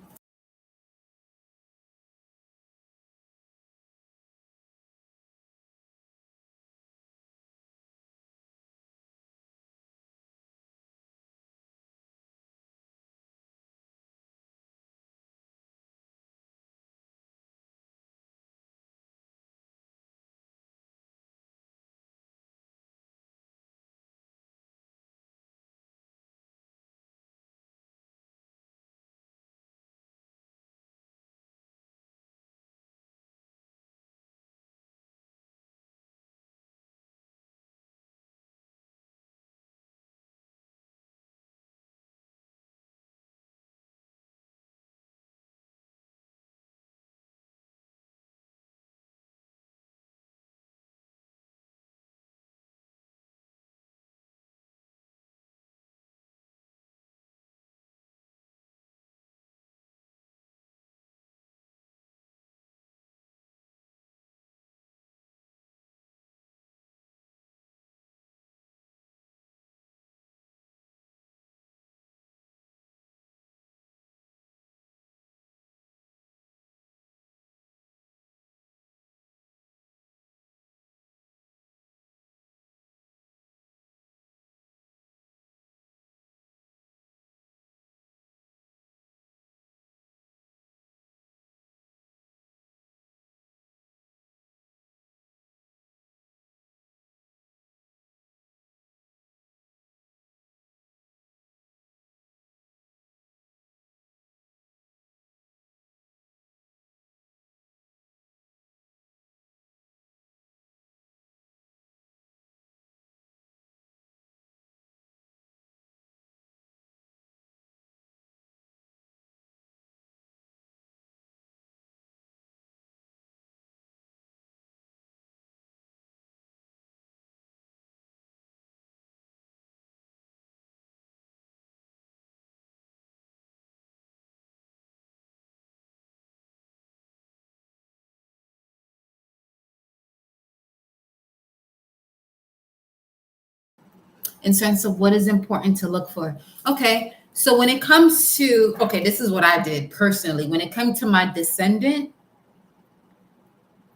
In sense of what is important to look for. Okay, so when it comes to, okay, this is what I did personally. When it came to my descendant,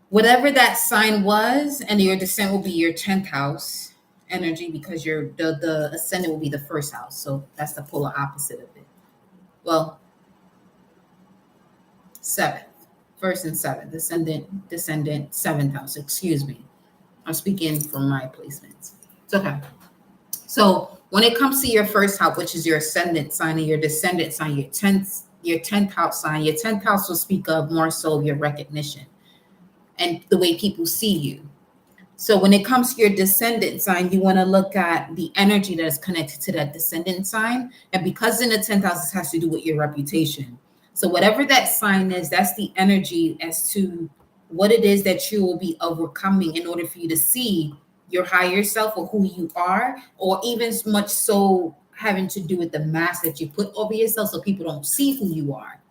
whatever that sign was, and your descent will be your 10th house energy because the ascendant will be the first house. So that's the polar opposite of it. Well, seventh, first and seventh, descendant, seventh house. Excuse me. I'm speaking from my placements. It's okay. So when it comes to your first house, which is your ascendant sign and your descendant sign, your tenth house sign, your 10th house will speak of more so your recognition and the way people see you. So when it comes to your descendant sign, you want to look at the energy that is connected to that descendant sign. And because in the 10th house, this has to do with your reputation. So whatever that sign is, that's the energy as to what it is that you will be overcoming in order for you to see your higher self or who you are, or even as much so having to do with the mask that you put over yourself so people don't see who you are.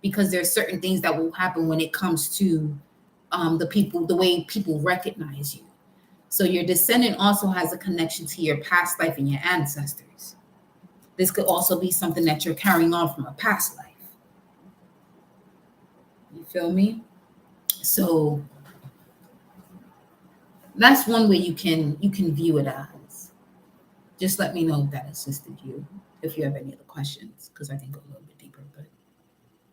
Because there's certain things that will happen when it comes to the way people recognize you. So your descendant also has a connection to your past life and your ancestors. This could also be something that you're carrying on from a past life. You feel me? So that's one way you can view it as. Just let me know if that assisted you. If you have any other questions, because I can go a little bit deeper, but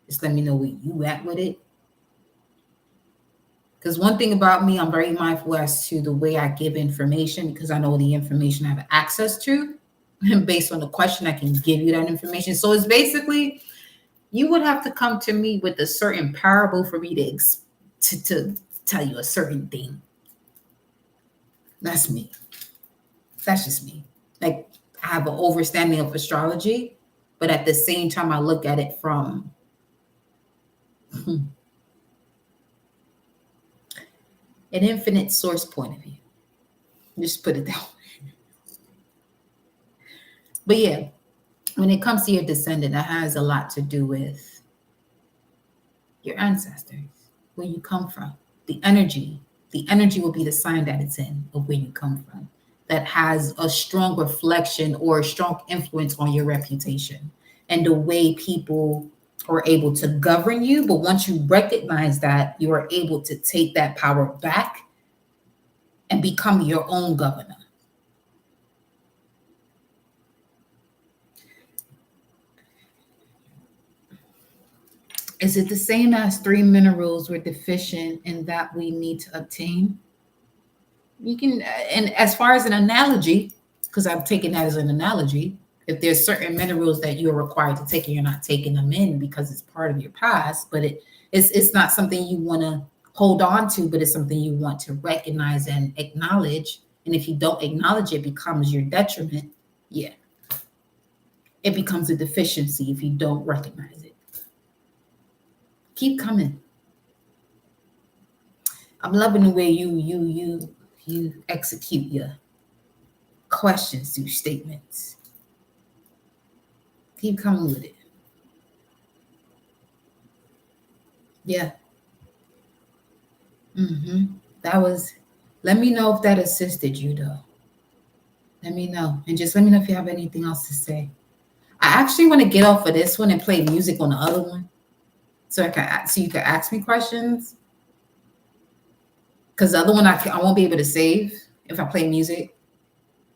just let me know where you at with it. Because one thing about me, I'm very mindful as to the way I give information, because I know the information I have access to. And based on the question, I can give you that information. So it's basically, you would have to come to me with a certain parable for me to tell you a certain thing. That's me. That's just me. Like, I have an overstanding of astrology, but at the same time, I look at it from an infinite source point of view. Just put it that way. But yeah, when it comes to your descendant, that has a lot to do with your ancestors, where you come from, the energy. The energy will be the sign that it's in of where you come from. That has a strong reflection or a strong influence on your reputation and the way people are able to govern you. But once you recognize that, you are able to take that power back and become your own governor. Is it the same as 3 minerals we're deficient in that we need to obtain? You can, and as far as an analogy, because I'm taking that as an analogy, if there's certain minerals that you're required to take and you're not taking them in because it's part of your past, but it's not something you want to hold on to, but it's something you want to recognize and acknowledge. And if you don't acknowledge it, it becomes your detriment. Yeah. It becomes a deficiency if you don't recognize it. Keep coming. I'm loving the way you execute your questions through statements. Keep coming with it. Yeah. That was, let me know if that assisted you though. Let me know. And just let me know if you have anything else to say. I actually want to get off of this one and play music on the other one. So you can ask me questions. Because the other one I won't be able to save if I play music.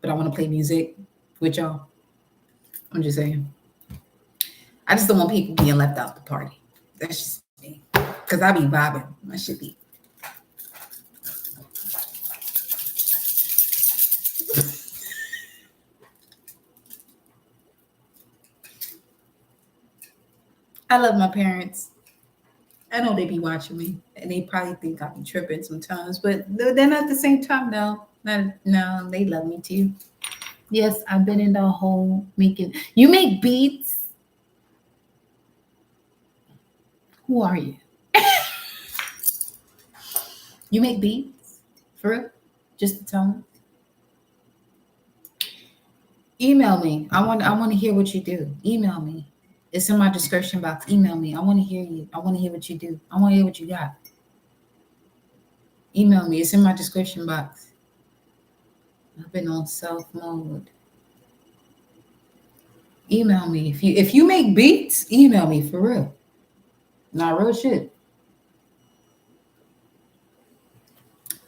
But I want to play music with y'all. I'm just saying. I just don't want people being left out the party. That's just me. Because I be vibing. I should be. I love my parents. I know they be watching me, and they probably think I be tripping sometimes, but then at the same time, no, they love me too. Yes, I've been in the whole making. You make beats? Who are you? You make beats? For real? Just to tell me? Email me. I want to hear what you do. Email me. It's in my description box. Email me. I want to hear you. I want to hear what you do. I want to hear what you got. Email me. It's in my description box. I've been on self mode. Email me. If you make beats, email me for real. Not real shit.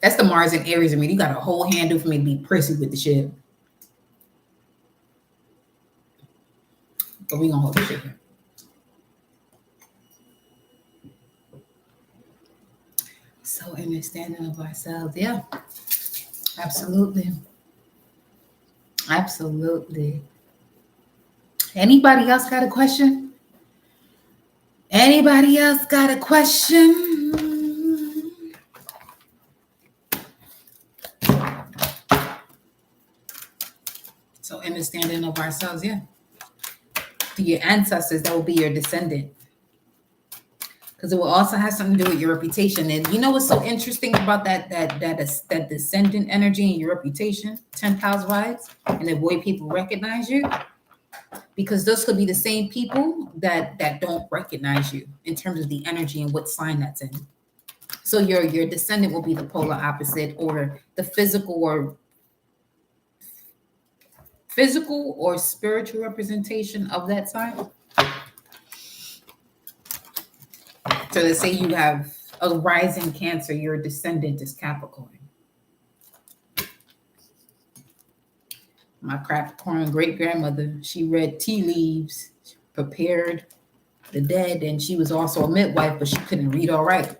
That's the Mars and Aries in me. You got a whole handle for me to be prissy with the shit. But we gonna hold the shit here. So understanding of ourselves. Yeah, absolutely. Absolutely. Anybody else got a question? Anybody else got a question? So understanding of ourselves, yeah. To your ancestors, that will be your descendant. Because it will also have something to do with your reputation. And you know what's so interesting about that descendant energy and your reputation, 10th house vibes, and the way people recognize you? Because those could be the same people that don't recognize you in terms of the energy and what sign that's in. So your descendant will be the polar opposite, or the physical or spiritual representation of that sign. So let's say you have a rising Cancer, your descendant is Capricorn. My Capricorn great grandmother, she read tea leaves, prepared the dead, and she was also a midwife, but she couldn't read or write.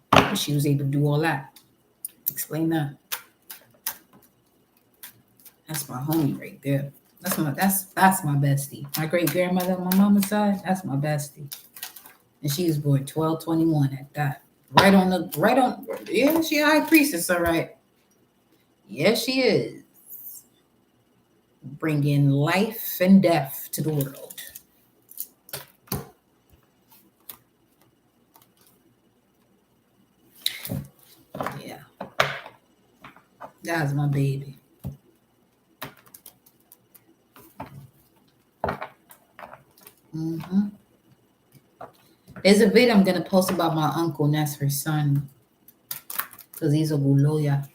But she was able to do all that. Explain that. That's my homie right there. That's my bestie. My great grandmother on my mama's side, that's my bestie. And she was born 12/21 at that. Yeah, she a high priestess, all right. Yes, she is. Bringing life and death to the world. Yeah. That's my baby. Mm-hmm. There's a video I'm gonna post about my uncle, and that's her son. Because he's a buloya.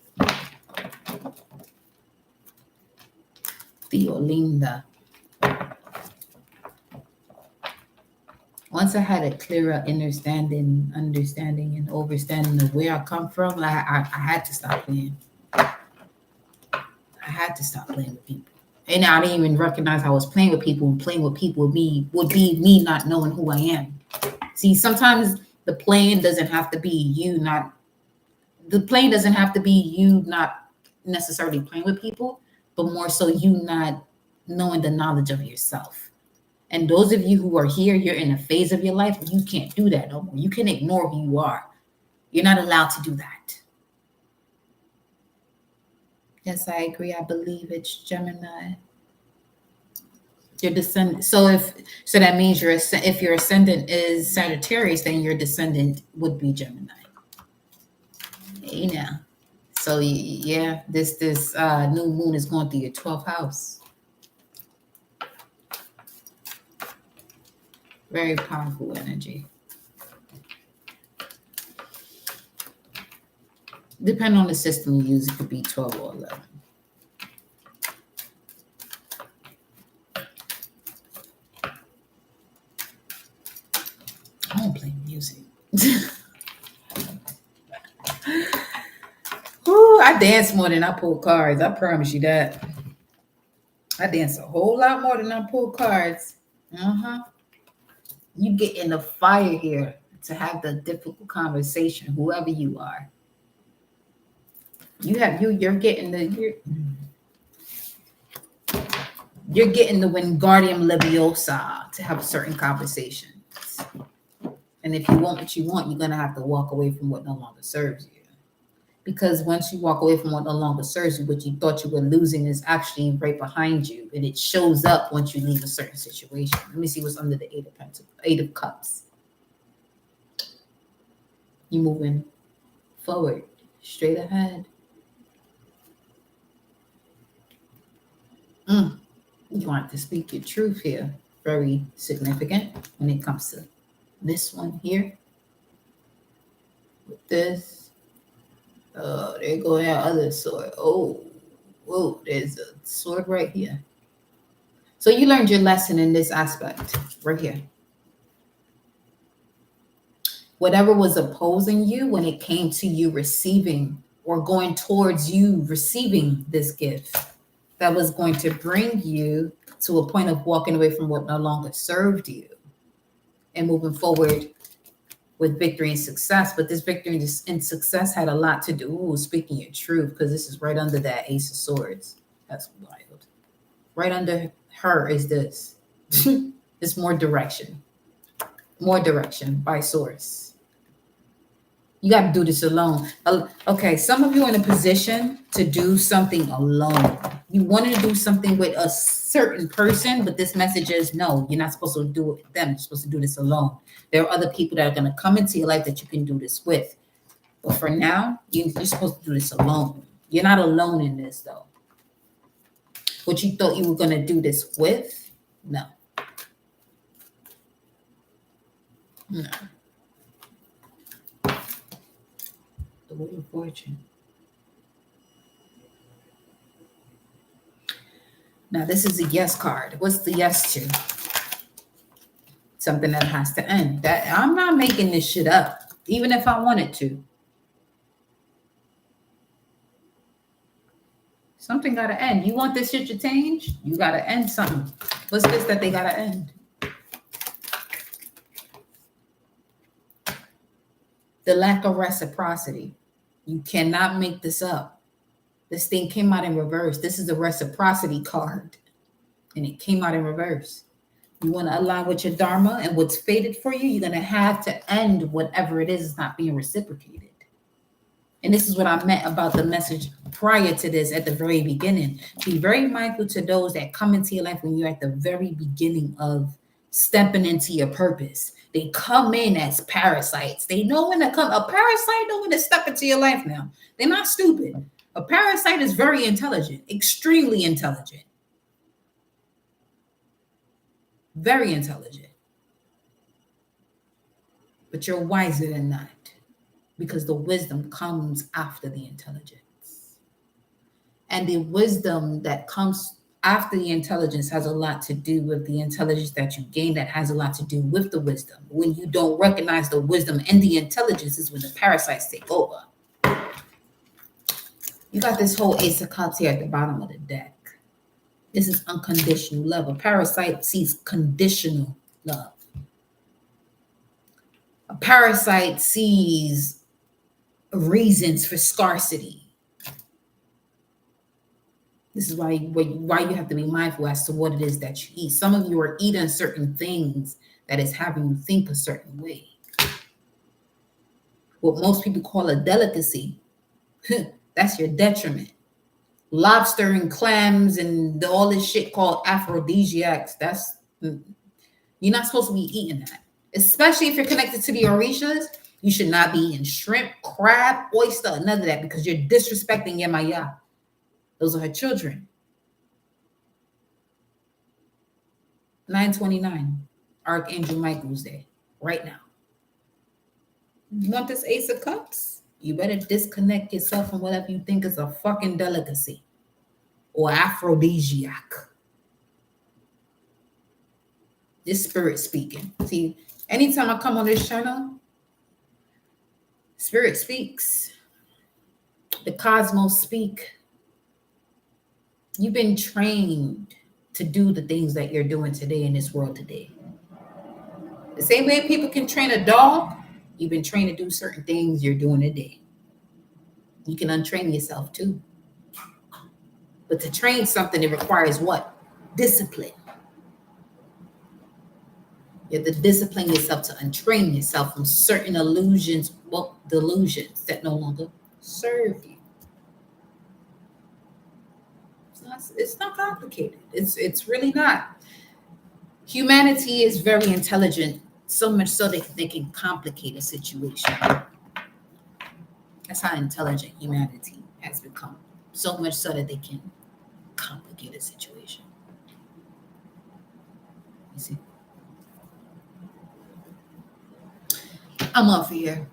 Tio Linda. Once I had a clearer understanding and overstanding of where I come from, I had to stop playing. I had to stop playing with people. And I didn't even recognize I was playing with people, and playing with people would be me not knowing who I am. See, sometimes the playing doesn't have to be you not necessarily playing with people, but more so you not knowing the knowledge of yourself. And those of you who are here, you're in a phase of your life where you can't do that no more. You can ignore who you are. You're not allowed to do that. Yes, I agree. I believe it's Gemini. Your descendant. So that means if your ascendant is Sagittarius, then your descendant would be Gemini. You know. So yeah, this new moon is going through your 12th house. Very powerful energy. Depending on the system you use, it could be 12 or 11. I don't play music. Ooh, I dance more than I pull cards. I promise you that. I dance a whole lot more than I pull cards. You get in the fire here to have the difficult conversation, whoever you are. You're getting the Wingardium Leviosa to have certain conversations. And if you want what you want, you're gonna have to walk away from what no longer serves you. Because once you walk away from what no longer serves you, what you thought you were losing is actually right behind you, and it shows up once you leave a certain situation. Let me see what's under the Eight of Cups. You moving forward, straight ahead. You want to speak your truth here. Very significant when it comes to this one here. With this. Oh, there go that other sword. Oh, whoa, there's a sword right here. So you learned your lesson in this aspect right here. Whatever was opposing you when it came to you receiving or going towards you receiving this gift, that was going to bring you to a point of walking away from what no longer served you and moving forward with victory and success. But this victory and success had a lot to do, ooh, speaking your truth, because this is right under that Ace of Swords. That's wild. Right under her is this. It's more direction by source. You got to do this alone. Okay, some of you are in a position to do something alone. You wanted to do something with a certain person, but this message is no, you're not supposed to do it with them. You're supposed to do this alone. There are other people that are going to come into your life that you can do this with. But for now, you're supposed to do this alone. You're not alone in this, though. What you thought you were going to do this with, no. No. The Wheel of Fortune. Now, this is a yes card. What's the yes to? Something that has to end. That I'm not making this shit up, even if I wanted to. Something got to end. You want this shit to change? You got to end something. What's this that they got to end? The lack of reciprocity. You cannot make this up. This thing came out in reverse. This is the reciprocity card. And it came out in reverse. You want to align with your dharma and what's fated for you, you're going to have to end whatever it is not being reciprocated. And this is what I meant about the message prior to this at the very beginning. Be very mindful to those that come into your life when you're at the very beginning of stepping into your purpose. They come in as parasites. They know when to come. A parasite know when to step into your life now. They're not stupid. A parasite is very intelligent, extremely intelligent. Very intelligent. But you're wiser than that, because the wisdom comes after the intelligence. And the wisdom that comes after the intelligence has a lot to do with the intelligence that you gain, that has a lot to do with the wisdom. When you don't recognize the wisdom and the intelligence is when the parasites take over. You got this whole Ace of Cups here at the bottom of the deck. This is unconditional love. A parasite sees conditional love. A parasite sees reasons for scarcity. This is why you have to be mindful as to what it is that you eat. Some of you are eating certain things that is having you think a certain way. What most people call a delicacy, that's your detriment. Lobster and clams and all this shit called aphrodisiacs, you're not supposed to be eating that. Especially if you're connected to the Orishas, you should not be eating shrimp, crab, oyster, none of that, because you're disrespecting Yemaya. Those are her children. 929, Archangel Michael's Day, right now. You want this Ace of Cups? You better disconnect yourself from whatever you think is a fucking delicacy or aphrodisiac. This spirit speaking. See, anytime I come on this channel, spirit speaks. The cosmos speak. You've been trained to do the things that you're doing today in this world today. The same way people can train a dog, you've been trained to do certain things you're doing today. You can untrain yourself too. But to train something, it requires what? Discipline. You have to discipline yourself to untrain yourself from certain delusions that no longer serve you. It's not complicated. It's really not. Humanity is very intelligent, so much so that they can complicate a situation. That's how intelligent humanity has become. So much so that they can complicate a situation. You see? I'm off here.